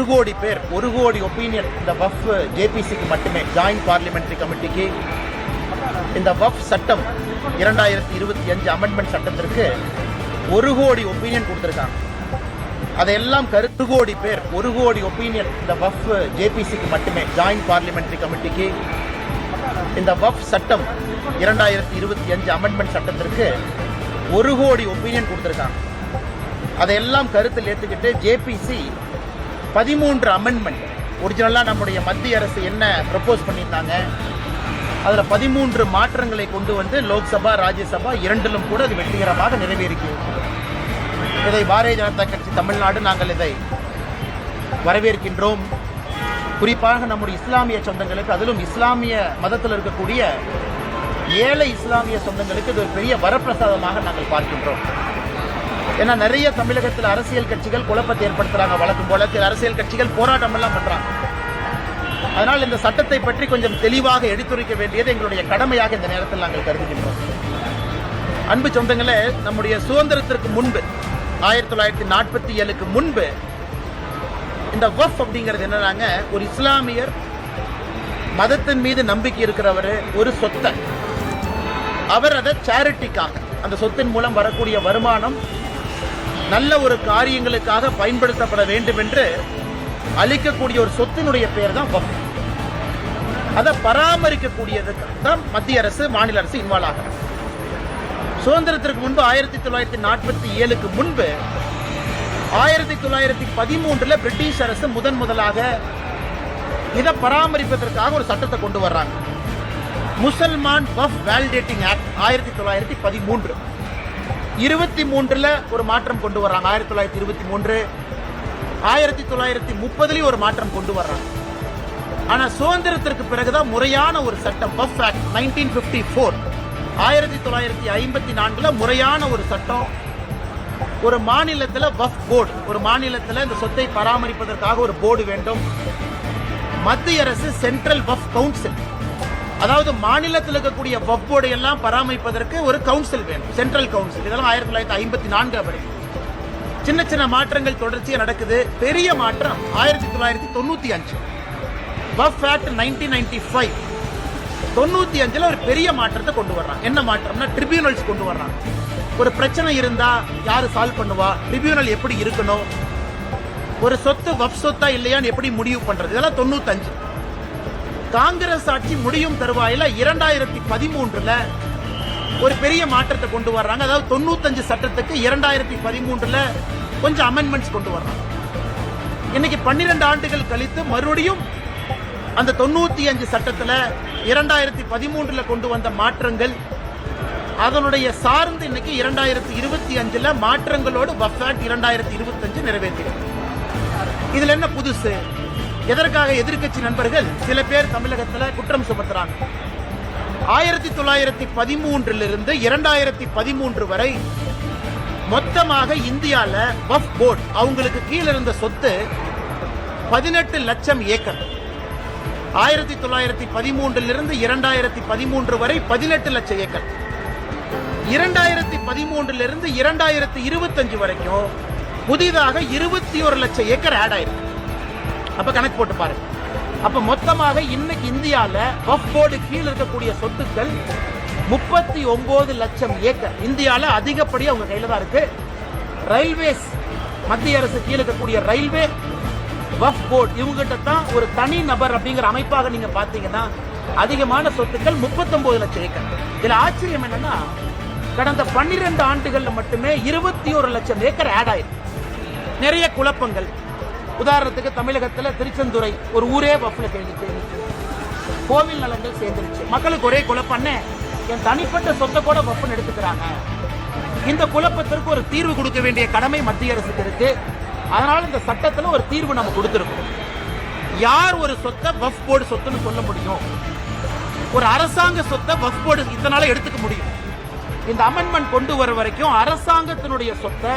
1 கோடி பேர் 1 கோடி ஒப்பீனியன் இந்த வஃப் ஜேபிசிக்கு மட்டுமே ஜாயிண்ட் பார்லிமெண்டரி கமிட்டிக்கு இந்த வஃப் சட்டம் 2025 அமெண்ட்மெண்ட் சட்டத்திற்கு 1 கோடி ஒப்பீனியன் கொடுத்திருக்காங்க. அதையெல்லாம் 1 கோடி பேர் 1 கோடி ஒப்பீனியன் இந்த வஃப் ஜேபிசிக்கு மட்டுமே ஜாயிண்ட் பார்லிமெண்டரி கமிட்டிக்கு இந்த வஃப் சட்டம் 2025 அமெண்ட்மெண்ட் சட்டத்திற்கு 1 கோடி ஒப்பீனியன் கொடுத்திருக்காங்க. அதையெல்லாம் கருத்தில் ஏற்றுக்கிட்டு ஜேபிசி 13 அமெண்ட்மெண்ட் ஒரிஜினலாக நம்முடைய மத்திய அரசு என்ன ப்ரப்போஸ் பண்ணியிருந்தாங்க அதில் 13 மாற்றங்களை கொண்டு வந்து லோக்சபா ராஜ்யசபா இரண்டிலும் கூட அது வெற்றிகரமாக நிறைவேறிக்கிறது. இதை பாரதிய ஜனதா கட்சி தமிழ்நாடு நாங்கள் இதை வரவேற்கின்றோம். குறிப்பாக நம்முடைய இஸ்லாமிய சொந்தங்களுக்கு, அதிலும் இஸ்லாமிய மதத்தில் இருக்கக்கூடிய ஏழை இஸ்லாமிய சொந்தங்களுக்கு இது ஒரு பெரிய வரப்பிரசாதமாக நாங்கள் பார்க்கின்றோம். ஏன்னா நிறைய தமிழகத்தில் அரசியல் கட்சிகள் குழப்பத்தை ஏற்படுத்துறாங்க. வழக்கம் போல அரசியல் கட்சிகள் போராட்டம் எல்லாம் பண்றாங்க. அதனால் இந்த சட்டத்தை பற்றி கொஞ்சம் தெளிவாக எடுத்துரைக்க வேண்டியது எங்களுடைய கடமையாக இந்த நேரத்தில் நாங்கள் கருதுகின்றோம். அன்பு சொந்தங்களே, நம்முடைய சுதந்திரத்திற்கு முன்பு 1947க்கு முன்பு இந்த வஃப் அப்படிங்கிறது என்னன்னாங்க, ஒரு இஸ்லாமியர் மதத்தின் மீது நம்பிக்கை இருக்கிறவர் ஒரு சொத்தை அவர் அதை சேரிட்டிக்காக அந்த சொத்தின் மூலம் வரக்கூடிய வருமானம் நல்ல ஒரு காரியங்களுக்காக பயன்படுத்தப்பட வேண்டும் என்று அளிக்கக்கூடிய ஒரு சொத்தினுடைய பெயர் தான் வஃப். அதை பராமரிக்கக்கூடியதுக்கு தான் மத்திய அரசு மாநில அரசு இன்வால்வ் ஆகிறாங்க. சுதந்திரத்திற்கு முன்பு 1947க்கு முன்பு 1913 பிரிட்டிஷ் அரசு முதலாக இதை பராமரிப்பதற்காக ஒரு சட்டத்தை கொண்டு வர்றாங்க. முசல்மான் வஃப் வேலிடேட்டிங் ஆக்ட் 1913 23ல் ஒரு மாற்றம் கொண்டு வர்றாங்க. 1923 1930 ஒரு மாற்றம் கொண்டு வர்றாங்க. ஆனா சுதந்திரத்திற்கு பிறகுதான் முறையான ஒரு சட்டம் வஃப் ஆக்ட் 1954 1954 முறையான ஒரு சட்டம். ஒரு மாநிலத்தில் வஃப் போர்டு, ஒரு மாநிலத்தில் இந்த சொத்தை பராமரிப்பதற்காக ஒரு போர்டு வேண்டும். மத்திய அரசு சென்ட்ரல் வஃப் கவுன்சில், அதாவது மாநிலத்தில் இருக்கக்கூடிய வஃப் போர்டு எல்லாம் பராமரிப்பதற்கு ஒரு கவுன்சில் வேணும், சென்ட்ரல் கவுன்சில். இதெல்லாம் 1954 வரை சின்ன சின்ன மாற்றங்கள் தொடர்ச்சியாக நடக்குது. பெரிய மாற்றம் 1995 வஃப் ஆக்ட் 1995 95ல் ஒரு பெரிய மாற்றத்தை கொண்டு வர்றாங்க. என்ன மாற்றம்னா ட்ரிபியூனல்ஸ் கொண்டு வர்றாங்க. ஒரு பிரச்சனை இருந்தா யாரு சால்வ் பண்ணுவா, ட்ரிபியூனல் எப்படி இருக்கணும், ஒரு சொத்து வஃப் சொத்தா இல்லையான்னு எப்படி முடிவு பண்றது, இதெல்லாம் 95. காங்கிரஸ் ஆட்சி முடியும் தருவாயில 2013ல் ஒரு பெரிய மாற்றத்தை கொண்டு வர்றாங்க. அதாவது 95 சட்டத்துக்கு 2013ல் கொஞ்சம் அமெண்ட்மெண்ட்ஸ் கொண்டு வர்றாங்க. இன்னைக்கு 12 ஆண்டுகள் கழித்து மறுபடியும் அந்த 95 சட்டத்தில் 2013ல் கொண்டு வந்த மாற்றங்கள் அதனுடைய சார்ந்து இன்னைக்கு 2025ல் மாற்றங்களோடு வஃப் ஆக்ட் 2025 நிறைவேற்றிருக்கு. இதுல என்ன புதுசு? எதற்காக எதிர்க்கட்சி நண்பர்கள் சில பேர் தமிழகத்தில் குற்றம் சுமத்துறாங்க. 1913 2013 வரை மொத்தமாக இந்தியால வஃப் போர்டு அவங்களுக்கு கீழே இருந்த சொத்து 18 லட்சம் ஏக்கர். 1913 2013 வரை 18 லட்சம் ஏக்கர். 2013 2025 வரைக்கும் புதிதாக 21 லட்சம் ஏக்கர் ஆட் ஆயிருக்கு. அப்ப கணக்கு போட்டு பாருங்க. அப்ப மொத்தமாக இன்னைக்கு இந்தியால வஃப் போர்டு கீழ் இருக்கக்கூடிய சொத்துக்கள் 39 லட்சம் ஏக்கர். இந்தியால அதிகப்படியா அவங்க கையில தான் இருக்கு. ரயில்வேஸ், மத்திய அரசு கீழ் இருக்கக்கூடிய ரயில்வே வஃப் போர்டு இவங்கிட்ட தான் ஒரு தனி நபர் அப்படிங்கிற அமைப்பாக நீங்க பாத்தீங்கன்னா அதிகமான சொத்துக்கள் 39 லட்சம் ஏக்கர். இதுல ஆச்சரியம் என்னன்னா கடந்த 12 ஆண்டுகள்ல மட்டுமே 21 லட்சம் ஏக்கர் ஆட் ஆயிருக்கு. நிறைய குழப்பங்கள். உதாரணத்துக்கு தமிழகத்தில் திருச்செந்துறை ஒரு ஊரே வஃப்ல சேர்ந்துச்சு, கோவில் நலங்கள் சேர்ந்துருச்சு. மக்களுக்கு ஒரே குழப்பம், என் தனிப்பட்ட சொத்தை கூட வஃப்னு எடுத்துக்கிறாங்க. இந்த குழப்பத்திற்கு ஒரு தீர்வு கொடுக்க வேண்டிய கடமை மத்திய அரசுக்கு இருக்கு. அதனால இந்த சட்டத்தில் ஒரு தீர்வு நம்ம கொடுத்திருக்கோம். யார் ஒரு சொத்தை வஃப் போர்டு சொத்துன்னு சொல்ல முடியும்? ஒரு அரசாங்க சொத்தை வஃப் போர்டு இதனால எடுத்துக்க முடியும். இந்த அமெண்ட்மெண்ட் கொண்டு வர வரைக்கும் அரசாங்கத்தினுடைய சொத்தை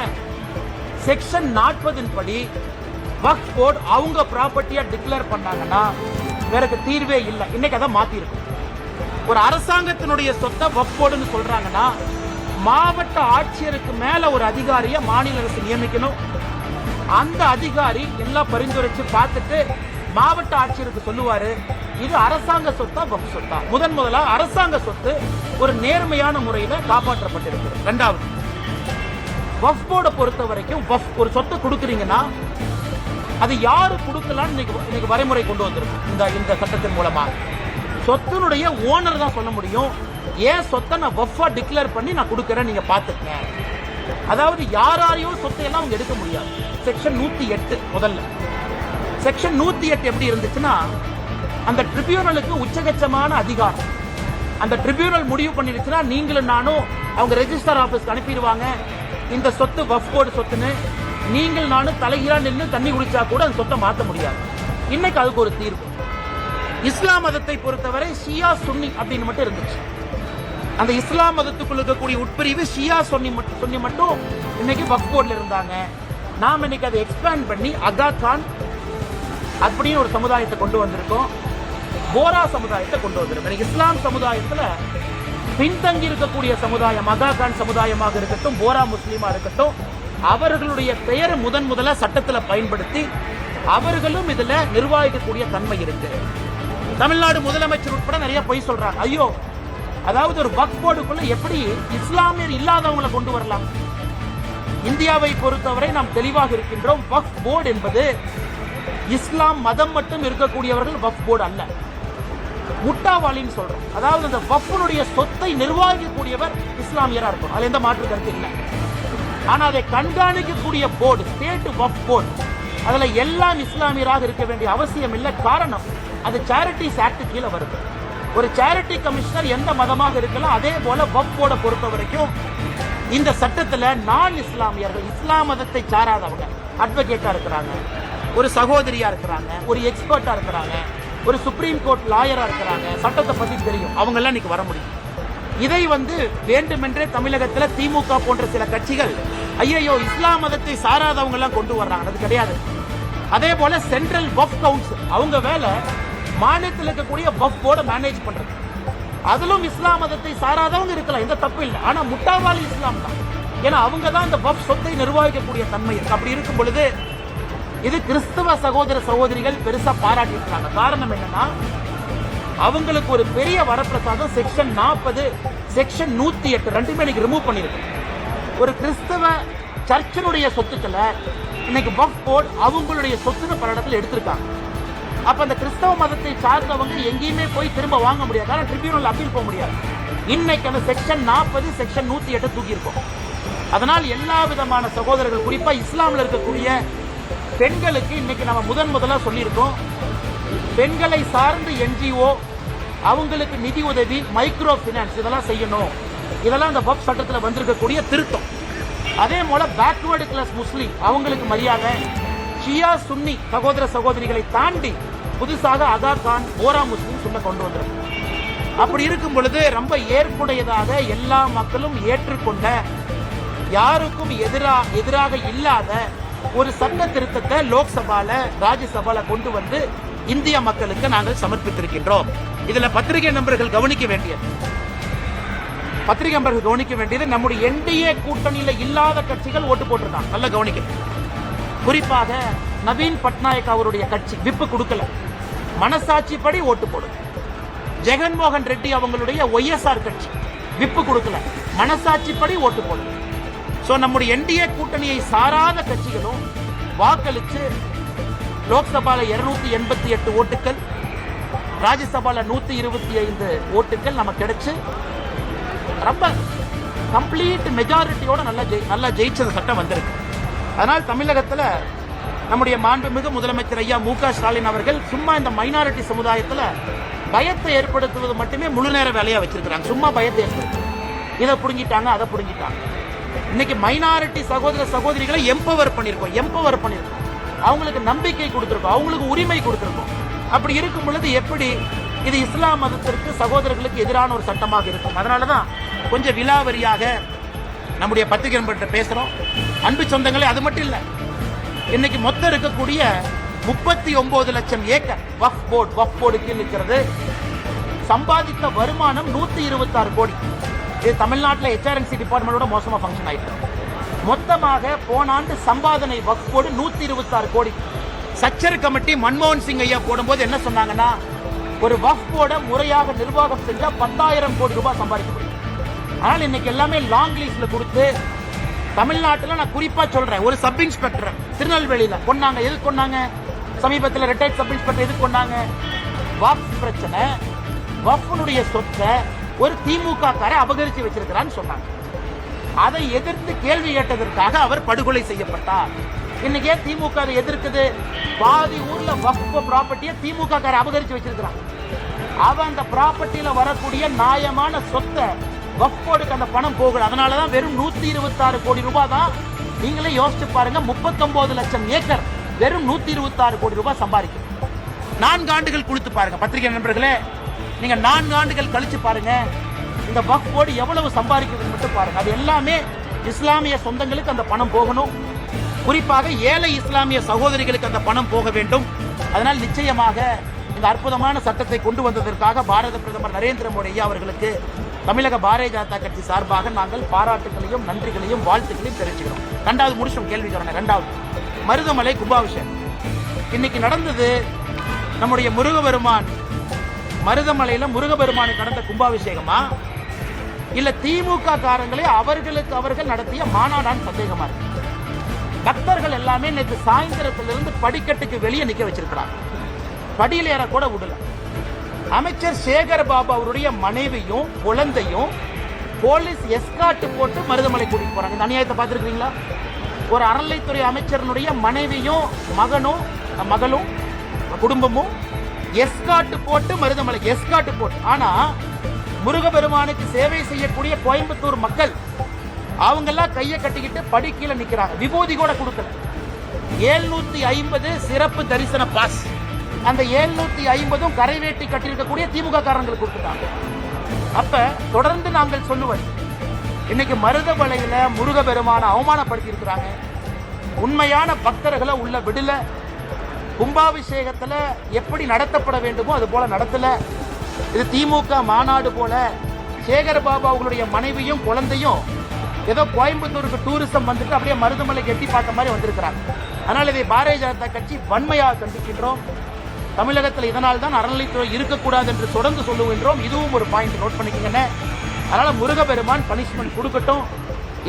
செக்ஷன் 40 படி வக்ஃப் போர்டு அவங்க ப்ராப்பர்ட்டியா டிக்ளேர் பண்ணாங்கன்னா வேற தீர்வே இல்லை. இன்னைக்கு அதை மாத்தி இருக்கும். ஒரு அரசாங்கத்தினுடைய சொத்தை வக்ஃப் போர்டுன்னு சொல்றாங்கன்னா மாவட்ட ஆட்சியருக்கு மேல ஒரு அதிகாரியை மாநில அரசு நியமிக்கணும். அந்த அதிகாரி எல்லாம் பரிந்துரைச்சு பார்த்துட்டு மாவட்ட ஆட்சியருக்கு சொல்லுவாரு, இது அரசாங்க சொத்தா வக்ஃப் சொத்தா. முதலா அரசாங்க சொத்து ஒரு நேர்மையான முறையில காப்பாற்றப்பட்டிருக்கிறது. இரண்டாவது, வக்ஃப் போர்டை பொறுத்த வரைக்கும் ஒரு சொத்தை கொடுக்குறீங்கன்னா அது யாரு கொடுக்கலாம்னு இன்னைக்கு வரைமுறை கொண்டு வந்திருக்கும். இந்த சட்டத்தின் மூலமா சொத்தினுடைய ஓனர் தான் சொல்ல முடியும், ஏன் சொத்தை நான் வக்ஃபா டிக்ளேர் பண்ணி நான் கொடுக்கறேன், நீங்க பாத்துக்கங்க. அதாவது யாரையும் சொத்தை எல்லாம் அவங்க எடுக்க முடியாது. செக்ஷன் 108 முதல்ல செக்ஷன் 108 எப்படி இருந்துச்சுன்னா, அந்த ட்ரிபியூனலுக்கு உச்சகட்சமான அதிகாரம். அந்த ட்ரிபியூனல் முடிவு பண்ணிருச்சுன்னா நீங்களும் நானும் அவங்க ரெஜிஸ்டர் ஆபீஸ்க்கு அனுப்பிடுவாங்க, இந்த சொத்து வக்ஃப் போர்டு சொத்துன்னு. நீங்கள் நானும் தலைகீழா நின்று தண்ணி குடிச்சா கூட அந்த சொத்தை மாற்ற முடியாது. இன்னைக்கு அதுக்கு ஒரு தீர்வு. இஸ்லாம் மதத்தை பொறுத்தவரை ஷியா சுன்னி அப்படின்னு மட்டும் இருந்துச்சு. அந்த இஸ்லாம் மதத்துக்குள்ள இருக்கக்கூடிய உட்பிரிவு ஷியா சுன்னி மட்டும் இன்னைக்கு வக்ஃப் போர்டுல இருந்தாங்க. நாம் இன்னைக்கு அதை எக்ஸ்பேண்ட் பண்ணி அகா கான் அப்படின்னு ஒரு சமுதாயத்தை கொண்டு வந்திருக்கோம், போரா சமுதாயத்தை கொண்டு வந்திருக்கோம். இஸ்லாம் சமுதாயத்துல பின்தங்கி இருக்கக்கூடிய சமுதாயம் அகா கான் சமுதாயமாக இருக்கட்டும், போரா முஸ்லீமா இருக்கட்டும், அவர்களுடைய பெயரை முதலா சட்டத்துல பயன்படுத்தி அவர்களும் இதுல நிர்வாகிக்கக்கூடிய தன்மை இருக்கு. தமிழ்நாடு முதலமைச்சர் உட்பட நிறைய பொய் சொல்றாங்க. ஐயோ, அதாவது ஒரு வக்ஃப் போர்டுக்குள்ள எப்படி இஸ்லாமியர் இல்லாதவங்களை கொண்டு வரலாம்? இந்தியாவை பொறுத்தவரை நாம் தெளிவாக இருக்கின்றோம். வக்ஃப் போர்டு என்பது இஸ்லாம் மதம் மட்டும் இருக்கக்கூடியவர்கள் வக்ஃப் போர்டு அல்ல. முட்டாவாளின்னு சொல்றோம். அதாவது அந்த வக்ஃபுடைய சொத்தை நிர்வகிக்கக்கூடியவர் இஸ்லாமியரா இருக்கும், அதுல எந்த மாற்று கருத்து இல்லை. ஆனா அதை கண்காணிக்கக்கூடிய போர்டு ஸ்டேட் வக்ஃப் போர்டு, அதுல எல்லாம் இஸ்லாமியராக இருக்க வேண்டிய அவசியம் இல்லை. காரணம், அது சேரிட்டிஸ் ஆக்ட் கீழே வருது. ஒரு சேரிட்டி கமிஷனர் எந்த மதமாக இருக்கலாம். அதே போல வக்ஃப் போர்டை பொறுத்த வரைக்கும் இந்த சட்டத்துல நான் இஸ்லாமியர்கள், இஸ்லாம் மதத்தை சாராதவங்க அட்வொகேட்டா இருக்கிறாங்க, ஒரு சகோதரியா இருக்கிறாங்க, ஒரு எக்ஸ்பர்ட்டா இருக்கிறாங்க, ஒரு சுப்ரீம் கோர்ட் லாயரா இருக்கிறாங்க, சட்டத்தை பத்தி தெரியும், அவங்க எல்லாம் இன்னைக்கு வர முடியும். இதை வேண்டுமென்றே தமிழகத்துல திமுக போன்ற சில கட்சிகள் ஐயோ இஸ்லாம் மதத்தை சாராதவங்க எல்லாம் கொண்டு வர்றாங்க, அது கிடையாது. அதே போல சென்ட்ரல் வக்ஃப் கவுன்சில் அவங்க வேலை மாநிலத்தில் இருக்கக்கூடிய வக்ஃப் போர்டை மேனேஜ் பண்றது. அதிலும் இஸ்லாம் மதத்தை சாராதவங்க இருக்கலாம், எந்த தப்பு இல்லை. ஆனா முட்டாவாளி இஸ்லாம் தான், ஏன்னா அவங்க தான் இந்த வக்ஃப் சொத்தை நிர்வகிக்கக்கூடிய தன்மை இருக்கு. அப்படி இருக்கும் பொழுது இது கிறிஸ்தவ சகோதர சகோதரிகள் பெருசா பாராட்டி இருக்காங்க. காரணம் என்னன்னா, அவங்களுக்கு ஒரு பெரிய வரப்பிரசாதம் செக்ஷன் 40 செக்ஷன் 108 ரெண்டுமே ரிமூவ் பண்ணிருக்கு. ஒரு கிறிஸ்தவ சர்ச்சினுடைய சொத்துக்களை இன்னைக்கு வக்ஃப் போர்டு அவங்களுடைய சொத்துன்னு பல இடத்துல எடுத்திருக்காங்க. அப்ப அந்த கிறிஸ்தவ மதத்தை சார்ந்தவங்க எங்கேயுமே போய் திரும்ப வாங்க முடியாது, ஆனால் ட்ரிபியூனல் அப்பீல் போக முடியாது. இன்னைக்கு அந்த செக்ஷன் 40 செக்ஷன் 108 தூக்கி இருக்கும். அதனால் எல்லா விதமான சகோதரர்கள், குறிப்பா இஸ்லாமில் இருக்கக்கூடிய பெண்களுக்கு இன்னைக்கு நம்ம முதலா சொல்லியிருக்கோம், பெண்களை சார்ந்து என்ஜிஓ அவங்களுக்கு நிதி உதவி, மைக்ரோ பினான்ஸ் இதெல்லாம் செய்யணும். இதெல்லாம் அந்த வக்ஃப் சட்டத்தில் வந்திருக்கக்கூடிய திருத்தம். அதே போல பேக்வர்டு கிளாஸ் முஸ்லீம் அவங்களுக்கு மரியாதை, ஷியா சுன்னி சகோதர சகோதரிகளை தாண்டி புதுசாக அகா கான் போரா முஸ்லீம் சொல்ல கொண்டு வந்திருக்கு. அப்படி இருக்கும் பொழுது ரொம்ப ஏற்புடையதாக எல்லா மக்களும் ஏற்றுக்கொண்ட, யாருக்கும் எதிராக இல்லாத ஒரு சட்ட திருத்தத்தை லோக்சபால ராஜ்யசபால கொண்டு வந்து இந்திய மக்களுக்கு நாங்கள் சமர்ப்பித்திருக்கின்றோம். இதுல பத்திரிகை நண்பர்கள் கவனிக்க வேண்டியது நம்முடைய என்டிஏ கூட்டணியில இல்லாத கட்சிகள் ஓட்டு போட்டிருக்காங்க. நல்ல கவனிக்கணும். குறிப்பாக நவீன் பட்நாயக் அவருடைய கட்சி விப்பு கொடுக்கல, மனசாட்சிப்படி ஓட்டு போடும். ஜெகன்மோகன் ரெட்டி அவங்களுடைய ஒய்எஸ்ஆர் கட்சி விப்பு கொடுக்கல, மனசாட்சிப்படி ஓட்டு போடும். சோ நம்முடைய என்டிஏ கூட்டணியை சாராத கட்சிகளும் வாக்களிச்சு லோக்சபால 288 ஓட்டுகள், ராஜ்யசபால 125 ஓட்டுகள் நமக்கு கிடைச்சு ரொம்ப கம்ப்ளீட் மெஜாரிட்டியோட நல்லா ஜெயிச்ச சட்டம் வந்திருக்கு. அதனால் தமிழகத்தில் நம்முடைய மாண்புமிகு முதலமைச்சர் ஐயா மு.க. ஸ்டாலின் அவர்கள் சும்மா இந்த மைனாரிட்டி சமுதாயத்தில் பயத்தை ஏற்படுத்துவது மட்டுமே முழு நேர வேலையா வச்சிருக்கிறாங்க. சும்மா பயத்தை ஏற்படுத்து, இதை புடுங்கிட்டாங்க, அதை புடுங்கிட்டாங்க. இன்னைக்கு மைனாரிட்டி சகோதர சகோதரிகளை எம்பவர் பண்ணிருக்கோம், அவங்களுக்கு நம்பிக்கை கொடுத்திருக்கோம், அவங்களுக்கு உரிமை கொடுத்திருக்கோம். அப்படி இருக்கும் பொழுது எப்படி இது இஸ்லாம் மதத்திற்கு சகோதரர்களுக்கு எதிரான ஒரு சட்டமாக இருக்கும்? அதனாலதான் கொஞ்சம் விலாவரியாக நம்முடைய பத்திரிகை நண்பர்கிட்ட பேசுறோம். அன்பு சொந்தங்களே, அது மட்டும் இல்ல, இன்னைக்கு மொத்தம் இருக்கக்கூடிய 39 லட்சம் ஏக்கர் வக்ஃப் போர்டு கீழ் இருக்கிறது. சம்பாதித்த வருமானம் 126 கோடி. இது தமிழ்நாட்டில் HRNC டிபார்ட்மெண்டோட மோசமா ஃபங்க்ஷன் ஆயிட்டு. மொத்தமாக போன ஆண்டு சம்பாதனை வக்ஃப் போர்டு 126 கோடி. சச்சர் கமிட்டி மன்மோகன் சிங் ஐயா போடும்போது என்ன சொன்னாங்கன்னா, ஒரு வக்ஃப் போர்டை முறையாக நிர்வாகம் செஞ்சா 10,000 கோடி ரூபாய் சம்பாதிக்க முடியும். ஆனால் இன்னைக்கு எல்லாமே லாங் லீஸ்ல கொடுத்து, தமிழ்நாட்டில் நான் குறிப்பா சொல்றேன், ஒரு சப் இன்ஸ்பெக்டர் திருநெல்வேலியில கொண்டாங்க. எது கொண்டாங்க? சமீபத்தில் ரிட்டையர்ட் சப் இன்ஸ்பெக்டர் எது கொண்டாங்க? வக்ஃப் பிரச்சனை, வக்ஃபுடைய சொத்தை ஒரு திமுக காரை அபகரித்து வச்சிருக்கிறான்னு சொன்னாங்க. அதை எதிர்த்து கேள்வி கேட்டதற்காக அவர் படுகொலை செய்யப்பட்டார். இன்னைக்கு ஏன் திமுக அதை எதிர்க்குது? பாதி ஊர்ல வக்ஃப் ப்ராப்பர்ட்டியை திமுக காரை அபகரித்து வச்சிருக்கிறான். அவன் அந்த ப்ராப்பர்ட்டியில வரக்கூடிய நியாயமான சொத்தை வக்ஃப் போர்டுக்கு அந்த பணம் போகல. அதனாலதான் வெறும் 126 கோடி ரூபாய் தான். நீங்களே யோசிச்சு பாருங்க, 39 லட்சம் ஏக்கர் வெறும் 126 கோடி ரூபாய் சம்பாதிக்கும். 4 ஆண்டுகள் கொடுத்து பாருங்க பத்திரிகை நண்பர்களே, நீங்க 4 ஆண்டுகள் கழிச்சு பாருங்க இந்த வக்ஃப் போர்டு எவ்வளவு சம்பாதிக்குதுன்னு மட்டும் பாருங்க. அது எல்லாமே இஸ்லாமிய சொந்தங்களுக்கு அந்த பணம் போகணும். குறிப்பாக ஏழை இஸ்லாமிய சகோதரிகளுக்கு அந்த பணம் போக வேண்டும். அதனால் நிச்சயமாக இந்த அற்புதமான சட்டத்தை கொண்டு வந்ததற்காக பாரத பிரதமர் நரேந்திர மோடி ஐயா அவர்களுக்கு தமிழக பாரதிய ஜனதா கட்சி சார்பாக நாங்கள் பாராட்டுகளையும் நன்றிகளையும் வாழ்த்துக்களையும் தெரிவிச்சுக்கிறோம். 2வது முடிச்சோம் கேள்வி சொல்றேன். 2வது மருதமலை கும்பாபிஷேகம் இன்னைக்கு நடந்தது. நம்முடைய முருகபெருமான் மருதமலையில முருகபெருமானுக்கு நடந்த கும்பாபிஷேகமா இல்ல திமுக காரங்களே அவர்களுக்கு அவர்கள் நடத்திய மாநாடான்னு சந்தேகமா இருக்கு. பக்தர்கள் எல்லாமே நேற்று சாயந்தரத்திலிருந்து படிக்கட்டுக்கு வெளியே நிக்க வச்சிருக்கிறாங்க. படியில் ஏற கூட விடல. அமைச்சர் சேகர் பாபு அவருடைய மனைவியும் குழந்தையும் போலீஸ் எஸ்கார்ட் போட்டு மருதமலை கூட்டிட்டு போறாங்க. இந்த அநியாயத்தை பார்த்திருக்கீங்களா? ஒரு அறநிலைத்துறை அமைச்சரனுடைய மனைவியும் மகளும் குடும்பமும் எஸ்கார்ட் போட்டு மருதமலை எஸ்கார்ட் போட்டு. ஆனா முருகபெருமானுக்கு சேவை செய்யக்கூடிய கோயம்புத்தூர் மக்கள் அவங்க எல்லாம் கையை கட்டிக்கிட்டு படி கீழே நிக்கிறாங்க. விபூதி கூட கொடுக்கல. 750 சிறப்பு தரிசன பாஸ். அந்த 750 கரைவேட்டி கட்டியிருக்கக்கூடிய திமுக காரங்களுக்கு கொடுத்துட்டாங்க. அப்ப தொடர்ந்து நாங்கள் சொல்லுவது, இன்னைக்கு மருதமலையில முருகபெருமான அவமானப்படுத்தி இருக்கிறாங்க. உண்மையான பக்தர்களை உள்ள விடல. கும்பாபிஷேகத்துல எப்படி நடத்தப்பட வேண்டுமோ அது போல நடத்தல. இது திமுக மாநாடு போல. சேகர் பாபு அவங்களுடைய மனைவியும் குழந்தையும் ஏதோ கோயம்புத்தூருக்கு டூரிசம் வந்துட்டு அப்படியே மருதமலைக்கு எட்டி பார்த்த மாதிரி வந்திருக்கிறாங்க. அதனால இதை பாரதிய ஜனதா கட்சி வன்மையாக கண்டிக்கின்றோம். தமிழகத்தில் இதனால் தான் அறநிலைத்துறை இருக்கக்கூடாது என்று தொடர்ந்து சொல்லுகின்றோம். இதுவும் ஒரு பாயிண்ட் நோட் பண்ணிக்கங்க. அதனால முருகபெருமான் பனிஷ்மெண்ட் கொடுக்கட்டும்.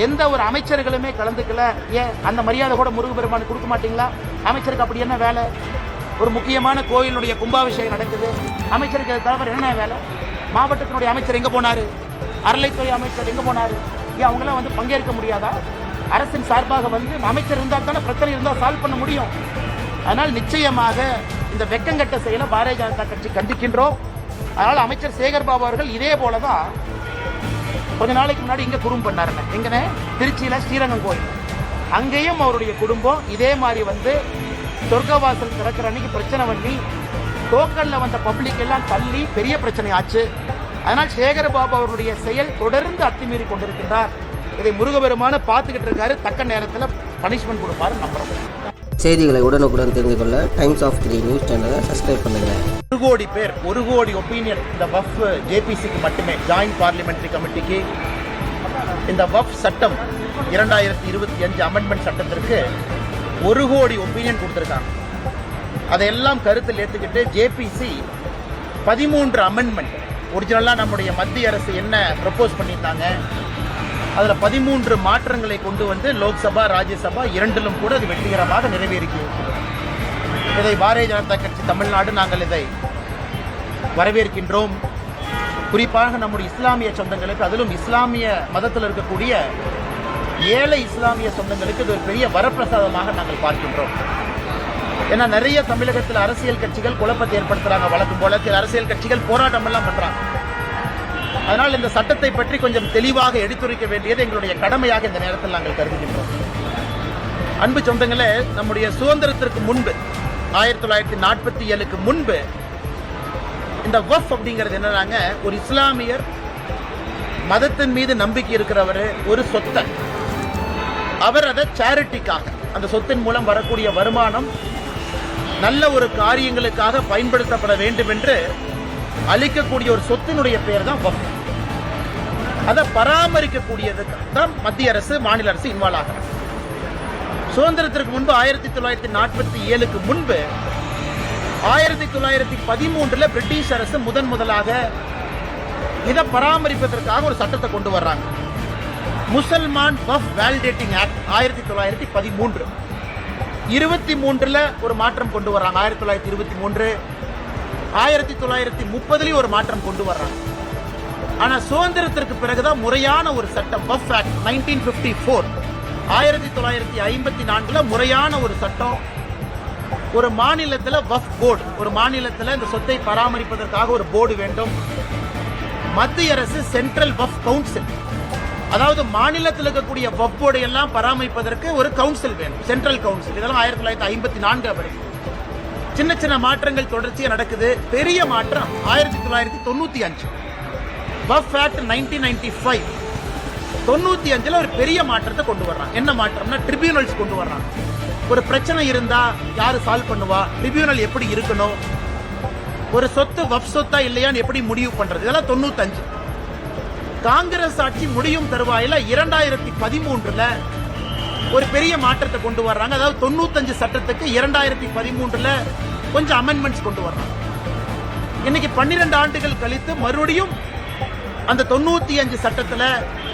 எந்த ஒரு அமைச்சர்களுமே கலந்துக்கல. ஏன் அந்த மரியாதை கூட முருகபெருமான் கொடுக்க மாட்டீங்களா? அமைச்சருக்கு அப்படி என்ன வேலை? ஒரு முக்கியமான கோயிலுடைய கும்பாபிஷேகம் நடக்குது, அமைச்சருக்கு தவிர என்ன வேலை? மாவட்டத்தினுடைய அமைச்சர் எங்க போனாரு? அறநிலைத்துறை அமைச்சர் எங்க போனாரு? ஏன் அவங்களாம் வந்து பங்கேற்க முடியாதா? அரசின் சார்பாக வந்து அமைச்சர் இருந்தால் தானே பிரச்சனை இருந்தால் சால்வ் பண்ண முடியும். அதனால் நிச்சயமாக இந்த வெக்கங்கட்ட செயலை பாரதிய ஜனதா கட்சி கண்டிக்கின்றோம். அதனால் அமைச்சர் சேகர் பாபு அவர்கள் இதே போலதான் கொஞ்ச நாளைக்கு முன்னாடி இங்க குறும் பண்ணாருங்க. எங்கன்னு திருச்சியில ஸ்ரீரங்கம் கோயில், அங்கேயும் அவருடைய குடும்பம் இதே மாதிரி வந்து சொர்க்கவாசல் திறக்கிற அன்னைக்கு பிரச்சனை பண்ணி டோக்கன்ல வந்த பப்ளிக் எல்லாம் தள்ளி பெரிய பிரச்சனை ஆச்சு. அதனால் சேகர் பாபு அவருடைய செயல் தொடர்ந்து அத்துமீறி கொண்டிருக்கின்றார். இதை முருகபெருமான பார்த்துக்கிட்டு இருக்காரு. தக்க நேரத்தில் பனிஷ்மெண்ட் கொடுப்பாரு நம்புறோம். செய்திகளை உடனுக்குடன் தெரிந்து கொள்ள டைம்ஸ் ஆஃப் 3 நியூஸ் சேனலை சப்ஸ்கிரைப் பண்ணுங்க. 1 கோடி பேர் 1 கோடி ஒப்பீனியன் இந்த வக்ஃப் ஜேபிசிக்கு மட்டுமே, ஜாயிண்ட் பார்லிமெண்டரி கமிட்டிக்கு இந்த வக்ஃப் சட்டம் 2025 அமெண்ட்மெண்ட் சட்டத்திற்கு 1 கோடி ஒப்பீனியன் கொடுத்திருக்காங்க. அதையெல்லாம் கருத்தில் ஏற்றுக்கிட்டு ஜேபிசி 13 அமெண்ட்மெண்ட் ஒரிஜினலாக நம்முடைய மத்திய அரசு என்ன ப்ரப்போஸ் பண்ணியிருந்தாங்க அதில் 13 மாற்றங்களை கொண்டு வந்து லோக்சபா ராஜ்யசபா இரண்டிலும் கூட அது வெற்றிகரமாக நிறைவேறியிருக்கிறது. இதை பாரதிய ஜனதா கட்சி தமிழ்நாடு நாங்கள் இதை வரவேற்கின்றோம். குறிப்பாக நம்முடைய இஸ்லாமிய சொந்தங்களுக்கு, அதிலும் இஸ்லாமிய மதத்தில் இருக்கக்கூடிய ஏழை இஸ்லாமிய சொந்தங்களுக்கு இது ஒரு பெரிய வரப்பிரசாதமாக நாங்கள் பார்க்கின்றோம். ஏன்னா நிறைய தமிழகத்தில் அரசியல் கட்சிகள் குழப்பத்தை ஏற்படுத்துறாங்க. வழக்கம் போல அரசியல் கட்சிகள் போராட்டம் எல்லாம் பண்றாங்க. அதனால் இந்த சட்டத்தை பற்றி கொஞ்சம் தெளிவாக எடுத்துரைக்க வேண்டியது எங்களுடைய கடமையாக இந்த நேரத்தில் நாங்கள் கருதுகின்றோம். அன்பு சொந்தங்களே, நம்முடைய சுதந்திரத்திற்கு முன்பு 1947க்கு முன்பு இந்த வக்ஃப் அப்படிங்கிறது என்னன்னாங்க, ஒரு இஸ்லாமியர் மதத்தின் மீது நம்பிக்கை இருக்கிறவர் ஒரு சொத்தை அவர் அதை சேரிட்டிக்காக, அந்த சொத்தின் மூலம் வரக்கூடிய வருமானம் நல்ல ஒரு காரியங்களுக்காக பயன்படுத்தப்பட வேண்டும் என்று அளிக்கக்கூடிய ஒரு சொத்தினுடைய பெயர் தான் வக்ஃப். அதை பராமரிக்கக்கூடியதுக்கு தான் மத்திய அரசு மாநில அரசு இன்வால்வ் ஆகிறாங்க. சுதந்திரத்திற்கு முன்பு 1947க்கு முன்பு 1913 பிரிட்டிஷ் அரசு முதலாக இதை பராமரிப்பதற்காக ஒரு சட்டத்தை கொண்டு வர்றாங்க. முசல்மான் வக்ஃப் வேலிடேட்டிங் ஆக்ட் 1913. 23ல ஒரு மாற்றம் கொண்டு வர்றாங்க. 1923 1930 ஒரு மாற்றம் கொண்டு வர்றாங்க. ஆனா சுதந்திரத்திற்கு பிறகுதான் முறையான ஒரு சட்டம் வக்ஃப் ஆக்ட் 1954 1954 முறையான ஒரு சட்டம். ஒரு மாநிலத்தில் வக்ஃப் போர்டு, ஒரு மாநிலத்தில் இந்த சொத்தை பராமரிப்பதற்காக ஒரு போர்டு வேண்டும். மத்திய அரசு சென்ட்ரல் வக்ஃப் கவுன்சில், அதாவது மாநிலத்தில் இருக்கக்கூடிய வக்ஃப் போர்டு எல்லாம் பராமரிப்பதற்கு ஒரு கவுன்சில் வேணும், சென்ட்ரல் கவுன்சில். இதெல்லாம் 1954 வரை. சின்ன சின்ன மாற்றங்கள் தொடர்ச்சியாக நடக்குது. பெரிய மாற்றம் 1995 வக்ஃப் ஆக்ட் 1995. 95ல் ஒரு பெரிய மாற்றத்தை கொண்டு வர்றாங்க. என்ன மாற்றம்னா ட்ரிபியூனல்ஸ் கொண்டு வர்றாங்க. ஒரு பிரச்சனை இருந்தா யாரு சால்வ் பண்ணுவா, ட்ரிபியூனல் எப்படி இருக்கணும், ஒரு சொத்து வக்ஃப் சொத்தா இல்லையான்னு எப்படி முடிவு பண்றது, இதெல்லாம் 95. காங்கிரஸ் ஆட்சி முடியும் தருவாயில 2013ல ஒரு பெரிய மாற்றத்தை கொண்டு வர்றாங்க. அதாவது 95 சட்டத்துக்கு 2013ல கொஞ்சம் அமெண்ட்மெண்ட்ஸ் கொண்டு வர்றாங்க. இன்னைக்கு 12 ஆண்டுகள் கழித்து மறுபடியும் அந்த 95 சட்டத்துல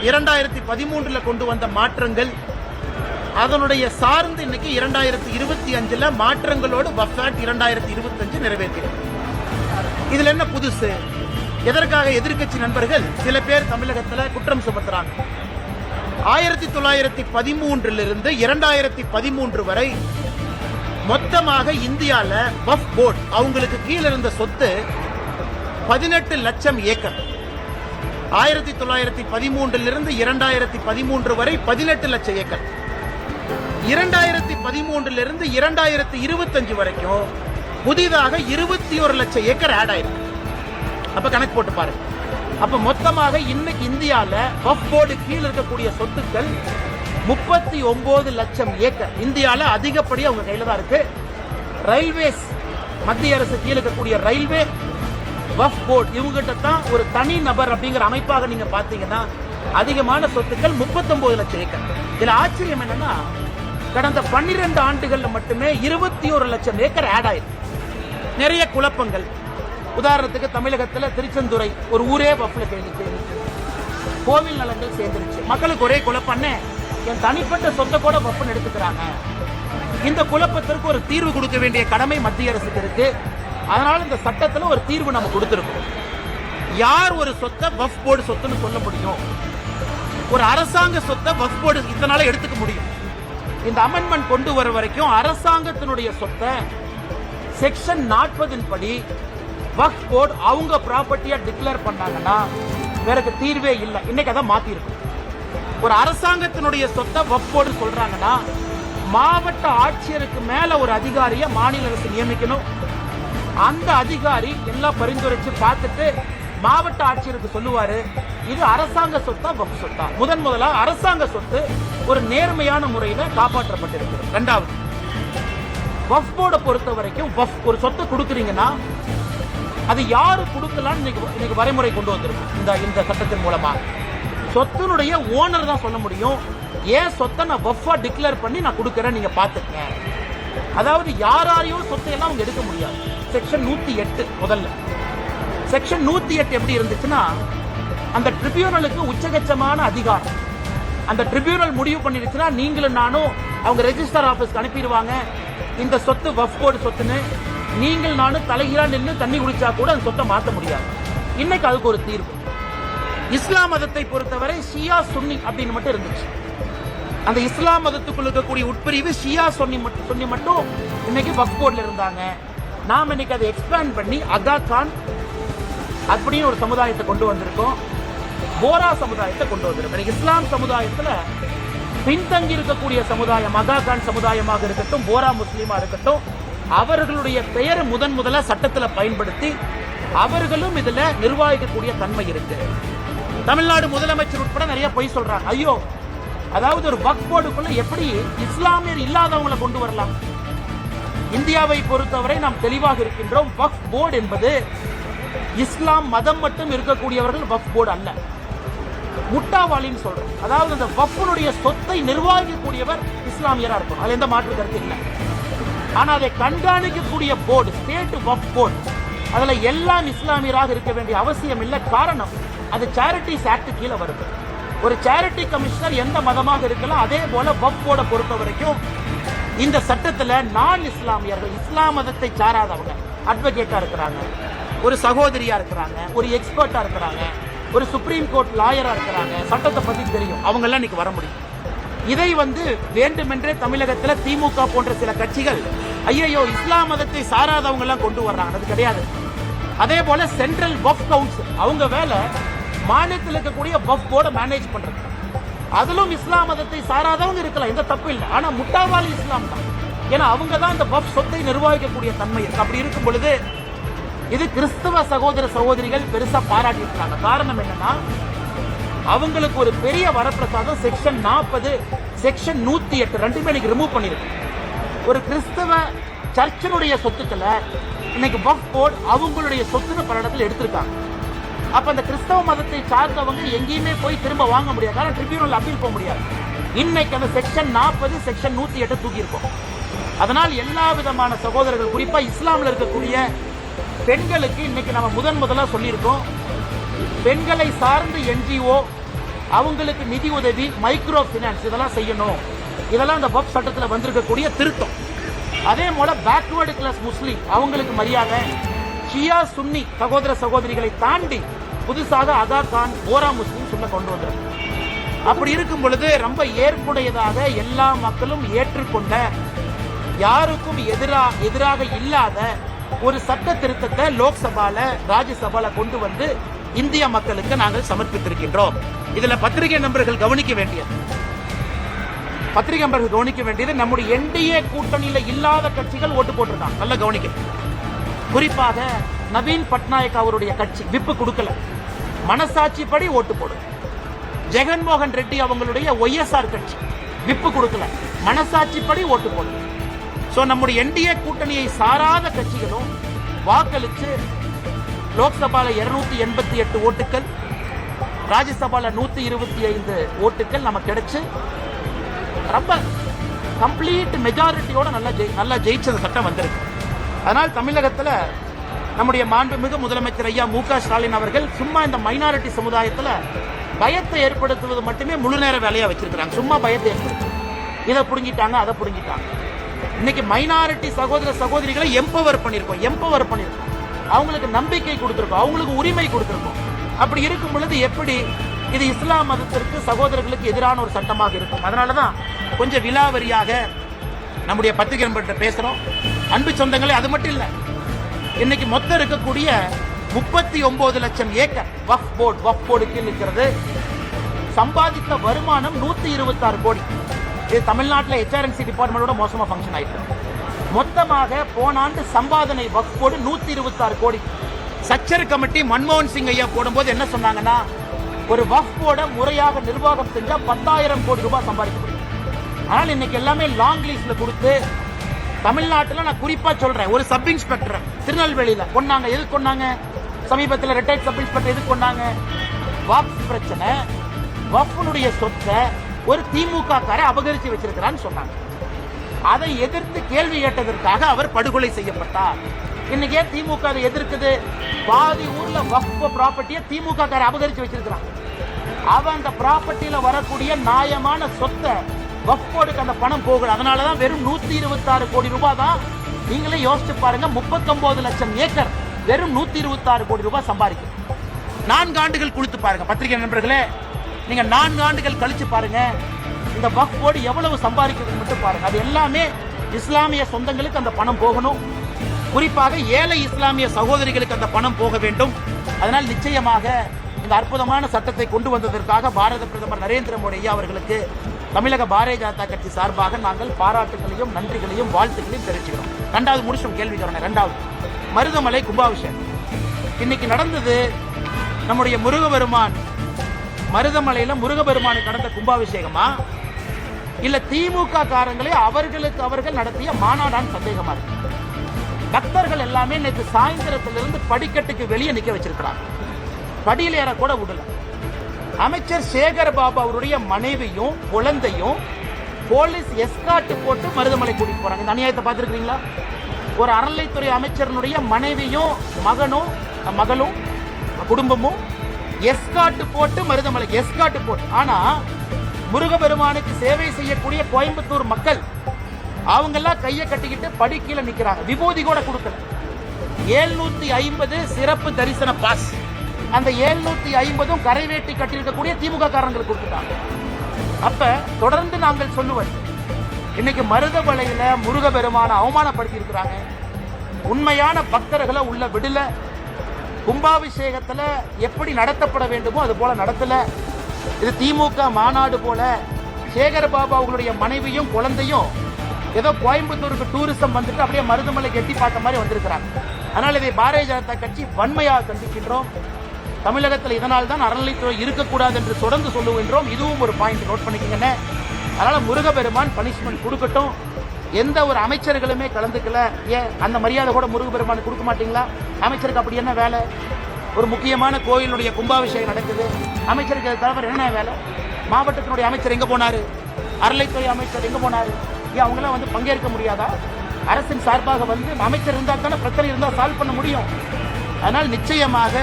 2013ல கொண்டு வந்த மாற்றங்கள் அதனுடைய சார்ந்து இன்னைக்கு 2025ல மாற்றங்களோடு வக்ஃப் ஆக்ட் 2025 நிறைவேற்றிருக்கு. இதுல என்ன புதுசு? எதற்காக எதிர்க்கட்சி நண்பர்கள் சில பேர் தமிழகத்துல குற்றம் சுமத்துறாங்க. 1913 2013 வரை மொத்தமாக இந்தியால வக்ஃப் போர்டு அவங்களுக்கு கீழே இருந்த சொத்து 18 லட்சம் ஏக்கர். 1913 2013 வரை 18 லட்சம் ஏக்கர். 2013 2025 வரைக்கும் புதிதாக 21 லட்சம் ஏக்கர் ஆட் ஆயிருக்கு. அப்ப கணக்கு போட்டு பாருங்க. அப்ப மொத்தமாக இன்னைக்கு இந்தியால வக்ஃப் போர்டு கீழ் இருக்கக்கூடிய சொத்துக்கள் 39 லட்சம் ஏக்கர். இந்தியால அதிகப்படி அவங்க கையில தான் இருக்கு. ரயில்வேஸ், மத்திய அரசு கீழ் இருக்கக்கூடிய ரயில்வே, வக்ஃப் போர்டு இவங்கிட்ட தான் ஒரு தனி நபர் அப்படிங்கிற அமைப்பாக நீங்க பாத்தீங்கன்னா அதிகமான சொத்துக்கள் 39 லட்சம் ஏக்கர். இதுல ஆச்சரியம் என்னன்னா கடந்த 12 ஆண்டுகள்ல மட்டுமே 21 லட்சம் ஏக்கர் ஆட் ஆயிருக்கு. நிறைய குழப்பங்கள். உதாரணத்துக்கு தமிழகத்தில் திருச்செந்துறை ஒரு ஊரே வக்ஃப்ல சேர்ந்துச்சு, கோவில் நலங்கள் சேர்ந்துருச்சு. மக்களுக்கு ஒரே குழப்பம், என் தனிப்பட்ட சொத்தை கூட வக்ஃப்னு எடுத்துக்கிறாங்க. இந்த குழப்பத்திற்கு ஒரு தீர்வு கொடுக்க வேண்டிய கடமை மத்திய அரசுக்கு இருக்கு. அதனால இந்த சட்டத்துல ஒரு தீர்வு நம்ம கொடுத்திருக்கோம். யார் ஒரு சொத்தை வக்ஃப் போர்டு சொத்துன்னு சொல்ல முடியும்? ஒரு அரசாங்க சொத்தை வக்ஃப் போர்டு இதனால எடுத்துக்க முடியும். இந்த அமெண்ட்மெண்ட் கொண்டு வர வரைக்கும் அரசாங்கத்தினுடைய சொத்தை செக்ஷன் 40 படி வக்ஃப் போர்டு அவங்க ப்ராப்பர்ட்டியா டிக்ளேர் பண்ணாங்கன்னா வேற தீர்வே இல்லை. இன்னைக்கு அதை மாத்தி இருக்கு. ஒரு அரசாங்கத்தினுடைய சொத்தை வக்ஃப் போர்டு சொல்றாங்கன்னா மாவட்ட ஆட்சியருக்கு மேல ஒரு அதிகாரியை மாநில அரசு நியமிக்கணும். அந்த அதிகாரி எல்லாம் பரிந்துரைச்சு பார்த்துட்டு மாவட்ட ஆட்சியருக்கு சொல்லுவாரு இது அரசாங்க சொத்தா வக்ஃப் சொத்தா. முதலா அரசாங்க சொத்து ஒரு நேர்மையான முறையில காப்பாற்றப்பட்டிருக்கிறது. இரண்டாவது, வக்ஃப் போர்டை பொறுத்த வரைக்கும் ஒரு சொத்தை கொடுக்குறீங்கன்னா அது யாரு கொடுக்கலாம்னு இன்னைக்கு வரைமுறை கொண்டு வந்திருக்கும். இந்த சட்டத்தின் மூலமா சொத்தினுடைய ஓனர் தான் சொல்ல முடியும், ஏன் சொத்தை நான் வக்ஃபா டிக்ளேர் பண்ணி நான் கொடுக்கறேன், நீங்க பாத்துக்கங்க. அதாவது யாரையும் சொத்தை எல்லாம் அவங்க எடுக்க முடியாது. செக்ஷன் 108 முதல்ல. செக்ஷன் 108 எப்படி இருந்துச்சுன்னா அந்த ட்ரிபியூனலுக்கு உச்சகட்சமான அதிகாரம். அந்த ட்ரிபியூனல் முடிவு பண்ணிருச்சுன்னா நீங்களும் நானும் அவங்க ரெஜிஸ்டர் ஆபீஸ்க்கு அனுப்பிடுவாங்க, இந்த சொத்து வக்ஃப் போர்டு சொத்துன்னு. நீங்கள் நானும் தலைகீழா நின்று தண்ணி குடிச்சா கூட அந்த சொத்தை மாற்ற முடியாது. இன்னைக்கு அதுக்கு ஒரு தீர்வு. இஸ்லாம் மதத்தை பொறுத்தவரை ஷியா சுன்னி அப்படின்னு மட்டும் இருந்துச்சு. அந்த இஸ்லாம் மதத்துக்குள் இருக்கக்கூடிய உட்பிரிவு ஷியா சுன்னி மட்டும் இன்னைக்கு வக்ஃப் போர்டுல இருந்தாங்க. நாம இன்னைக்கு அதை எக்ஸ்பேண்ட் பண்ணி அகா கான் அப்படின்னு ஒரு சமுதாயத்தை கொண்டு வந்திருக்கோம், போரா சமுதாயத்தை கொண்டு வந்திருக்கோம். இஸ்லாம் சமுதாயத்துல பின்தங்கி இருக்கக்கூடிய சமுதாயம் அகா கான் சமுதாயமாக இருக்கட்டும், போரா முஸ்லீமா இருக்கட்டும், அவர்களுடைய பெயரை முதலா சட்டத்துல பயன்படுத்தி அவர்களும் இதுல நிர்வாகிக்கக்கூடிய தன்மை இருக்கு. தமிழ்நாடு முதலமைச்சர் உட்பட நிறைய பொய் சொல்றாங்க. ஐயோ, அதாவது ஒரு வக்ஃப் போர்டுக்குள்ள எப்படி இஸ்லாமியர் இல்லாதவங்களை கொண்டு வரலாம்? இந்தியாவை பொறுத்தவரை நாம் தெளிவாக இருக்கின்றோம். வக்ஃப் போர்டு என்பது இஸ்லாம் மதம் மட்டும் இருக்கக்கூடியவர்கள் வக்ஃப் போர்டு அல்ல. முட்டாவாளின்னு சொல்றோம். அதாவது அந்த வஃப்னுடைய சொத்தை நிர்வகிக்கக்கூடியவர் இஸ்லாமியரா இருக்கணும், அதுல எந்த மாற்று கருத்து இல்லை. ஆனா அதை கண்காணிக்கக்கூடிய போர்டு, ஸ்டேட் வஃப் போர்டு, அதுல எல்லாம் இஸ்லாமியராக இருக்க வேண்டிய அவசியம் இல்லை. காரணம், அது சேரிட்டிஸ் ஆக்ட் கீழே வருது. ஒரு சேரிட்டி கமிஷனர் எந்த மதமாக இருக்கலாம். அதே போல வஃப் போர்டை பொறுத்த வரைக்கும் இந்த சட்டத்துல நான் இஸ்லாமியர்கள், இஸ்லாம் மதத்தை சாராதவங்க அட்வொகேட்டா இருக்கிறாங்க, ஒரு சகோதரியா இருக்கிறாங்க, ஒரு எக்ஸ்பர்ட்டா இருக்கிறாங்க, ஒரு சுப்ரீம் கோர்ட் லாயரா இருக்கிறாங்க, சட்டத்தை பத்தி தெரியும், அவங்க எல்லாம் இன்னைக்கு வர முடியும். இதை வேண்டுமென்றே தமிழகத்துல திமுக போன்ற சில கட்சிகள் ஐயோ இஸ்லாம் மதத்தை சாராதவங்க எல்லாம் கொண்டு வர்றாங்க, அது கிடையாது. அதே போல சென்ட்ரல் வஃப் கவுன்சில், அவங்க வேலை மாநிலத்தில் இருக்கக்கூடிய வஃப் போர்டை மேனேஜ் பண்றது. அதிலும் இஸ்லாம் மதத்தை சாராதவங்க இருக்கலாம், எந்த தப்பு இல்லை. ஆனா முட்டாவாளி இஸ்லாம் தான், ஏன்னா அவங்க தான் இந்த வஃப் சொத்தை நிர்வகிக்கக்கூடிய தன்மை இருக்கு. அப்படி இருக்கும் பொழுது இது கிறிஸ்தவ சகோதர சகோதரிகள் பெருசா பாராட்டி இருக்காங்க. காரணம் என்னன்னா, அவங்களுக்கு ஒரு பெரிய வரப்பிரசாதம் செக்ஷன் 40, செக்ஷன் 108 ரெண்டுமே இன்னைக்கு ரிமூவ் பண்ணிருக்கு. ஒரு கிறிஸ்தவ சர்ச்சினுடைய சொத்துக்களை இன்னைக்கு வஃப் போர்டு அவங்களுடைய சொத்துன்னு பல இடத்துல எடுத்திருக்காங்க. அப்ப அந்த கிறிஸ்தவ மதத்தை சார்ந்தவங்க எங்கேயுமே போய் திரும்ப வாங்க முடியாது, காரணம் ட்ரிபியூனல் அப்பீல் போக முடியாது. இன்னைக்கு அந்த செக்ஷன் 40, செக்ஷன் 108 தூக்கி இருக்கும். அதனால் எல்லா விதமான சகோதரர்கள், குறிப்பா இஸ்லாமில் இருக்கக்கூடிய பெண்களுக்கு இன்னைக்கு நம்ம முதலா சொல்லியிருக்கோம், பெண்களை சார்ந்த என்ஜிஓ அவங்களுக்கு நிதி உதவி, மைக்ரோ பினான்ஸ் இதெல்லாம் செய்யணும். இதெல்லாம் அந்த வஃப் சட்டத்தில் வந்திருக்கக்கூடிய திருத்தம். அதே போல பேக்வர்டு கிளாஸ் முஸ்லீம் அவங்களுக்கு மரியாதை, ஷியா சுன்னி சகோதர சகோதரிகளை தாண்டி புதுசாக அதா கான், போரா முஸ்லீம் சொல்ல கொண்டு வந்திருக்கு. அப்படி இருக்கும் பொழுது ரொம்ப ஏற்புடையதாக எல்லா மக்களும் ஏற்றுக்கொண்ட, யாருக்கும் எதிராக இல்லாத ஒரு சட்ட திருத்தத்தை லோக்சபால ராஜ்யசபால கொண்டு வந்து இந்திய மக்களுக்கு நாங்கள் சமர்ப்பித்திருக்கின்றோம். இதுல பத்திரிகை நண்பர்கள் கவனிக்க வேண்டியது நம்முடைய என்டிஏ கூட்டணியில இல்லாத கட்சிகள் ஓட்டு போட்டிருக்காங்க. நல்ல கவனிக்க. குறிப்பாக நவீன் பட்நாயக் அவருடைய கட்சி விப்பு கொடுக்கல, மனசாட்சிப்படி ஓட்டு போடும். ஜெகன்மோகன் ரெட்டி அவங்களுடைய ஒய்எஸ்ஆர் கட்சி விப்பு கொடுக்கல, மனசாட்சிப்படி ஓட்டு போடும். சோ நம்முடைய என்டிஏ கூட்டணியை சாராத கட்சிகளும் வாக்களிச்சு லோக்சபால 288 ஓட்டுகள், ராஜ்யசபால 125 ஓட்டுகள் நமக்கு கிடைச்சு ரொம்ப கம்ப்ளீட் மெஜாரிட்டியோட நல்லா ஜெயிச்ச சட்டம் வந்திருக்கு. அதனால் தமிழகத்தில் நம்முடைய மாண்புமிகு முதலமைச்சர் ஐயா மு.க. ஸ்டாலின் அவர்கள் சும்மா இந்த மைனாரிட்டி சமுதாயத்தில் பயத்தை ஏற்படுத்துவது மட்டுமே முழு நேர வேலையா வச்சிருக்கிறாங்க. சும்மா பயத்தை ஏற்படுத்து, இதை புடுங்கிட்டாங்க, அதை புடுங்கிட்டாங்க. இன்னைக்கு மைனாரிட்டி சகோதர சகோதரிகளை எம்பவர் பண்ணிருக்கோம், அவங்களுக்கு நம்பிக்கை கொடுத்திருக்கோம், அவங்களுக்கு உரிமை கொடுத்திருக்கோம். அப்படி இருக்கும் பொழுது எப்படி இது இஸ்லாம் மதத்திற்கு சகோதரர்களுக்கு எதிரான ஒரு சட்டமாக இருக்கும்? அதனாலதான் கொஞ்சம் விலாவரியாக நம்முடைய பத்திரிகை நண்பர்கிட்ட பேசுறோம். அன்பு சொந்தங்களே, அது மட்டும் இல்ல, இன்னைக்கு மொத்தம் இருக்கக்கூடிய 39 லட்சம் ஏக்கர் வஃப் போர்டு கீழ் இருக்கிறது. சம்பாதித்த வருமானம் 126 கோடி. இது தமிழ்நாட்டில் HRNC டிபார்ட்மெண்டோட மோசமா ஃபங்க்ஷன் ஆயிட்டு. மொத்தமாக போன ஆண்டு சம்பாதனை வஃப் போர்டு 126 கோடி. சச்சர் கமிட்டி மன்மோகன் சிங் ஐயா போடும்போது என்ன சொன்னாங்கன்னா, ஒரு வஃப் போர்டை முறையாக நிர்வாகம் செஞ்சா 10,000 கோடி ரூபாய் சம்பாதிக்க முடியும். ஆனால் இன்னைக்கு எல்லாமே லாங் லீஸ்ல கொடுத்து, தமிழ்நாட்டில் நான் குறிப்பா சொல்றேன், ஒரு சப் இன்ஸ்பெக்டர் திருநெல்வேலியில கொண்டாங்க. எது கொண்டாங்க? சமீபத்தில் ரிட்டையர்ட் சப் இன்ஸ்பெக்டர் எது கொண்டாங்க? வக்ஃப் பிரச்சனை, வஃப்னுடைய சொத்தை ஒரு திமுக காரை அபகரிச்சு வச்சிருக்கிறான்னு சொன்னாங்க. அதை எதிர்த்து கேள்வி கேட்டதற்காக அவர் படுகொலை செய்யப்பட்டார். இன்னைக்கு திமுக அதை எதிர்க்குது. பாதி ஊர்ல வக்ஃப் ப்ராப்பர்ட்டியை திமுக காரை அபகரிச்சு வச்சிருக்கிறான். அவன் அந்த ப்ராப்பர்ட்டியில வரக்கூடிய நியாயமான சொத்தை வக்ஃப் போர்டுக்கு அந்த பணம் போகல. அதனாலதான் வெறும் 126 கோடி ரூபாய் தான். நீங்களே யோசிச்சு பாருங்க, 39 லட்சம் ஏக்கர் வெறும் 126 கோடி ரூபாய் சம்பாதிக்கும். 4 ஆண்டுகள் கொடுத்து பாருங்க பத்திரிகை நண்பர்களே, நீங்க 4 ஆண்டுகள் கழிச்சு பாருங்க இந்த வக்ஃப் போர்டு எவ்வளவு சம்பாதிக்கிறது மட்டும் பாருங்க. அது எல்லாமே இஸ்லாமிய சொந்தங்களுக்கு அந்த பணம் போகணும். குறிப்பாக ஏழை இஸ்லாமிய சகோதரிகளுக்கு அந்த பணம் போக வேண்டும். அதனால் நிச்சயமாக இந்த அற்புதமான சட்டத்தை கொண்டு வந்ததற்காக பாரத பிரதமர் நரேந்திர மோடி ஐயா அவர்களுக்கு தமிழக பாரதிய ஜனதா கட்சி சார்பாக நாங்கள் பாராட்டுகளையும் நன்றிகளையும் வாழ்த்துக்களையும் தெரிவிச்சுக்கிறோம். 2வது முடிச்சும் கேள்வி தொடங்க. 2வது மருதமலை கும்பாபிஷேகம் இன்னைக்கு நடந்தது. நம்முடைய முருகபெருமான் மருதமலையில முருகபெருமானுக்கு நடந்த கும்பாபிஷேகமா இல்ல திமுக காரங்களே அவர்கள் நடத்திய மாநாடான்னு சந்தேகமா இருக்கு. பக்தர்கள் எல்லாமே நேற்று சாயந்தரத்திலிருந்து படிக்கட்டுக்கு வெளியே நிக்க வச்சிருக்கிறாங்க. படியில் ஏற கூட விடல. அமைச்சர் சேகர் பாபு அவருடைய மனைவியும் குழந்தையும் போலீஸ் எஸ்கார்ட் போட்டு மருதமலை கூட்டிட்டு போறாங்க. இந்த அநியாயத்தை பார்த்துருக்கீங்களா? ஒரு அறநிலைத்துறை அமைச்சரனுடைய மனைவியும் மகளும் குடும்பமும் எஸ்கார்ட் போட்டு மருதமலை எஸ்கார்ட் போட்டு. ஆனா முருகபெருமானுக்கு சேவை செய்யக்கூடிய கோயம்புத்தூர் மக்கள் அவங்கெல்லாம் கையை கட்டிக்கிட்டு படி கீழே நிக்கிறாங்க. விபூதி கூட கொடுக்கல. 750 சிறப்பு தரிசன பாஸ். அந்த 750 கரைவேட்டி கட்டியிருக்கக்கூடிய திமுக காரங்களுக்கு கொடுத்துட்டாங்க. அப்ப தொடர்ந்து நாங்கள் சொல்லுவது, இன்னைக்கு மருதமலையில முருகபெருமான அவமானப்படுத்தி இருக்கிறாங்க. உண்மையான பக்தர்களை உள்ள விடல. கும்பாபிஷேகத்துல எப்படி நடத்தப்பட வேண்டுமோ அது போல நடத்தல. இது திமுக மாநாடு போல. சேகர் பாபு அவங்களுடைய மனைவியும் குழந்தையும் ஏதோ கோயம்புத்தூருக்கு டூரிசம் வந்துட்டு அப்படியே மருதமலை எட்டி பார்த்த மாதிரி வந்திருக்கிறாங்க. அதனால் இதை பாரதிய ஜனதா கட்சி வன்மையாக கண்டிக்கின்றோம். தமிழகத்தில் இதனால் தான் அறநிலைத்துறை இருக்கக்கூடாது என்று தொடர்ந்து சொல்லுகின்றோம். இதுவும் ஒரு பாயிண்ட் நோட் பண்ணிக்கங்க. அதனால முருகபெருமான் பனிஷ்மெண்ட் கொடுக்கட்டும். எந்த ஒரு அமைச்சர்களுமே கலந்துக்கல. ஏன் அந்த மரியாதை கூட முருகபெருமான் கொடுக்க மாட்டீங்களா? அமைச்சருக்கு அப்படி என்ன வேலை? ஒரு முக்கியமான கோயிலுடைய கும்பாபிஷேகம் நடக்குது, அமைச்சருக்கு தவிர என்ன வேலை? மாவட்டத்தினுடைய அமைச்சர் எங்க போனாரு? அறநிலைத்துறை அமைச்சர் எங்க போனாரு? ஏன் அவங்களாம் வந்து பங்கேற்க முடியாதா? அரசின் சார்பாக வந்து அமைச்சர் இருந்தால் தானே பிரச்சனை இருந்தால் சால்வ் பண்ண முடியும். அதனால் நிச்சயமாக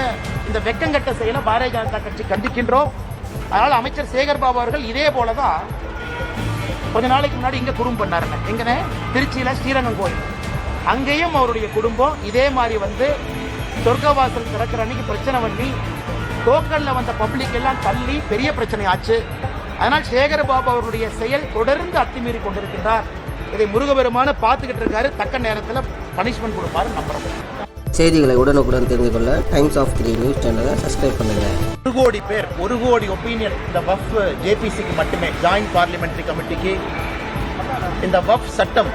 இந்த வெக்கங்கட்ட செயலை பாரதிய ஜனதா கட்சி கண்டிக்கின்றோம். அதனால் அமைச்சர் சேகர் பாபு அவர்கள் இதே போலதான் கொஞ்ச நாளைக்கு முன்னாடி இங்க குறும் பண்ணாருங்க. எங்கன்னு திருச்சியில ஸ்ரீரங்கம் கோயில், அங்கேயும் அவருடைய குடும்பம் இதே மாதிரி வந்து சொர்க்கவாசல் திறக்கிற அன்னைக்கு பிரச்சனை பண்ணி டோக்கன்ல வந்த பப்ளிக் எல்லாம் தள்ளி பெரிய பிரச்சனை ஆச்சு. அதனால் சேகர் பாபு அவருடைய செயல் தொடர்ந்து அத்துமீறி கொண்டிருக்கின்றார். இதை முருகபெருமான பார்த்துக்கிட்டு இருக்காரு. தக்க நேரத்தில் பனிஷ்மெண்ட் கொடுப்பாரு நம்புறோம். செய்திகளை உடனுக்குடன் தெரிந்து கொள்ள டைம்ஸ் ஆஃப் 3 நியூஸ் சேனலை சப்ஸ்கிரைப் பண்ணுங்க. 1 கோடி பேர், 1 கோடி ஒப்பீனியன் இந்த வஃப் ஜேபிசிக்கு மட்டுமே, ஜாயிண்ட் பார்லிமெண்டரி கமிட்டிக்கு இந்த வஃப் சட்டம்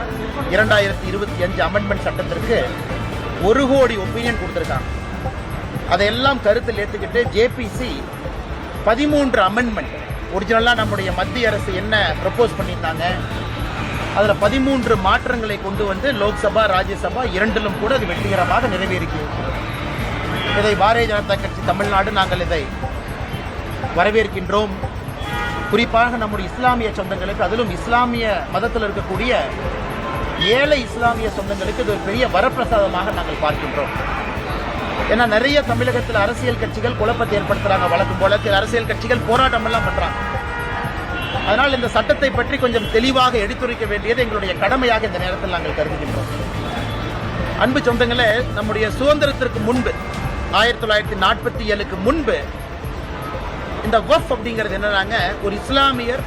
2025 அமெண்ட்மெண்ட் சட்டத்திற்கு 1 கோடி ஒப்பீனியன் கொடுத்திருக்காங்க. அதையெல்லாம் கருத்தில் ஏற்றுக்கிட்டு ஜேபிசி 13 அமெண்ட்மெண்ட், ஒரிஜினலாக நம்முடைய மத்திய அரசு என்ன ப்ரப்போஸ் பண்ணியிருந்தாங்க அதில் 13 மாற்றங்களை கொண்டு வந்து லோக்சபா ராஜ்யசபா இரண்டிலும் கூட அது வெற்றிகரமாக நிறைவேறிக்கிறது. இதை பாரதிய ஜனதா கட்சி தமிழ்நாடு நாங்கள் இதை வரவேற்கின்றோம். குறிப்பாக நம்முடைய இஸ்லாமிய சொந்தங்களுக்கு, அதிலும் இஸ்லாமிய மதத்தில் இருக்கக்கூடிய ஏழை இஸ்லாமிய சொந்தங்களுக்கு இது ஒரு பெரிய வரப்பிரசாதமாக நாங்கள் பார்க்கின்றோம். ஏன்னா நிறைய தமிழகத்தில் அரசியல் கட்சிகள் குழப்பத்தை ஏற்படுத்துறாங்க. வழக்கம் போல அரசியல் கட்சிகள் போராட்டம் எல்லாம் பண்றாங்க. அதனால் இந்த சட்டத்தை பற்றி கொஞ்சம் தெளிவாக எடுத்துரைக்க வேண்டியது எங்களுடைய கடமையாக இந்த நேரத்தில் நாங்கள் கருதுகின்றோம். அன்பு சொந்தங்களே, நம்முடைய சுதந்திரத்திற்கு முன்பு 1947க்கு முன்பு இந்த வஃப் அப்படிங்கிறது என்னன்னாங்க, ஒரு இஸ்லாமியர்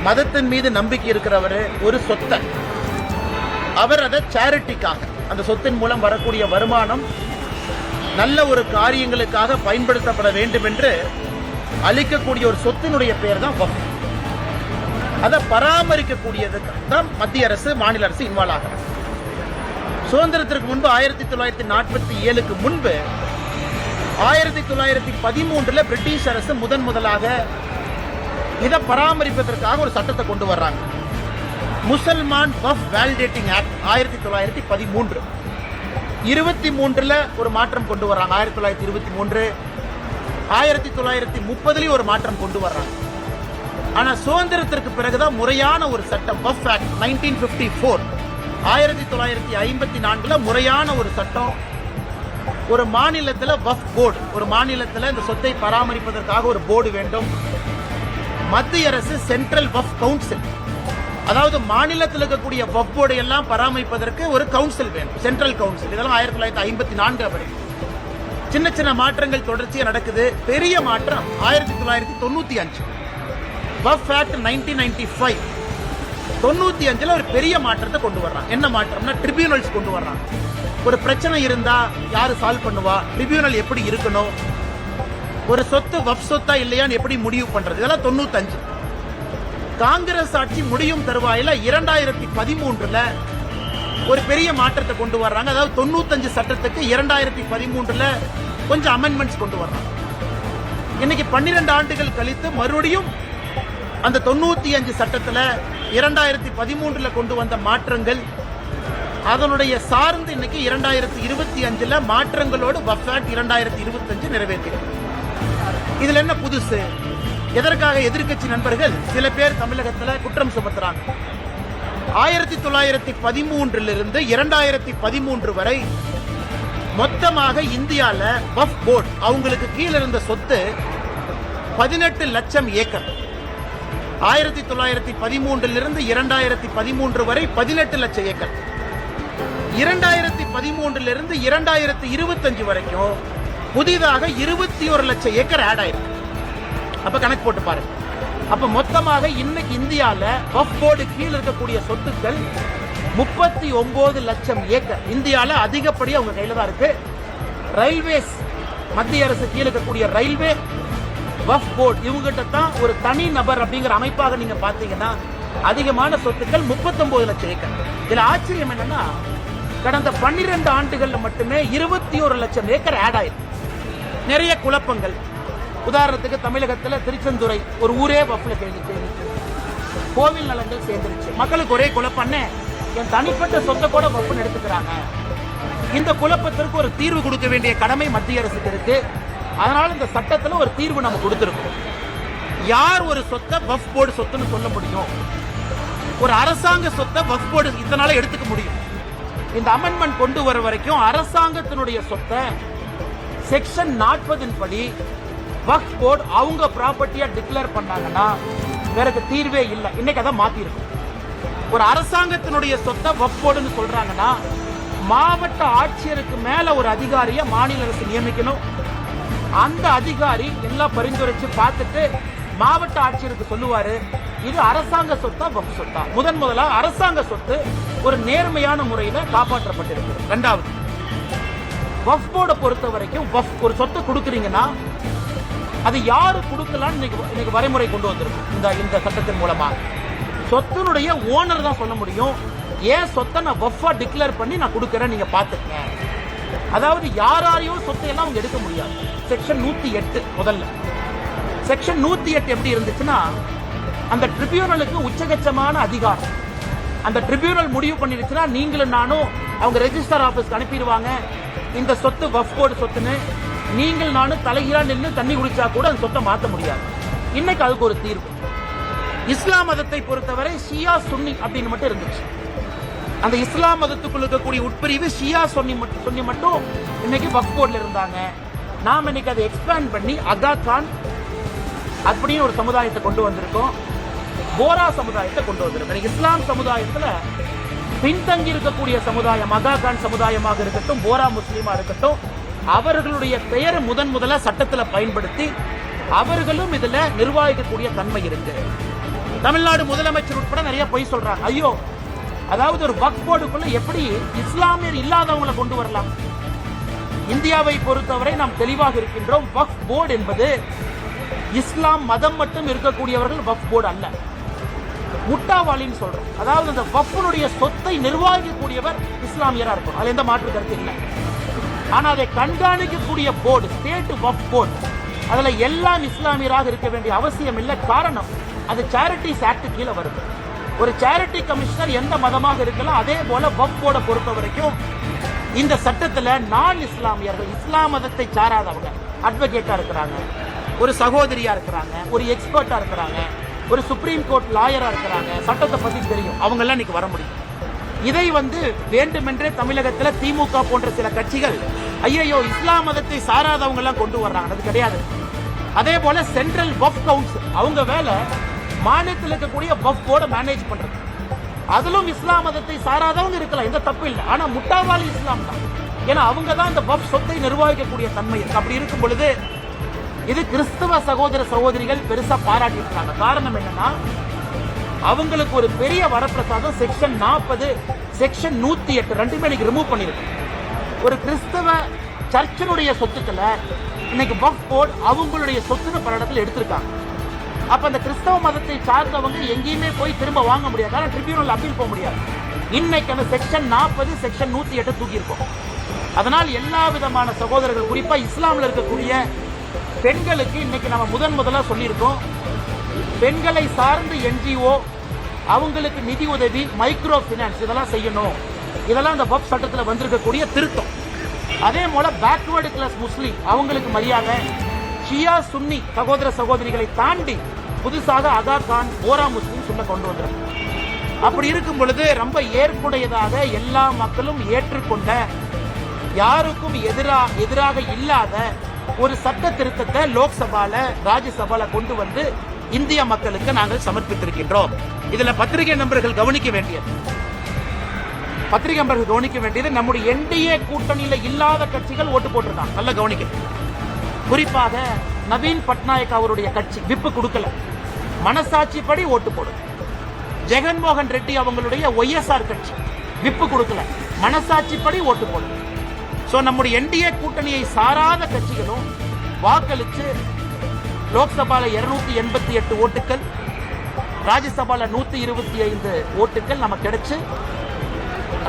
மதத்தின் மீது நம்பிக்கை இருக்கிறவர் ஒரு சொத்தை அவர் அதை சேரிட்டிக்காக, அந்த சொத்தின் மூலம் வரக்கூடிய வருமானம் நல்ல ஒரு காரியங்களுக்காக பயன்படுத்தப்பட வேண்டும் என்று அளிக்கக்கூடிய ஒரு சொத்தினுடைய பெயர் தான் வஃப். அதை பராமரிக்கக்கூடியதுக்கு தான் மத்திய அரசு மாநில அரசு இன்வால்வ் ஆகிறாங்க. சுதந்திரத்திற்கு முன்பு 1947க்கு முன்பு 1913 பிரிட்டிஷ் அரசு முதலாக இதை பராமரிப்பதற்காக ஒரு சட்டத்தை கொண்டு வர்றாங்க. Musalman Waqf validating act 1913. 23ல ஒரு மாற்றம் கொண்டு வர்றாங்க. 1923, 1930 ஒரு மாற்றம் கொண்டு வர்றாங்க. ஆனா சுதந்திரத்திற்கு பிறகுதான் முறையான ஒரு சட்டம் வஃப் ஆக்ட் 1954, 1954 முறையான ஒரு சட்டம். ஒரு மாநிலத்தில் வஃப் போர்டு, ஒரு மாநிலத்தில் இந்த சொத்தை பராமரிப்பதற்காக ஒரு போர்டு வேண்டும். மத்திய அரசு சென்ட்ரல் வஃப் கவுன்சில், அதாவது மாநிலத்தில் இருக்கக்கூடிய வஃப் போர்டு எல்லாம் பராமரிப்பதற்கு ஒரு கவுன்சில் வேணும், சென்ட்ரல் கவுன்சில். இதெல்லாம் 1954 சின்ன சின்ன மாற்றங்கள் தொடர்ச்சியாக நடக்குது. பெரிய மாற்றம் 1995 வஃப் ஆக்ட் 1995. 95ல் ஒரு பெரிய மாற்றத்தை கொண்டு வர்றாங்க. என்ன மாற்றம்னா ட்ரிபியூனல்ஸ் கொண்டு வர்றாங்க. ஒரு பிரச்சனை இருந்தா யாரு சால்வ் பண்ணுவா, ட்ரிபியூனல் எப்படி இருக்கணும், ஒரு சொத்து வஃப் சொத்தா இல்லையான்னு எப்படி முடிவு பண்றது, இதெல்லாம் 95. காங்கிரஸ் ஆட்சி முடியும் தருவாயில 2013ல் ஒரு பெரிய மாற்றத்தை கொண்டு வர்றாங்க. அதாவது 95 சட்டத்துக்கு 2013ல் கொஞ்சம் அமெண்ட்மெண்ட்ஸ் கொண்டு வர்றாங்க. இன்னைக்கு 12 ஆண்டுகள் கழித்து மறுபடியும் அந்த 95 சட்டத்தில் 2013ல் கொண்டு வந்த மாற்றங்கள் அதனுடைய சார்ந்து இன்னைக்கு 2025ல் மாற்றங்களோடு வஃப் ஆக்ட் 2025 நிறைவேற்றிருக்கு. இதுல என்ன புதுசு? எதற்காக எதிர்க்கட்சி நண்பர்கள் சில பேர் தமிழகத்துல குற்றம் சுமத்துறாங்க? 1913 2013 வரை மொத்தமாக இந்தியால வக்ஃப் போர்டு அவங்களுக்கு கீழே இருந்த சொத்து 18 லட்சம் ஏக்கர். 1913 2013 வரை 18 லட்சம் ஏக்கர். 2013 2025 வரைக்கும் புதிதாக 21 லட்சம் ஏக்கர் ஆட் ஆயிருக்கு. அப்ப கணக்கு போட்டு பாருங்க. அப்ப மொத்தமாக இன்னைக்கு இந்தியால வக்ஃப் போர்டு கீழ் இருக்கக்கூடிய சொத்துக்கள் 39 லட்சம் ஏக்கர். இந்தியால அதிகப்படி அவங்க கையில தான் இருக்கு. ரயில்வேஸ், மத்திய அரசு கீழ் இருக்கக்கூடிய ரயில்வே, வக்ஃப் போர்டு இவங்கிட்ட தான் ஒரு தனி நபர் அப்படிங்கிற அமைப்பாக நீங்க பாத்தீங்கன்னா அதிகமான சொத்துக்கள் 39 லட்சம் ஏக்கர். இதுல ஆச்சரியம் என்னன்னா கடந்த 12 ஆண்டுகள்ல மட்டுமே 21 லட்சம் ஏக்கர் ஆட் ஆயிருக்கு. நிறைய குழப்பங்கள். உதாரணத்துக்கு தமிழகத்தில் திருச்செந்துறை ஒரு ஊரே வக்ஃப்ல சேர்ந்துச்சு, கோவில் நலங்கள் சேர்ந்துருச்சு. மக்களுக்கு ஒரே குழப்பம், என் தனிப்பட்ட சொத்தை கூட வக்ஃப்னு எடுத்துக்கிறாங்க. இந்த குழப்பத்திற்கு ஒரு தீர்வு கொடுக்க வேண்டிய கடமை மத்திய அரசுக்கு இருக்கு. அதனால இந்த சட்டத்துல ஒரு தீர்வு நம்ம கொடுத்திருக்கோம். யார் ஒரு சொத்தை வக்ஃப் போர்டு சொத்துன்னு சொல்ல முடியும்? ஒரு அரசாங்க சொத்தை வக்ஃப் போர்டு இதனால எடுத்துக்க முடியும். இந்த அமெண்ட்மெண்ட் கொண்டு வர வரைக்கும் அரசாங்கத்தினுடைய சொத்தை செக்ஷன் 40 படி வக்ஃப் போர்டு அவங்க ப்ராப்பர்ட்டியா டிக்ளேர் பண்ணாங்கன்னா வேறக்கு தீர்வே இல்லை. இன்னைக்கு அதை மாத்தி இருக்கும். ஒரு அரசாங்கத்தினுடைய சொத்தை வக்ஃப் போர்டுன்னு சொல்றாங்கன்னா மாவட்ட ஆட்சியருக்கு மேல ஒரு அதிகாரியை மாநில அரசு நியமிக்கணும். அந்த அதிகாரி எல்லாம் பரிந்துரைச்சு பார்த்துட்டு மாவட்ட ஆட்சியருக்கு சொல்லுவாரு இது அரசாங்க சொத்தா வக்ஃப் சொத்தா. முதல்ல அரசாங்க சொத்து ஒரு நேர்மையான முறையில காப்பாற்றப்பட்டிருக்கு. இரண்டாவது, வக்ஃப் போர்டை பொறுத்த வரைக்கும் ஒரு சொத்தை கொடுக்குறீங்கன்னா அது யாரு கொடுக்கலான்னு இன்னைக்கு வரைமுறை கொண்டு வந்திருக்கும். இந்த சட்டத்தின் மூலமா சொத்தினுடைய ஓனர் தான் சொல்ல முடியும். ஏன் சொத்தை நான் வக்ஃபா டிக்ளேர் பண்ணி நான் கொடுக்கறேன், நீங்க பாத்துக்கங்க. அதாவது யாரையும் சொத்தை எல்லாம் அவங்க எடுக்க முடியாது. செக்ஷன் 108 முதல்ல. செக்ஷன் 108 எப்படி இருந்துச்சுன்னா அந்த ட்ரிபியூனலுக்கு உச்சகட்சமான அதிகாரம். அந்த ட்ரிபியூனல் முடிவு பண்ணிருச்சுன்னா நீங்களும் நானும் அவங்க ரெஜிஸ்டர் ஆபீஸ்க்கு அனுப்பிடுவாங்க இந்த சொத்து வக்ஃப் போர்டு சொத்துன்னு. நீங்கள் நானும் தலைகீழா நின்று தண்ணி குடிச்சா கூட அந்த சொத்தை மாற்ற முடியாது. இன்னைக்கு அதுக்கு ஒரு தீர்வு. இஸ்லாம் மதத்தை பொறுத்தவரை ஷியா சுன்னி அப்படின்னு மட்டும் இருந்துச்சு. அந்த இஸ்லாம் மதத்துக்குள் இருக்கக்கூடிய உட்பிரிவு ஷியா சுன்னி மட்டும் இன்னைக்கு வக்ஃப் போர்டுல இருந்தாங்க. நாம் இன்னைக்கு அதை எக்ஸ்பேண்ட் பண்ணி அகா கான் அப்படின்னு ஒரு சமுதாயத்தை கொண்டு வந்திருக்கோம். போரா சமுதாயத்தை கொண்டு வந்திருக்கோம். இஸ்லாம் சமுதாயத்துல பின்தங்கி இருக்கக்கூடிய சமுதாயம் அகா கான் சமுதாயமாக இருக்கட்டும், போரா முஸ்லீமா இருக்கட்டும், அவர்களுடைய பெயரை முதல்ல சட்டத்துல பயன்படுத்தி அவர்களும் இதுல நிர்வாகிக்கக்கூடிய தன்மை இருக்கு. தமிழ்நாடு முதலமைச்சர் உட்பட நிறைய பொய் சொல்றாங்க. ஐயோ, அதாவது ஒரு வக்ஃப் போர்டுக்குள்ள எப்படி இஸ்லாமியர் இல்லாதவங்களை கொண்டு வரலாம்? இந்தியாவை பொறுத்தவரை நாம் தெளிவாக இருக்கின்றோம். வக்ஃப் போர்டு என்பது இஸ்லாம் மதம் மட்டும் இருக்கக்கூடியவர்கள் வக்ஃப் போர்டு அல்ல. முட்டாவாளின்னு சொல்றோம். அதாவது அந்த வக்ஃபுடைய சொத்தை நிர்வகிக்கக்கூடியவர் இஸ்லாமியரா இருக்கும். அதுல எந்த மாற்று கருத்து இல்லை. ஆனா அதை கண்காணிக்கக்கூடிய போர்டு ஸ்டேட் வக்ஃப் போர்டு, அதுல எல்லாம் இஸ்லாமியராக இருக்க வேண்டிய அவசியம் இல்லை. காரணம், அது சேரிட்டிஸ் ஆக்ட் கீழே வருது. ஒரு சேரிட்டி கமிஷனர் எந்த மதமாக இருக்கலாம். அதே போல வக்ஃப் போர்டை பொறுத்த வரைக்கும் இந்த சட்டத்துல நான் இஸ்லாமியர்கள், இஸ்லாம் மதத்தை சாராதவங்க அட்வொகேட்டா இருக்கிறாங்க, ஒரு சகோதரியா இருக்கிறாங்க, ஒரு எக்ஸ்பர்ட்டா இருக்கிறாங்க, ஒரு சுப்ரீம் கோர்ட் லாயரா இருக்கிறாங்க, சட்டத்தை பத்தி தெரியும், அவங்க எல்லாம் இன்னைக்கு வர முடியும். இதை வேண்டுமென்றே தமிழகத்தில் திமுக போன்ற சில கட்சிகள் ஐயோ இஸ்லாம் மதத்தை சாராதவங்க எல்லாம் கொண்டு வர்றாங்க. அது கிடையாது. அதே போல சென்ட்ரல் வக்ஃப் கவுன்சில் அவங்க வேலை மாநிலத்தில் இருக்கக்கூடிய வக்ஃப் போர்டை மேனேஜ் பண்றது. அதிலும் இஸ்லாம் மதத்தை சாராதவங்க இருக்கலாம், எந்த தப்பு இல்லை. ஆனா முட்டாவாளி இஸ்லாம் தான். ஏன்னா அவங்க தான் இந்த வக்ஃப் சொத்தை நிர்வகிக்கக்கூடிய தன்மை இருக்கு. அப்படி இருக்கும் பொழுது இது கிறிஸ்தவ சகோதர சகோதரிகள் பெருசா பாராட்டி இருக்காங்க. காரணம் என்னன்னா அவங்களுக்கு ஒரு பெரிய வரப்பிரசாதம் செக்ஷன் 40 செக்ஷன் 108 ரெண்டுமே இன்னைக்கு ரிமூவ் பண்ணிருக்கு. ஒரு கிறிஸ்தவ சர்ச்சினுடைய சொத்துக்களை இன்னைக்கு வக்ஃப் போர்டு அவங்களுடைய சொத்துன்னு பல இடத்துல எடுத்திருக்காங்க. அப்ப அந்த கிறிஸ்தவ மதத்தை சார்ந்தவங்க எங்கேயுமே போய் திரும்ப வாங்க முடியாது. ஆனால் ட்ரிபியூனல் அப்பீல் போக முடியாது. இன்னைக்கு அந்த செக்ஷன் 40 செக்ஷன் 108 தூக்கி இருக்கும். அதனால் எல்லா விதமான சகோதரர்கள், குறிப்பா இஸ்லாமில் இருக்கக்கூடிய பெண்களுக்கு இன்னைக்கு நம்ம முதலா சொல்லியிருக்கோம். பெண்களை சார்ந்த என்ஜிஓ அவங்களுக்கு நிதி உதவி, மைக்ரோ பினான்ஸ் இதெல்லாம் செய்யணும். இதெல்லாம் அந்த வக்ஃப் சட்டத்தில் வந்திருக்கக்கூடிய திருத்தம். அதே போல பேக்வர்டு கிளாஸ் முஸ்லீம் அவங்களுக்கு மரியாதை, ஷியா சுன்னி சகோதர சகோதரிகளை தாண்டி புதுசாக aga கான் ஓரா முஸ்லிம் சொல்ல கொண்டு வந்தார். அப்படி இருக்கும் பொழுது ரொம்ப ஏற்புடையதாக எல்லா மக்களும் ஏற்றுக்கொண்ட, யாருக்கும் எதிராக இல்லாத ஒரு சட்ட திருத்தத்தை லோக்சபால ராஜ்யசபால கொண்டு வந்து இந்திய மக்களுக்கு நாங்கள் சமர்ப்பித்திருக்கின்றோம். இதுல பத்திரிகை நண்பர்கள் கவனிக்க வேண்டியது நம்முடைய என்டிஏ கூட்டணியில இல்லாத கட்சிகள் ஓட்டு போட்டிருக்காங்க. நல்லா கவனிக்க. குறிப்பாக நவீன் பட்நாயக் அவருடைய கட்சி விப்பு கொடுக்கல, மனசாட்சிப்படி ஓட்டு போடும். ஜெகன்மோகன் ரெட்டி அவங்களுடைய ஒய்எஸ்ஆர் கட்சி விப்பு கொடுக்கல, மனசாட்சிப்படி ஓட்டு போடும். சோ நம்முடைய என்டிஏ கூட்டணியை சாராத கட்சிகளும் வாக்களிச்சு லோக்சபால 288 ஓட்டுகள், ராஜ்யசபால 125 ஓட்டுகள் நமக்கு கிடைச்சு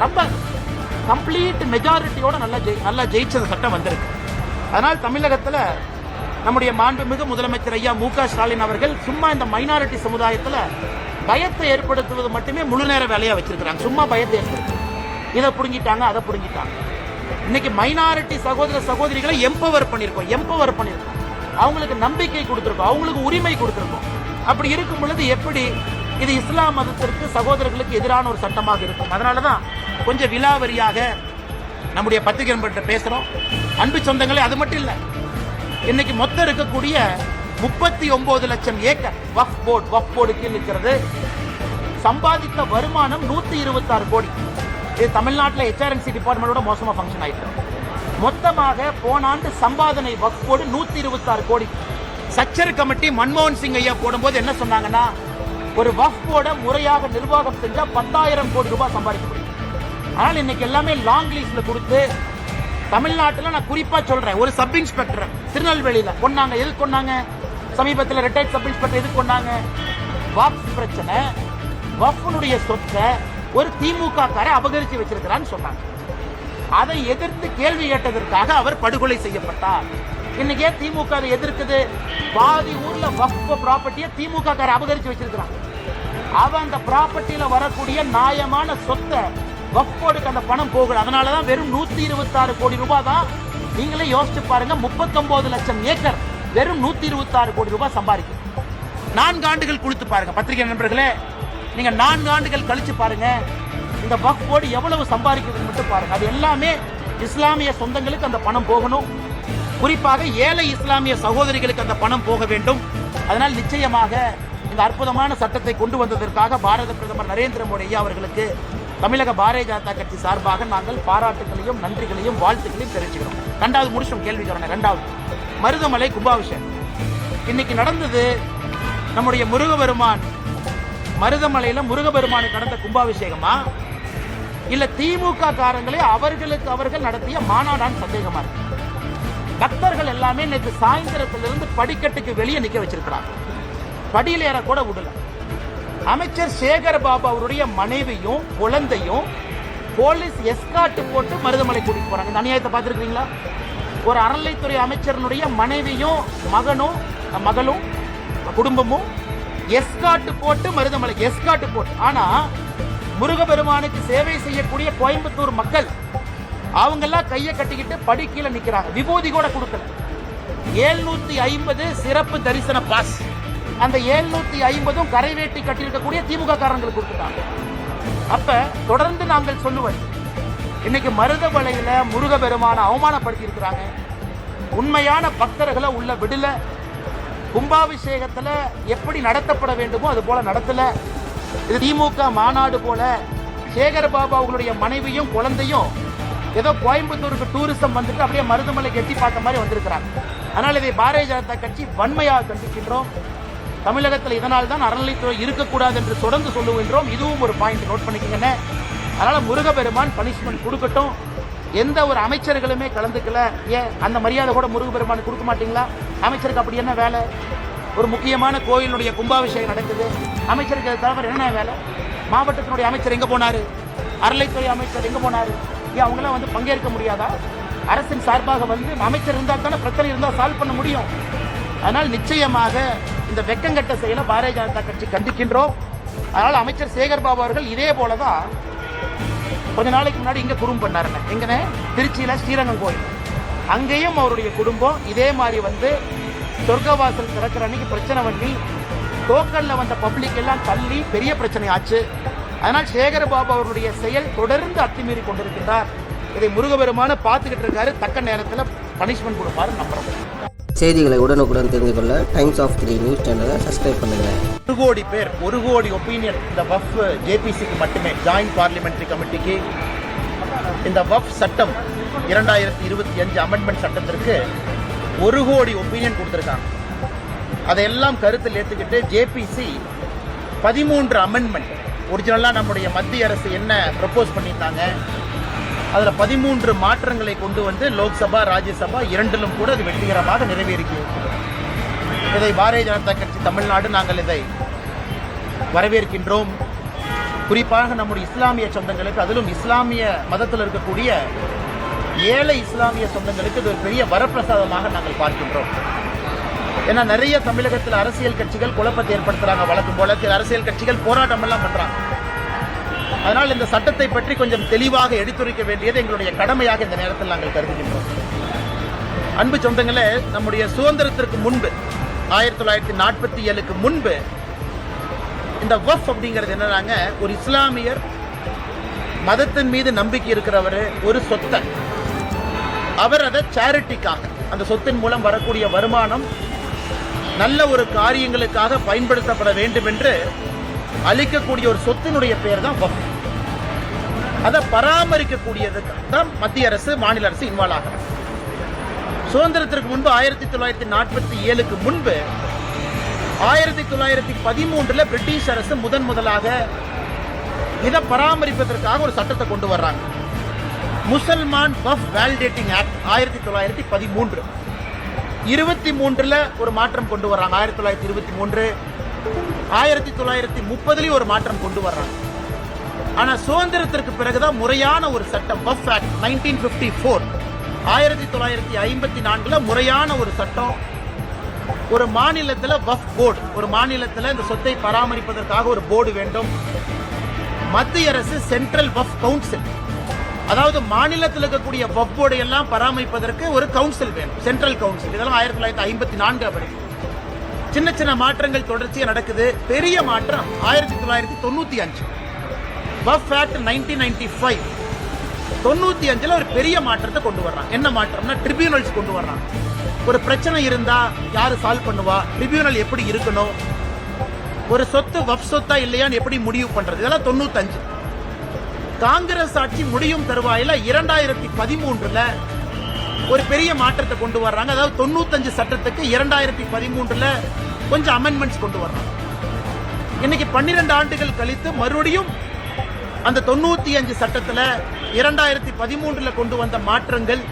ரொம்ப கம்ப்ளீட் மெஜாரிட்டியோட நல்லா ஜெயிச்ச சட்டம் வந்திருக்கு. அதனால் தமிழகத்துல நம்முடைய மாண்புமிகு முதலமைச்சர் ஐயா மு.க. ஸ்டாலின் அவர்கள் சும்மா இந்த மைனாரிட்டி சமுதாயத்துல பயத்தை ஏற்படுத்துவது மட்டுமே முழு நேர வேலையா வச்சிருக்கிறாங்க. சும்மா பயத்தை ஏற்படுத்து, இதை புடுங்கிட்டாங்க, அதை புடுங்கிட்டாங்க. இன்னைக்கு மைனாரிட்டி சகோதர சகோதரிகளை எம்பவர் பண்ணிருக்கோம், அவங்களுக்கு நம்பிக்கை கொடுத்திருக்கோம், அவங்களுக்கு உரிமை கொடுத்திருக்கோம். அப்படி இருக்கும் பொழுது எப்படி இது இஸ்லாம் மதத்திற்கு சகோதரர்களுக்கு எதிரான ஒரு சட்டமாக இருக்கும்? அதனாலதான் கொஞ்சம் விலாவரியாக நம்முடைய பத்திரிகை நண்பர்கிட்ட பேசுறோம். அன்பு சொந்தங்களே, அது மட்டும் இல்ல, இன்னைக்கு மொத்தம் இருக்கக்கூடிய 39 லட்சம் ஏக்கர் வக்ஃப் போர்டு கீழ் இருக்கிறது. சம்பாதித்த வருமானம் 126 கோடி. இது தமிழ்நாட்டில் HRNC டிபார்ட்மெண்டோட மோசமா ஃபங்க்ஷன் ஆயிட்டு. மொத்தமாக போன ஆண்டு சம்பாதனை வக்ஃப் போர்டு 126 கோடி. சச்சர் கமிட்டி மன்மோகன் சிங் ஐயா போடும்போது என்ன சொன்னாங்கன்னா, ஒரு வக்ஃப் போர்டை முறையாக நிர்வாகம் செஞ்சா 10,000 கோடி ரூபாய் சம்பாதிக்க முடியும். ஆனால் இன்னைக்கு எல்லாமே லாங் லீஸ்ல கொடுத்து, தமிழ்நாட்டில் நான் குறிப்பா சொல்றேன், ஒரு சப் இன்ஸ்பெக்டர் திருநெல்வேலியில கொண்டாங்க. எது கொண்டாங்க? சமீபத்தில் ரிட்டையர்ட் சப் இன்ஸ்பெக்டர் எது கொண்டாங்க? வக்ஃப் பிரச்சனை, வக்ஃபுடைய சொத்தை ஒரு திமுக காரை அபகரித்து வச்சிருக்கிறான்னு சொன்னாங்க. அதை எதிர்த்து கேள்வி கேட்டதற்காக அவர் படுகொலை செய்யப்பட்டார். இன்னைக்கு திமுக அதை எதிர்க்குது. பாதி ஊர்ல வக்ஃப் ப்ராப்பர்ட்டியை திமுக காரை அபகரித்து வச்சிருக்கிறான். அவன் அந்த ப்ராப்பர்ட்டியில வரக்கூடிய நியாயமான சொத்தை வக்ஃப் போர்டுக்கு அந்த பணம் போகல. அதனாலதான் வெறும் 126 கோடி ரூபாய் தான். நீங்களே யோசிச்சு பாருங்க, 39 லட்சம் ஏக்கர் வெறும் 126 கோடி ரூபாய் சம்பாதிக்கும். 4 ஆண்டுகள் கொடுத்து பாருங்க பத்திரிகை நண்பர்களே, நீங்க 4 ஆண்டுகள் கழிச்சு பாருங்க இந்த வக்ஃப் போர்டு எவ்வளவு சம்பாதிக்கிறது மட்டும் பாருங்க. அது எல்லாமே இஸ்லாமிய சொந்தங்களுக்கு அந்த பணம் போகணும். குறிப்பாக ஏழை இஸ்லாமிய சகோதரிகளுக்கு அந்த பணம் போக வேண்டும். அதனால் நிச்சயமாக இந்த அற்புதமான சட்டத்தை கொண்டு வந்ததற்காக பாரத பிரதமர் நரேந்திர மோடி ஐயா அவர்களுக்கு தமிழக பாரதிய ஜனதா கட்சி சார்பாக நாங்கள் பாராட்டுகளையும் நன்றிகளையும் வாழ்த்துக்களையும் தெரிவிச்சுக்கிறோம். 2வது முடிச்சோம் கேள்வி கேட்கிறேன். 2வது மருதமலை கும்பாபிஷேகம் இன்னைக்கு நடந்தது. நம்முடைய முருகபெருமான் மருதமலையில முருகபெருமானுக்கு நடந்த கும்பாபிஷேகமா இல்ல திமுக காரங்களே அவர்கள் நடத்திய மாநாடான்னு சந்தேகமா இருக்கு. பக்தர்கள் எல்லாமே நேற்று சாயந்தரத்திலிருந்து படிக்கட்டுக்கு வெளியே நிக்க வச்சிருக்கிறாங்க. படியில் ஏற கூட விடல. அமைச்சர் சேகர் பாபு அவருடைய மனைவியும் குழந்தையும் போலீஸ் எஸ்கார்ட் போட்டு மருதமலை கூட்டிட்டு போறாங்க. இந்த அநியாயத்தை பார்த்திருக்கீங்களா? ஒரு அறநிலைத்துறை அமைச்சருடைய மனைவியும் மகளும் குடும்பமும் எஸ்கார்ட் போட்டு மருதமலை எஸ்கார்ட் போட்டு. ஆனா முருகபெருமானுக்கு சேவை செய்யக்கூடிய கோயம்புத்தூர் மக்கள் அவங்க எல்லாம் கையை கட்டிக்கிட்டு படி கீழே நிக்கிறாங்க. விபூதி கூட கொடுக்கல. 750 சிறப்பு தரிசன பாஸ். அந்த 750 கரைவேட்டி கட்டியிருக்கக்கூடிய திமுக காரங்களுக்கு கொடுத்துட்டாங்க. அப்ப தொடர்ந்து நாங்கள் சொல்லுவோம், இன்னைக்கு மருதமலையில முருகபெருமான அவமானப்படுத்தி இருக்கிறாங்க. உண்மையான பக்தர்களை உள்ள விடல. கும்பாபிஷேகத்துல எப்படி நடத்தப்பட வேண்டுமோ அது போல நடத்தல. இது திமுக மாநாடு போல சேகர் பாபு அவங்களுடைய மனைவியும் குழந்தையும் ஏதோ கோயம்புத்தூருக்கு டூரிசம் வந்துட்டு அப்படியே மருதமலை எட்டி பார்த்த மாதிரி வந்திருக்கிறாங்க. அதனால இதை பாரதிய ஜனதா கட்சி வன்மையாக கண்டிக்கின்றோம். தமிழகத்தில் இதனால் தான் அறநிலைத்துறை இருக்கக்கூடாது என்று தொடர்ந்து சொல்லுகின்றோம். இதுவும் ஒரு பாயிண்ட் நோட் பண்ணிக்கங்க. அதனால முருகபெருமான் பனிஷ்மெண்ட் கொடுக்கட்டும். எந்த ஒரு அமைச்சர்களுமே கலந்துக்கல. ஏன் அந்த மரியாதை கூட முருகபெருமான் கொடுக்க மாட்டீங்களா? அமைச்சருக்கு அப்படி என்ன வேலை? ஒரு முக்கியமான கோயிலுடைய கும்பாபிஷேகம் நடக்குது, அமைச்சருக்கு தவிர என்ன வேலை? மாவட்டத்தினுடைய அமைச்சர் எங்க போனாரு? அறநிலைத்துறை அமைச்சர் எங்க போனாரு? ஏன் அவங்களாம் வந்து பங்கேற்க முடியாதா? அரசின் சார்பாக வந்து அமைச்சர் இருந்தால் தானே பிரச்சனை இருந்தால் சால்வ் பண்ண முடியும். அதனால் நிச்சயமாக இந்த வெக்கங்கட்ட செயலை பாரதிய ஜனதா கட்சி கண்டிக்கின்றோம். அதனால் அமைச்சர் சேகர் பாபு அவர்கள் இதே போலதான் கொஞ்ச நாளைக்கு முன்னாடி இங்க குறும் பண்ணாருங்க. எங்கன்னு திருச்சியில ஸ்ரீரங்கம் கோயில், அங்கேயும் அவருடைய குடும்பம் இதே மாதிரி வந்து சொர்க்கவாசல் திறக்கிற அன்னைக்கு பிரச்சனை பண்ணி டோக்கன்ல வந்த பப்ளிக் எல்லாம் தள்ளி பெரிய பிரச்சனை ஆச்சு. அதனால் சேகர்பாபு அவருடைய செயல் தொடர்ந்து அத்துமீறி கொண்டிருக்கின்றார். இதை முருகபெருமான பார்த்துக்கிட்டு இருக்காரு. தக்க நேரத்தில் பனிஷ்மெண்ட் கொடுப்பாரு நம்புறோம். செய்திகளை உடனுக்குடன் தெரிந்து கொள்ள டைம்ஸ் ஆஃப் 3 நியூஸ் சேனலை சப்ஸ்கிரைப் பண்ணுங்கள். 1 கோடி பேர் 1 கோடி ஒப்பீனியன் இந்த வஃப் ஜேபிசிக்கு மட்டுமே, ஜாயிண்ட் பார்லிமெண்டரி கமிட்டிக்கு இந்த வஃப் சட்டம் 2025 அமெண்ட்மெண்ட் சட்டத்திற்கு 1 கோடி ஒப்பீனியன் கொடுத்துருக்காங்க. அதையெல்லாம் கருத்தில் ஏற்றுக்கிட்டு ஜேபிசி 13 அமெண்ட்மெண்ட் ஒரிஜினலாக நம்முடைய மத்திய அரசு என்ன ப்ரப்போஸ் பண்ணியிருந்தாங்க அதில் 13 மாற்றங்களை கொண்டு வந்து லோக்சபா ராஜ்யசபா இரண்டிலும் கூட அது வெற்றிகரமாக நிறைவேறியிருக்கிறது. இதை பாரதிய ஜனதா கட்சி தமிழ்நாடு நாங்கள் இதை வரவேற்கின்றோம். குறிப்பாக நம்முடைய இஸ்லாமிய சொந்தங்களுக்கு, அதிலும் இஸ்லாமிய மதத்தில் இருக்கக்கூடிய ஏழை இஸ்லாமிய சொந்தங்களுக்கு இது ஒரு பெரிய வரப்பிரசாதமாக நாங்கள் பார்க்கின்றோம். ஏன்னா நிறைய தமிழகத்தில் அரசியல் கட்சிகள் குழப்பத்தை ஏற்படுத்துறாங்க. வழக்கம் போல சில அரசியல் கட்சிகள் போராட்டம் எல்லாம் பண்றாங்க. அதனால் இந்த சட்டத்தை பற்றி கொஞ்சம் தெளிவாக எடுத்துரைக்க வேண்டியது எங்களுடைய கடமையாக இந்த நேரத்தில் நாங்கள் கருதுகின்றோம். அன்பு சொந்தங்களே, நம்முடைய சுதந்திரத்திற்கு முன்பு 1947க்கு முன்பு இந்த வஃப் அப்படிங்கிறது என்னன்னாங்க, ஒரு இஸ்லாமியர் மதத்தின் மீது நம்பிக்கை இருக்கிறவர் ஒரு சொத்தை அவர் அதை சேரிட்டிக்காக, அந்த சொத்தின் மூலம் வரக்கூடிய வருமானம் நல்ல ஒரு காரியங்களுக்காக பயன்படுத்தப்பட வேண்டும் என்று அளிக்கக்கூடிய ஒரு சொத்தினுடைய பெயர் தான் வஃப். அதை பராமரிக்கக்கூடியதுக்கு தான் மத்திய அரசு மாநில அரசு இன்வால்வ் ஆகும். சுதந்திரத்திற்கு முன்பு 1947க்கு முன்பு 1913 பிரிட்டிஷ் அரசு முதலாக இதை பராமரிப்பதற்காக ஒரு சட்டத்தை கொண்டு வர்றாங்க. Musalman Waqf validating act 1913. 23ல ஒரு மாற்றம் கொண்டு வர்றாங்க. 1923 1930 ஒரு மாற்றம் கொண்டு வர்றாங்க. ஆனா சுதந்திரத்திற்கு பிறகுதான் முறையான ஒரு சட்டம் வஃப் ஆக்ட் 1954 1954 முறையான ஒரு சட்டம். ஒரு மாநிலத்தில் வஃப் போர்டு, ஒரு மாநிலத்தில் இந்த சொத்தை பராமரிப்பதற்காக ஒரு போர்டு வேண்டும். மத்திய அரசு சென்ட்ரல் வஃப் கவுன்சில், அதாவது மாநிலத்தில் இருக்கக்கூடிய வஃப் போர்டு எல்லாம் பராமரிப்பதற்கு ஒரு கவுன்சில் வேணும், சென்ட்ரல் கவுன்சில். இதெல்லாம் 1954 வரை. சின்ன சின்ன மாற்றங்கள் தொடர்ச்சியாக நடக்குது. பெரிய மாற்றம் 1995 வஃப் ஆக்ட் 1995. 95ல் ஒரு பெரிய மாற்றத்தை கொண்டு வர்றாங்க. என்ன மாற்றம்னா ட்ரிபியூனல்ஸ் கொண்டு வர்றாங்க. ஒரு பிரச்சனை இருந்தா யாரு சால்வ் பண்ணுவா, ட்ரிபியூனல் எப்படி இருக்கணும், ஒரு சொத்து வஃப் சொத்தா இல்லையான்னு எப்படி முடிவு பண்றது, இதெல்லாம் 95. காங்கிரஸ் ஆட்சி முடியும் தருவாயில 2013ல் ஒரு பெரிய மாற்றத்தை கொண்டு வர்றாங்க. அதாவது 95 சட்டத்துக்கு 2013ல் கொஞ்சம் அமெண்ட்மெண்ட்ஸ் கொண்டு வர்றாங்க. இன்னைக்கு 12 ஆண்டுகள் கழித்து மறுபடியும் அந்த 95 சட்டத்தில் 2013ல் கொண்டு வந்த மாற்றங்கள்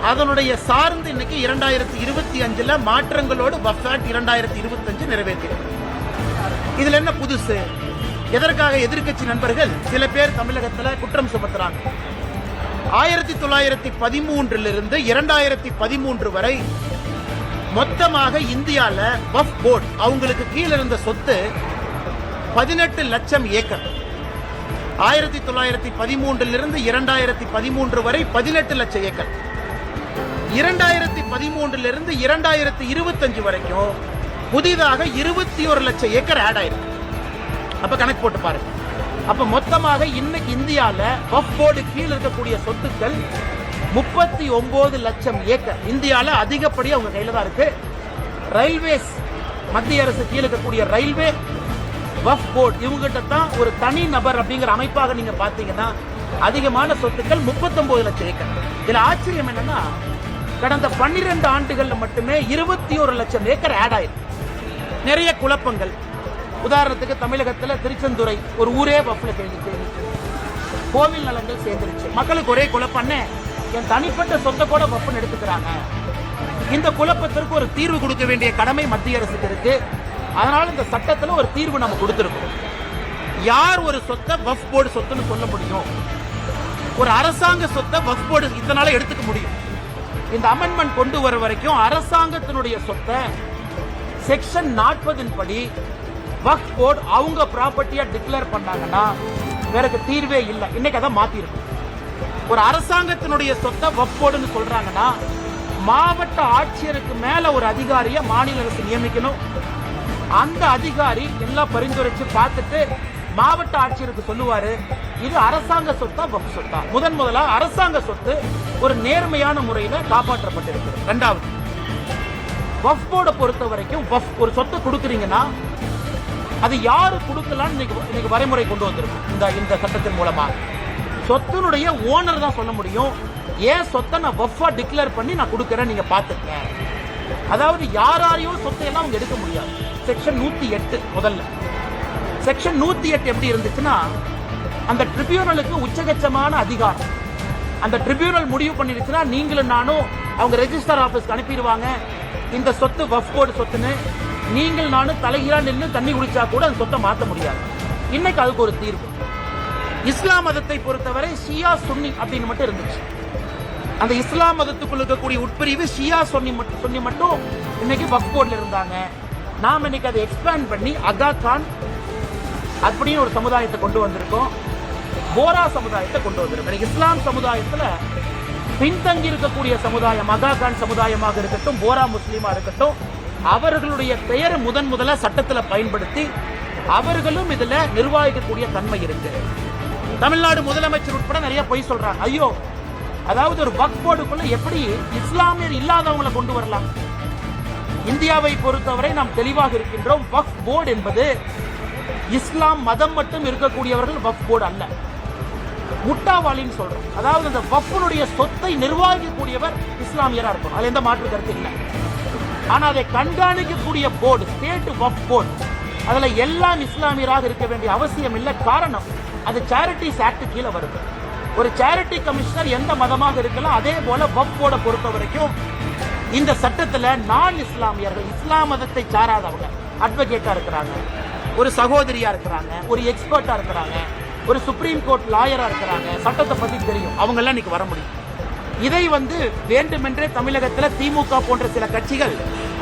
அதனுடைய சார்ந்து இன்னைக்கு 2025ல் மாற்றங்களோடு வஃப் ஆக்ட் 2025 நிறைவேற்றியது. இதுல என்ன புதுசு? எதற்காக எதிர்க்கட்சி நண்பர்கள் சில பேர் தமிழகத்தில் குற்றம் சுமத்துறாங்க. 1913 2013 வரை மொத்தமாக இந்தியால வஃப் போர்டு அவங்களுக்கு கீழே இருந்த சொத்து 18 லட்சம் ஏக்கர். 1913 2013 வரை 18 லட்சம் ஏக்கர். 2013 2025 வரைக்கும் புதிதாக 21 லட்சம் ஏக்கர் ஆட் ஆயிருக்கு. அப்ப கணக்கு போட்டு பாருங்க. அப்ப மொத்தமாக இன்னைக்கு இந்தியால வஃப் போர்டு கீழ் இருக்கக்கூடிய சொத்துக்கள் 39 லட்சம் ஏக்கர். இந்தியால அதிகப்படி அவங்க கையில தான் இருக்கு. ரயில்வேஸ், மத்திய அரசு கீழ் இருக்கக்கூடிய ரயில்வே, வஃப் போர்டு இவங்கிட்ட தான் ஒரு தனி நபர் அப்படிங்கிற அமைப்பாக நீங்க பாத்தீங்கன்னா அதிகமான சொத்துக்கள் 39 லட்சம் ஏக்கர். இதுல ஆச்சரியம் என்னன்னா கடந்த 12 ஆண்டுகள்ல மட்டுமே 21 லட்சம் ஏக்கர் ஆட் ஆயிருக்கு. நிறைய குழப்பங்கள். உதாரணத்துக்கு தமிழகத்தில் திருச்செந்துறை ஒரு ஊரே வஃப்ல சேர்ந்துச்சு, கோவில் நலங்கள் சேர்ந்துருச்சு. மக்களுக்கு ஒரே குழப்பம், என் தனிப்பட்ட சொந்த கூட வஃப்னு எடுத்துக்கிறாங்க. இந்த குழப்பத்திற்கு ஒரு தீர்வு கொடுக்க வேண்டிய கடமை மத்திய அரசுக்கு இருக்கு. அதனால இந்த சட்டத்துல ஒரு தீர்வு நம்ம கொடுத்திருக்கோம். யார் ஒரு சொத்தை வஃப் போர்டு சொத்துன்னு சொல்ல முடியும்? ஒரு அரசாங்க சொத்தை வஃப் போர்டு இதனால எடுத்துக்க முடியும். இந்த அமெண்ட்மெண்ட் கொண்டு வர வரைக்கும் அரசாங்கத்தினுடைய சொத்தை செக்ஷன் 40 படி வக்ஃப் போர்டு அவங்க ப்ராப்பர்ட்டியா டிக்ளேர் பண்ணாங்கன்னா வேறக்கு தீர்வே இல்லை. இன்னைக்கு அதை மாத்தி இருக்கு. ஒரு அரசாங்கத்தினுடைய சொத்தை வக்ஃப் போர்டுன்னு சொல்றாங்கன்னா மாவட்ட ஆட்சியருக்கு மேல ஒரு அதிகாரியை மாநில அரசு நியமிக்கணும். அந்த அதிகாரி எல்லாம் பரிந்துரைச்சு பார்த்துட்டு மாவட்ட ஆட்சியருக்கு சொல்லுவாரு, இது அரசாங்க சொத்தா வக்ஃப் சொத்தா. முதலா அரசாங்க சொத்து ஒரு நேர்மையான முறையில காப்பாற்றப்பட்டிருக்கு. இரண்டாவது, வக்ஃப் போர்டை பொறுத்த வரைக்கும் ஒரு சொத்தை கொடுக்குறீங்கன்னா அது யாரு கொடுக்கலாம்னு இன்னைக்கு வரைமுறை கொண்டு வந்திருக்கும். இந்த சட்டத்தின் மூலமா சொத்தினுடைய ஓனர் தான் சொல்ல முடியும், ஏன் சொத்தை நான் வக்ஃபா டிக்ளேர் பண்ணி நான் கொடுக்கறேன், நீங்க பாத்துக்க. அதாவது யாரையும் சொத்தை எல்லாம் அவங்க எடுக்க முடியாது. செக்ஷன் 108 முதல்ல. செக்ஷன் 108 எப்படி இருந்துச்சுன்னா, அந்த ட்ரிபியூனலுக்கு உச்சகட்சமான அதிகாரம். அந்த ட்ரிபியூனல் முடிவு பண்ணிருச்சுன்னா நீங்களும் நானும் அவங்க ரெஜிஸ்டர் ஆபீஸ்க்கு அனுப்பிடுவாங்க, இந்த சொத்து வக்ஃப் போர்டு சொத்துன்னு. நீங்கள் நானும் தலைகீழா நின்று தண்ணி குடிச்சா கூட அந்த சொத்தை மாற்ற முடியாது. இன்னைக்கு அதுக்கு ஒரு தீர்வு. இஸ்லாம் மதத்தை பொறுத்தவரை ஷியா சுன்னி அப்படின்னு மட்டும் இருந்துச்சு. அந்த இஸ்லாம் மதத்துக்குள்ள இருக்கக்கூடிய உட்பிரிவு ஷியா சுன்னி மட்டும் இன்னைக்கு வக்ஃப் போர்டுல இருந்தாங்க. நாம் இன்னைக்கு அதை எக்ஸ்பேண்ட் பண்ணி அகா கான் அப்படின்னு ஒரு சமுதாயத்தை கொண்டு வந்திருக்கோம், போரா சமுதாயத்தை கொண்டு வந்திருக்கோம். இஸ்லாம் சமுதாயத்துல பின்தங்கி இருக்கக்கூடிய சமுதாயம் அகா கான் சமுதாயமாக இருக்கட்டும், போரா முஸ்லீமா இருக்கட்டும், அவர்களுடைய பெயரை முதல்ல சட்டத்துல பயன்படுத்தி அவர்களும் இதுல நிர்வகிக்கக்கூடிய தன்மை இருக்கு. தமிழ்நாடு முதலமைச்சர் உட்பட நிறைய பொய் சொல்றாங்க. ஐயோ, அதாவது ஒரு வக்ஃப் போர்டுக்குள்ள எப்படி இஸ்லாமியர் இல்லாதவங்களை கொண்டு வரலாம்? இந்தியாவை பொறுத்தவரை நாம் தெளிவாக இருக்கின்றோம். வக்ஃப் போர்டு என்பது இஸ்லாம் மதம் மட்டும் இருக்கக்கூடியவர்கள் வக்ஃப் போர்டு அல்ல. முட்டாவாளின்னு சொல்றோம். அதாவது அந்த வக்ஃபுடைய சொத்தை நிர்வகிக்கக்கூடியவர் இஸ்லாமியரா இருக்கும், அதுல எந்த மாற்று கருத்து இல்லை. ஆனா அதை கண்காணிக்கக்கூடிய போர்டு ஸ்டேட் வக்ஃப் போர்டு, அதுல எல்லாம் இஸ்லாமியராக இருக்க வேண்டிய அவசியம் இல்லை. காரணம், அது சேரிட்டிஸ் ஆக்ட் கீழே வருது. ஒரு சேரிட்டி கமிஷனர் எந்த மதமாக இருக்கலாம். அதே போல வக்ஃப் போர்டை பொறுத்த வரைக்கும் இந்த சட்டத்துல நான் இஸ்லாமியர்கள், இஸ்லாம் மதத்தை சாராதவங்க அட்வொகேட்டா இருக்கிறாங்க, ஒரு சகோதரியா இருக்கிறாங்க, ஒரு எக்ஸ்பர்ட்டா இருக்கிறாங்க, ஒரு சுப்ரீம் கோர்ட் லாயரா இருக்கிறாங்க, சட்டத்தை பத்தி தெரியும், அவங்க எல்லாம் இன்னைக்கு வர முடியும். இதை வேண்டுமென்றே தமிழகத்தில் திமுக போன்ற சில கட்சிகள்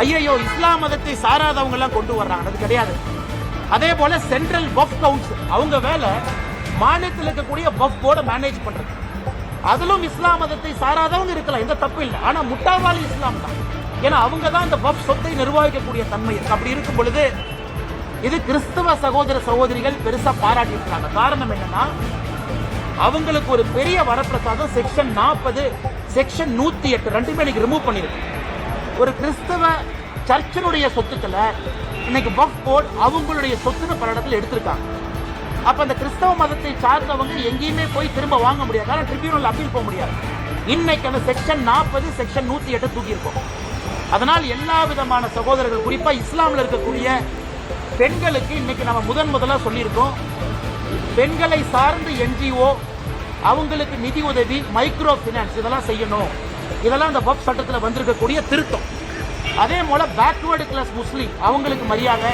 ஐயோ இஸ்லாம் மதத்தை சாராதவங்க எல்லாம் கொண்டு வர்றாங்க, அது கிடையாது. அதே போல சென்ட்ரல் வக்ஃப் கவுன்சில் அவங்க வேலை மாநிலத்தில் இருக்கக்கூடிய வக்ஃப் போர்டை மேனேஜ் பண்றது. அதிலும் இஸ்லாம் மதத்தை சாராதவங்க இருக்கலாம், எந்த தப்பு இல்லை. ஆனா முட்டாவாளி இஸ்லாம் தான், ஏன்னா அவங்க தான் இந்த வக்ஃப் சொத்தை நிர்வகிக்கக்கூடிய தன்மை இருக்கு. அப்படி இருக்கும் பொழுது இது கிறிஸ்தவ சகோதர சகோதரிகள் பெருசா பாராட்டி இருக்காங்க. காரணம் என்னன்னா, அவங்களுக்கு ஒரு பெரிய வரப்பிரசாதம் செக்ஷன் 40, செக்ஷன் 108 ரெண்டுமே இன்னைக்கு ரிமூவ் பண்ணிருக்கு. ஒரு கிறிஸ்தவ சர்ச்சினுடைய சொத்துக்களை இன்னைக்கு வக்ஃப் போர்டு அவங்களுடைய சொத்துன்னு பல இடத்துல எடுத்திருக்காங்க. அப்ப அந்த கிறிஸ்தவ மதத்தை சார்ந்தவங்க எங்கேயுமே போய் திரும்ப வாங்க முடியாது, ஆனால் ட்ரிபியூனல் அப்பீல் போக முடியாது. இன்னைக்கு அந்த செக்ஷன் 40, செக்ஷன் 108 தூக்கி இருக்கும். அதனால் எல்லா விதமான சகோதரர்கள், குறிப்பா இஸ்லாமில் இருக்கக்கூடிய பெண்களுக்கு இன்னைக்கு நம்ம முதலா சொல்லியிருக்கோம், பெண்களை சார்ந்த என்ஜிஓ அவங்களுக்கு நிதி உதவி, மைக்ரோ பினான்ஸ் இதெல்லாம் செய்யணும். இதெல்லாம் அந்த வக்ஃப் சட்டத்தில் வந்திருக்கக்கூடிய திருத்தம். அதே போல பேக்வர்டு கிளாஸ் முஸ்லீம் அவங்களுக்கு மரியாதை,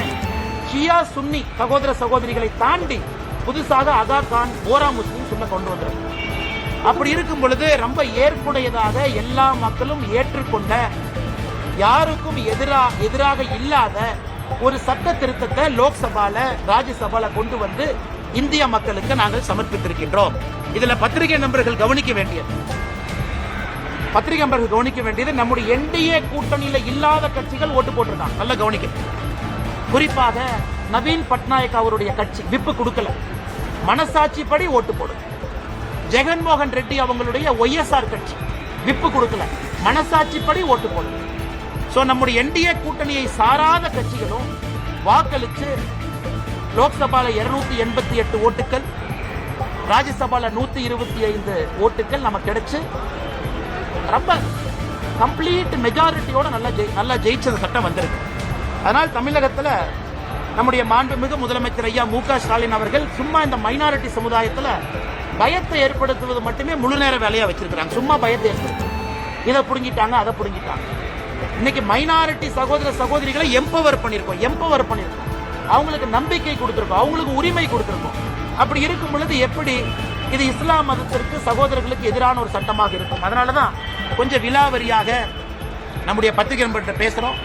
ஷியா சுன்னி சகோதர சகோதரிகளை தாண்டி புதுசாக அகா கான் போரா முஸ்லீம் சொல்ல கொண்டு வந்திருக்கு. அப்படி இருக்கும் பொழுது ரொம்ப ஏற்புடையதாக எல்லா மக்களும் ஏற்றுக்கொண்ட, யாருக்கும் எதிராக இல்லாத ஒரு சட்ட திருத்தத்தை லோக்சபால ராஜ்யசபால கொண்டு வந்து இந்திய மக்களுக்கு நாங்கள் சமர்ப்பித்திருக்கின்றோம். இதுல பத்திரிகை நண்பர்கள் கவனிக்க வேண்டியது நம்முடைய என்டிஏ கூட்டணியில இல்லாத கட்சிகள் ஓட்டு போட்டிருக்காங்க. நல்லா கவனிக்க. குறிப்பாக நவீன் பட்நாயக் அவருடைய கட்சி விப்பு கொடுக்கல, மனசாட்சிப்படி ஓட்டு போடும். ஜெகன்மோகன் ரெட்டி அவங்களுடைய ஒய்எஸ்ஆர் கட்சி விப்பு கொடுக்கல, மனசாட்சிப்படி ஓட்டு போடும். சோ நம்முடைய என்டிஏ கூட்டணியை சாராத கட்சிகளும் வாக்களிச்சு லோக்சபால 288 ஓட்டுகள், ராஜ்யசபால 125 ஓட்டுகள் நமக்கு கிடைச்சு ரொம்ப கம்ப்ளீட் மெஜாரிட்டியோட நல்லா ஜெயிச்ச சட்டம் வந்திருக்கு. அதனால் தமிழகத்தில் நம்முடைய மாண்புமிகு முதலமைச்சர் ஐயா மு.க. ஸ்டாலின் அவர்கள் சும்மா இந்த மைனாரிட்டி சமுதாயத்தில் பயத்தை ஏற்படுத்துவது மட்டுமே முழு நேர வேலையா வச்சிருக்கிறாங்க. சும்மா பயத்தை ஏற்படுத்தும், இதை புடுங்கிட்டாங்க, அதை புடுங்கிட்டாங்க. இன்னைக்கு மைனாரிட்டி சகோதர சகோதரிகளை எம்பவர் பண்ணிருக்கோம், அவங்களுக்கு நம்பிக்கை கொடுத்திருக்கோம், அவங்களுக்கு உரிமை கொடுத்திருக்கோம். அப்படி இருக்கும் பொழுது எப்படி இது இஸ்லாம் மதத்திற்கு சகோதரர்களுக்கு எதிரான ஒரு சட்டமாக இருக்கும்? அதனாலதான் கொஞ்சம் விலாவரியாக நம்முடைய பத்திரிகை நண்பர்கிட்ட பேசுறோம்.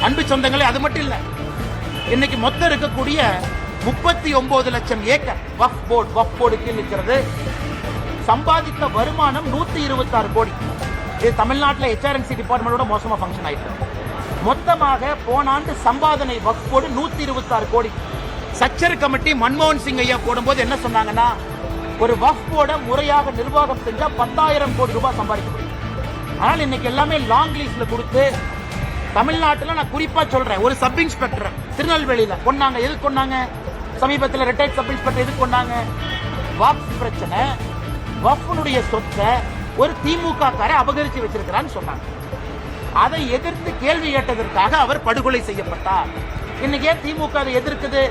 அன்பு சொந்தங்களே, அது மட்டும் இல்ல, இன்னைக்கு மொத்தம் இருக்கக்கூடிய 39 லட்சம் ஏக்கர் வக்ஃப் போர்டு கீழ் இருக்கிறது. சம்பாதித்த வருமானம் 126 கோடி. இது தமிழ்நாட்டில் HRNC டிபார்ட்மெண்டோட மோசமாக ஃபங்க்ஷன் ஆயிட்டு. மொத்தமாக போன ஆண்டு சம்பாதனை வக்ஃப் போர்டு 126 கோடி. சச்சர் கமிட்டி மன்மோகன் சிங் ஐயா போடும்போது என்ன சொன்னாங்கன்னா, ஒரு வக்ஃப் போர்டை முறையாக நிர்வாகம் செஞ்சா 10,000 கோடி ரூபாய் சம்பாதிக்க முடியும். ஆனால் இன்னைக்கு எல்லாமே லாங் லீஸ்ட்ல கொடுத்து, தமிழ்நாட்டில் நான் குறிப்பா சொல்றேன், ஒரு சப் இன்ஸ்பெக்டர் திருநெல்வேலியில கொண்டாங்க. எது கொண்டாங்க? சமீபத்தில் ரிட்டையர்ட் சப் இன்ஸ்பெக்டர் எது கொண்டாங்க? வக்ஃப் பிரச்சனை, வக்ஃபுடைய சொத்தை ஒரு திமுக காரை அபகரிச்சு வச்சிருக்கிறான்னு சொன்னாங்க. அதை எதிர்த்து கேள்வி கேட்டதற்காக அவர் படுகொலை செய்யப்பட்டார். இன்னைக்கு ஏன் திமுக அதை எதிர்க்குது?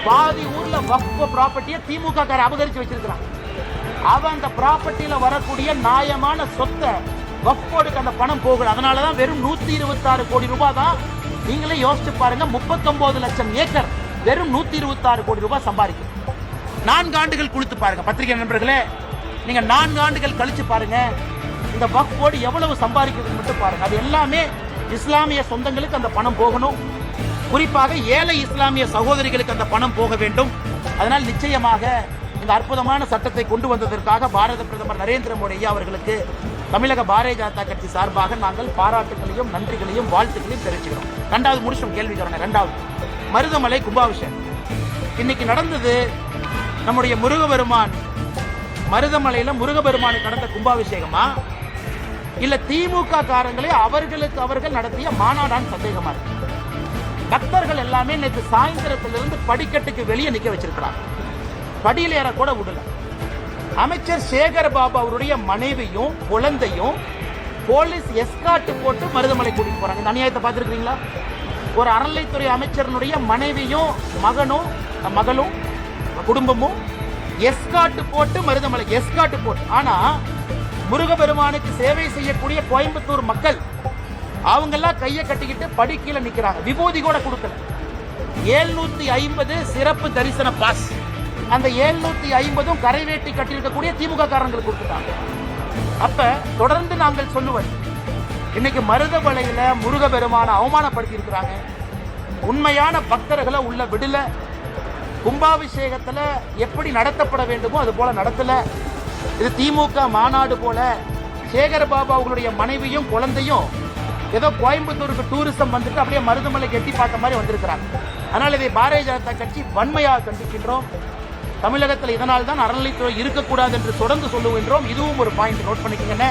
பாதி ஊர்ல வக்ஃப் ப்ராப்பர்ட்டியை திமுக காரை அபகரிச்சு வச்சிருக்கிறான். அவன் அந்த ப்ராப்பர்ட்டியில வரக்கூடிய நியாயமான சொத்தை வக்ஃப் போர்டுக்கு அந்த பணம் போகல. அதனாலதான் வெறும் 126 கோடி ரூபாய் தான். நீங்களே யோசிச்சு பாருங்க, 39 லட்சம் ஏக்கர் வெறும் 126 கோடி ரூபாய் சம்பாதிக்கும். 4 ஆண்டுகள் கொடுத்து பாருங்க பத்திரிகை நண்பர்களே, நீங்க 4 ஆண்டுகள் கழிச்சு பாருங்க இந்த வக்ஃப் போர்டு எவ்வளவு சம்பாதிக்கிறது மட்டும் பாருங்க. அது எல்லாமே இஸ்லாமிய சொந்தங்களுக்கு அந்த பணம் போகணும். குறிப்பாக ஏழை இஸ்லாமிய சகோதரிகளுக்கு அந்த பணம் போக வேண்டும். அதனால் நிச்சயமாக இந்த அற்புதமான சட்டத்தை கொண்டு வந்ததற்காக பாரத பிரதமர் நரேந்திர மோடி ஐயா அவர்களுக்கு தமிழக பாரதிய ஜனதா கட்சி சார்பாக நாங்கள் பாராட்டுகளையும் நன்றிகளையும் வாழ்த்துக்களையும் தெரிவிச்சுக்கிறோம். 2வது முடிச்சோம் கேள்வி தரணும். 2வது மருதமலை கும்பாபிஷேகம் இன்னைக்கு நடந்தது. நம்முடைய முருகபெருமான் மருதமலையில முருகபெருமானுக்கு நடந்த கும்பாபிஷேகமா இல்ல திமுக காரங்களே அவர்களுக்கு அவர்கள் நடத்திய மாநாடான்னு சந்தேகமா இருக்கு. பக்தர்கள் எல்லாமே நேற்று சாயந்தரத்திலிருந்து படிக்கட்டுக்கு வெளியே நிக்க வச்சிருக்கிறாங்க. படியில் ஏற கூட விடல. அமைச்சர் சேகர் பாபு அவருடைய மனைவியும் குழந்தையும் போலீஸ் எஸ்கார்ட் போட்டு மருதமலை கூட்டிட்டு போறாங்க. இந்த அநியாயத்தை பார்த்திருக்கீங்களா? ஒரு அறநிலைத்துறை அமைச்சரனுடைய மனைவியும் மகளும் குடும்பமும் எஸ்கார்ட் போட்டு மருதமலை எஸ்கார்ட் போட்டு. ஆனா முருகபெருமானுக்கு சேவை செய்யக்கூடிய கோயம்புத்தூர் மக்கள் அவங்க எல்லாம் கையை கட்டிக்கிட்டு படி கீழே நிக்கிறாங்க. விபூதி கூட கொடுக்கல. 750 சிறப்பு தரிசன பாஸ். அந்த 750 கரைவேட்டி கட்டியிருக்கக்கூடிய திமுக காரங்களுக்கு கொடுத்துட்டாங்க. அப்ப தொடர்ந்து நாங்கள் சொல்லுவது, இன்னைக்கு மருதமலையில முருகபெருமான அவமானப்படுத்தி இருக்கிறாங்க. உண்மையான பக்தர்களை உள்ள விடல. கும்பாபிஷேகத்துல எப்படி நடத்தப்பட வேண்டுமோ அது போல நடத்தல. இது திமுக மாநாடு போல. சேகர் பாபு அவர்களுடைய மனைவியும் குழந்தையும் ஏதோ கோயம்புத்தூருக்கு டூரிசம் வந்துட்டு அப்படியே மருதமலைக்கு எட்டி பார்த்த மாதிரி வந்திருக்கிறாங்க. அதனால் இதை பாரதிய ஜனதா கட்சி வன்மையாக கண்டிக்கின்றோம். தமிழகத்தில் இதனால் தான் அறநிலைத்துறை இருக்கக்கூடாது என்று தொடர்ந்து சொல்லுகின்றோம். இதுவும் ஒரு பாயிண்ட் நோட் பண்ணிக்கங்க.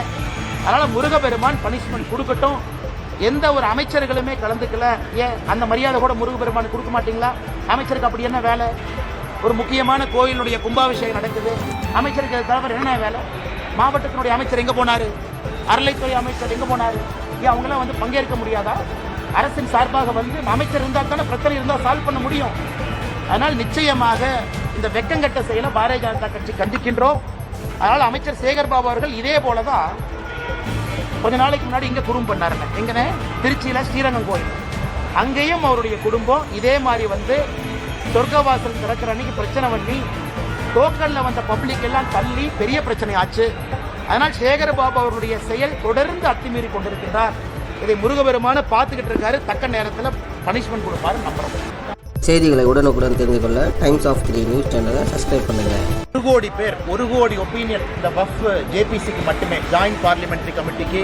அதனால முருகபெருமான் பனிஷ்மெண்ட் கொடுக்கட்டும். எந்த ஒரு அமைச்சர்களுமே கலந்துக்கல. ஏன் அந்த மரியாதை கூட முருகபெருமான் கொடுக்க மாட்டீங்களா? அமைச்சருக்கு அப்படி என்ன வேலை? ஒரு முக்கியமான கோயிலுடைய கும்பாபிஷேகம் நடக்குது, அமைச்சருக்கு தவிர என்ன வேலை? மாவட்டத்தினுடைய அமைச்சர் எங்க போனாரு? அறநிலைத்துறை அமைச்சர் எங்க போனாரு? ஏன் அவங்களாம் வந்து பங்கேற்க முடியாதா? அரசின் சார்பாக வந்து அமைச்சர் இருந்தால் தானே பிரச்சனை இருந்தால் சால்வ் பண்ண முடியும். அதனால் நிச்சயமாக இந்த வெக்கங்கட்ட செயலை பாரதிய ஜனதா கட்சி கண்டிக்கின்றோம். அதனால் அமைச்சர் சேகர் பாபு அவர்கள் இதே போலதான் கொஞ்ச நாளைக்கு முன்னாடி இங்க குடும்பம் பண்ணாருங்க. எங்கன்னு திருச்சியில ஸ்ரீரங்கம் கோயில், அங்கேயும் அவருடைய குடும்பம் இதே மாதிரி வந்து சொர்க்கவாசல் திறக்கிற அன்னைக்கு பிரச்சனை பண்ணி டோக்கன்ல வந்த பப்ளிக் எல்லாம் தள்ளி பெரிய பிரச்சனை ஆச்சு. அதனால் சேகர் பாபு அவருடைய செயல் தொடர்ந்து அத்துமீறி கொண்டிருக்கிறார். இதை முருகபெருமான பார்த்துக்கிட்டு இருக்காரு. தக்க நேரத்தில் பனிஷ்மெண்ட் கொடுப்பாரு நம்புறோம். செய்திகளை உடனுக்குடன் தெரிந்து கொள்ள டைம்ஸ் ஆஃப் 3 நியூஸ் சேனலை சப்ஸ்கிரைப் பண்ணுங்க. 1 கோடி பேர் 1 கோடி ஒப்பீனியன் இந்த வக்ஃப் ஜேபிசிக்கு மட்டுமே, ஜாயிண்ட் பார்லிமெண்டரி கமிட்டிக்கு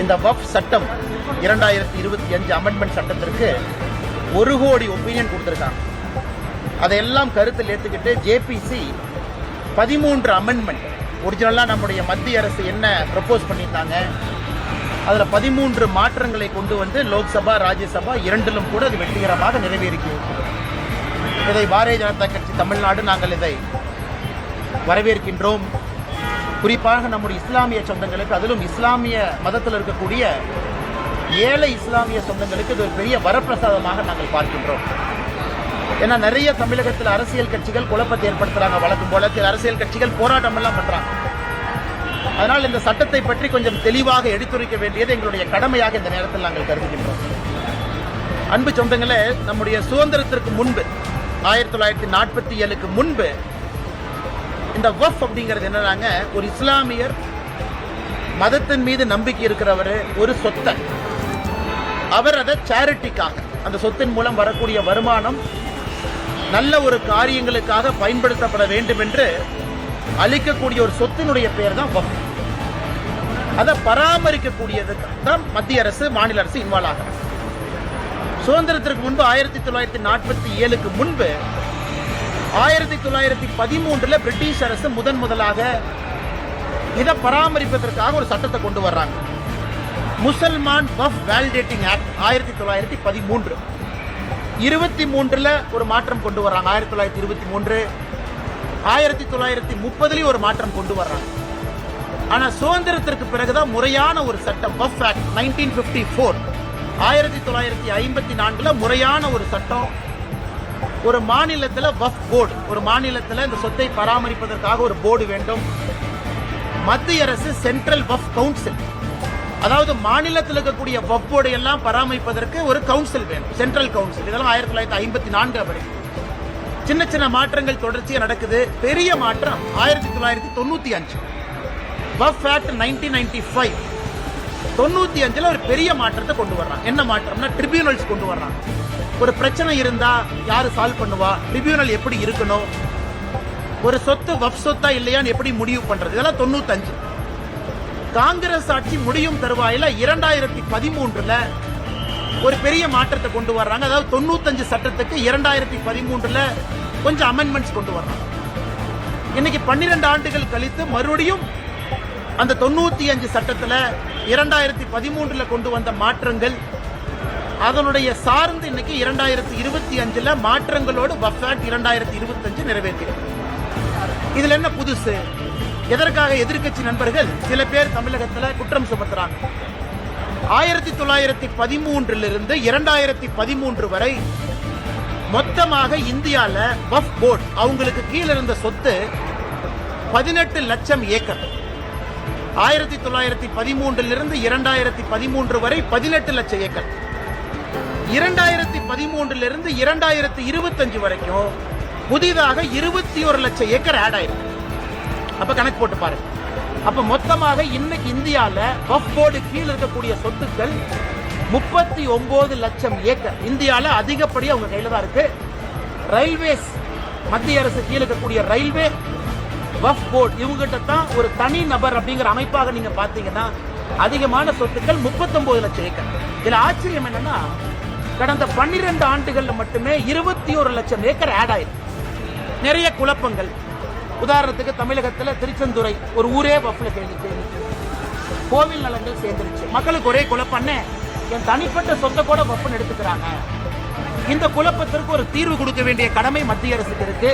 இந்த வக்ஃப் சட்டம் 2025 அமெண்ட்மெண்ட் சட்டத்திற்கு 1 கோடி ஒப்பீனியன் கொடுத்திருக்காங்க. அதையெல்லாம் கருத்தில் ஏற்றுக்கிட்டு ஜேபிசி 13 அமெண்ட்மெண்ட் ஒரிஜினலாக நம்முடைய மத்திய அரசு என்ன ப்ரப்போஸ் பண்ணியிருந்தாங்க அதில் 13 மாற்றங்களை கொண்டு வந்து லோக்சபா ராஜ்யசபா இரண்டிலும் கூட அது வெற்றிகரமாக நிறைவேறிக்கிறது. இதை பாரதிய ஜனதா கட்சி தமிழ்நாடு நாங்கள் இதை வரவேற்கின்றோம். குறிப்பாக நம்முடைய இஸ்லாமிய சொந்தங்களுக்கு, அதிலும் இஸ்லாமிய மதத்தில் இருக்கக்கூடிய ஏழை இஸ்லாமிய சொந்தங்களுக்கு இது ஒரு பெரிய வரப்பிரசாதமாக நாங்கள் பார்க்கின்றோம். ஏன்னா நிறைய தமிழகத்தில் அரசியல் கட்சிகள் குழப்பத்தை ஏற்படுத்துறாங்க. வழக்கம் போல அரசியல் கட்சிகள் போராட்டம் எல்லாம் பண்றாங்க. அதனால் இந்த சட்டத்தை பற்றி கொஞ்சம் தெளிவாக எடுத்துரைக்க வேண்டியது எங்களுடைய கடமையாக இந்த நேரத்தில் நாங்கள் கருதுகின்றோம். அன்பு சொந்தங்களே, நம்முடைய சுதந்திரத்திற்கு முன்பு 1947க்கு முன்பு இந்த வக்ஃப் அப்படிங்கிறது என்னன்னாங்க, ஒரு இஸ்லாமியர் மதத்தின் மீது நம்பிக்கை இருக்கிறவர் ஒரு சொத்தை அவர் அதை சேரிட்டிக்காக, அந்த சொத்தின் மூலம் வரக்கூடிய வருமானம் நல்ல ஒரு காரியங்களுக்காக பயன்படுத்தப்பட வேண்டும் என்று அளிக்கக்கூடிய ஒரு சொத்தினுடைய பெயர் தான் வக்ஃப். அதை பராமரிக்கக்கூடியதுக்கு தான் மத்திய அரசு மாநில அரசு இன்வால்வ் ஆகும். சுதந்திரத்திற்கு முன்பு 1947க்கு முன்பு 1913 பிரிட்டிஷ் அரசு முதலாக இதை பராமரிப்பதற்காக ஒரு சட்டத்தை கொண்டு வர்றாங்க. முசல்மான் வக்ஃப் வேலிடேட்டிங் ஆக்ட் 1913. 23ல ஒரு மாற்றம் கொண்டு வர்றாங்க. 1923 1930 ஒரு மாற்றம் கொண்டு வர்றாங்க. ஆனா சுதந்திரத்திற்கு பிறகுதான் முறையான ஒரு சட்டம் வக்ஃப் ஆக்ட் 1954 1954 முறையான ஒரு சட்டம். ஒரு மாநிலத்தில் வக்ஃப் போர்டு, ஒரு மாநிலத்தில் இந்த சொத்தை பராமரிப்பதற்காக ஒரு போர்டு வேண்டும். மத்திய அரசு சென்ட்ரல் வக்ஃப் கவுன்சில், அதாவது மாநிலத்தில் இருக்கக்கூடிய வக்ஃப் போர்டு எல்லாம் பராமரிப்பதற்கு ஒரு கவுன்சில் வேணும், சென்ட்ரல் கவுன்சில். இதெல்லாம் 1954 படிக்கும். சின்ன சின்ன மாற்றங்கள் தொடர்ச்சியாக நடக்குது. பெரிய மாற்றம் 1995 வக்ஃப் ஆக்ட் 1995. 95ல் ஒரு பெரிய மாற்றத்தை கொண்டு வர்றாங்க. என்ன மாற்றம்னா ட்ரிபியூனல்ஸ் கொண்டு வர்றாங்க. ஒரு பிரச்சனை இருந்தா யாரு சால்வ் பண்ணுவா, ட்ரிபியூனல் எப்படி இருக்கணும், ஒரு சொத்து வக்ஃப் சொத்தா இல்லையான்னு எப்படி முடிவு பண்றது, இதெல்லாம் 95. காங்கிரஸ் ஆட்சி முடியும் தருவாயில 2013ல ஒரு பெரிய மாற்றத்தை கொண்டு வர்றாங்க. அதாவது 95 சட்டத்துக்கு 2013ல கொஞ்சம் அமெண்ட்மெண்ட்ஸ் கொண்டு வர்றாங்க. இன்னைக்கு 12 ஆண்டுகள் கழித்து மறுபடியும் அந்த 95 சட்டத்துல 2013ல கொண்டு வந்த மாற்றங்கள் அதனுடைய சார்ந்து இன்னைக்கு 2025ல மாற்றங்களோடு வக்ஃப் ஆக்ட் 2025 நிறைவேற்றிருக்கு. இதுல என்ன புதுசு? எதற்காக எதிர்க்கட்சி நண்பர்கள் சில பேர் தமிழகத்தில் குற்றம் சுமத்துறாங்க. 1913 2013 வரை மொத்தமாக இந்தியால வக்ஃப் போர்டு அவங்களுக்கு கீழே இருந்த சொத்து 18 லட்சம் ஏக்கர். 1913 2013 வரை 18 லட்சம் ஏக்கர். 2013 2025 வரைக்கும் புதிதாக 21 லட்சம் ஏக்கர் ஆட் ஆயிருக்கு. அப்ப கணக்கு போட்டு பாருங்க. அப்ப மொத்தமாக இன்னைக்கு இந்தியால வக்ஃப் போர்டு கீழ் இருக்கக்கூடிய சொத்துக்கள் 39 லட்சம் ஏக்கர். இந்தியால அதிகப்படியா உங்க கையில தான் இருக்கு. ரயில்வேஸ், மத்திய அரசு கீழ் இருக்கக்கூடிய ரயில்வே, வக்ஃப் போர்டு இவங்கிட்ட தான் ஒரு தனி நபர் அப்படிங்கிற அமைப்பாக நீங்க பாத்தீங்கன்னா அதிகமான சொத்துக்கள் 39 லட்சம் ஏக்கர். இதுல ஆச்சரியம் என்னன்னா கடந்த 12 ஆண்டுகள்ல மட்டுமே 21 லட்சம் ஏக்கர் ஆட் ஆயிருக்கு. நிறைய குழப்பங்கள். உதாரணத்துக்கு தமிழகத்தில் திருச்செந்துறை ஒரு ஊரே வக்ஃப்ல சேர்ந்துச்சு, கோவில் நலங்கள் சேர்ந்துருச்சு. மக்களுக்கு ஒரே குழப்பம், என் தனிப்பட்ட சொத்தை கூட வக்ஃப்னு எடுத்துக்கிறாங்க. இந்த குழப்பத்திற்கு ஒரு தீர்வு கொடுக்க வேண்டிய கடமை மத்திய அரசுக்கு இருக்கு.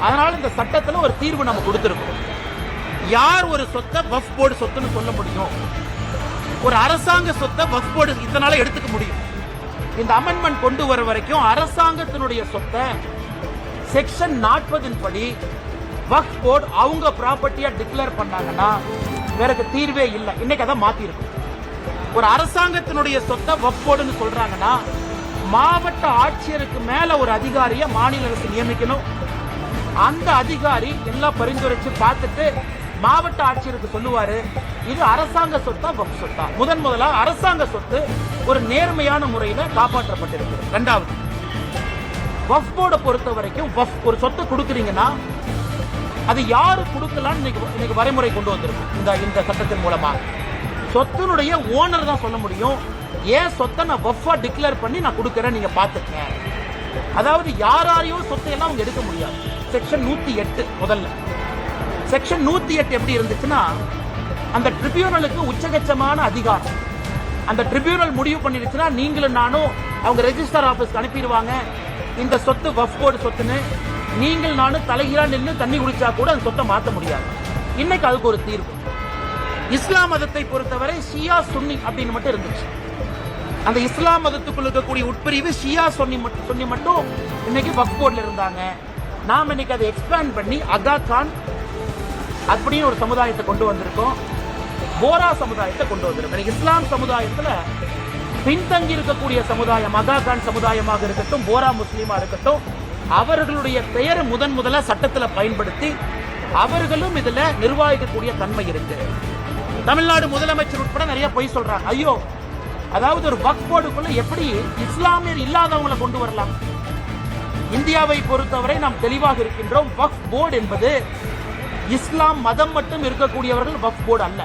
அதனால இந்த சட்டத்தில் ஒரு தீர்வு நம்ம கொடுத்திருக்கோம். யார் ஒரு சொத்தை வக்ஃப் போர்டு சொத்துன்னு சொல்ல முடியும்? ஒரு அரசாங்க சொத்தை வக்ஃப் போர்டு இதனால எடுத்துக்க முடியும். இந்த அமெண்ட்மெண்ட் கொண்டு வர வரைக்கும் அரசாங்கத்தினுடைய சொத்தை செக்ஷன் 40 படி வக்ஃப் போர்டு அவங்க ப்ராப்பர்ட்டியா டிக்ளேர் பண்ணாங்கன்னா வேற தீர்வே இல்லை. இன்னைக்கு அதை மாத்தி இருக்கும். ஒரு அரசாங்கத்தினுடைய சொத்தை வக்ஃப் போர்டுன்னு சொல்றாங்கன்னா மாவட்ட ஆட்சியருக்கு மேல ஒரு அதிகாரியை மாநில அரசு நியமிக்கணும். அந்த அதிகாரி எல்லாம் பரிந்துரைச்சு பார்த்துட்டு மாவட்ட ஆட்சியருக்கு சொல்லுவாரு இது அரசாங்க சொத்தா வக்ஃப் சொத்தா. முதல்ல அரசாங்க சொத்து ஒரு நேர்மையான முறையில காப்பாற்றப்பட்டிருக்கு. இரண்டாவது, வக்ஃப் போர்டை பொறுத்த வரைக்கும் ஒரு சொத்தை கொடுக்குறீங்கன்னா அது யாரு கொடுக்கலாம்னு இன்னைக்கு வரைமுறை கொண்டு வந்திருக்கும். இந்த சட்டத்தின் மூலமா சொத்தினுடைய ஓனர் தான் சொல்ல முடியும். ஏன் சொத்தை நான் வக்ஃபா டிக்ளேர் பண்ணி நான் கொடுக்கறேன், நீங்க பாத்துக்கங்க. அதாவது யாரையும் சொத்தை எல்லாம் அவங்க எடுக்க முடியாது. செக்ஷன் 108 முதல்ல. செக்ஷன் 108 எப்படி இருந்துச்சுன்னா அந்த ட்ரிபியூனலுக்கு உச்சகட்சமான அதிகாரம். அந்த ட்ரிபியூனல் முடிவு பண்ணிருச்சுன்னா நீங்களும் நானும் அவங்க ரெஜிஸ்டர் ஆபீஸ்க்கு அனுப்பிடுவாங்க. இந்த சொத்து வக்ஃப் போர்டு சொத்துன்னு நீங்கள் நானும் தலைகீழா நின்று தண்ணி குடிச்சா கூட அந்த சொத்தை மாற்ற முடியாது. இன்னைக்கு அதுக்கு ஒரு தீர்வு. இஸ்லாம் மதத்தை பொறுத்தவரை ஷியா சுன்னி அப்படின்னு மட்டும் இருந்துச்சு. அந்த இஸ்லாம் மதத்துக்குள்ள இருக்கக்கூடிய உட்பிரிவு ஷியா சுன்னி மட்டும் இன்னைக்கு வக்ஃப் போர்டுல இருந்தாங்க. நாம் இன்னைக்கு அதை எக்ஸ்பேண்ட் பண்ணி அகா கான் அப்படின்னு ஒரு சமுதாயத்தை கொண்டு வந்திருக்கோம். போரா சமுதாயத்தை கொண்டு வந்திருக்கோம். இஸ்லாம் சமுதாயத்துல பின்தங்கி இருக்கக்கூடிய சமுதாயம் அகா கான் சமுதாயமாக இருக்கட்டும், போரா முஸ்லீமா இருக்கட்டும், அவர்களுடைய பெயரை முதல்ல சட்டத்தில் பயன்படுத்தி அவர்களும் இதுல நிர்வாகிக்கக்கூடிய தன்மை இருக்கு. தமிழ்நாடு முதலமைச்சர் உட்பட நிறைய பொய் சொல்றாங்க. ஐயோ, அதாவது ஒரு வக்ஃப் போர்டுக்குள்ள எப்படி இஸ்லாமியர் இல்லாதவங்களை கொண்டு வரலாம்? இந்தியாவை பொறுத்தவரை நாம் தெளிவாக இருக்கின்றோம். வக்ஃப் போர்டு என்பது இஸ்லாம் மதம் மட்டும் இருக்கக்கூடியவர்கள் வக்ஃப் போர்டு அல்ல.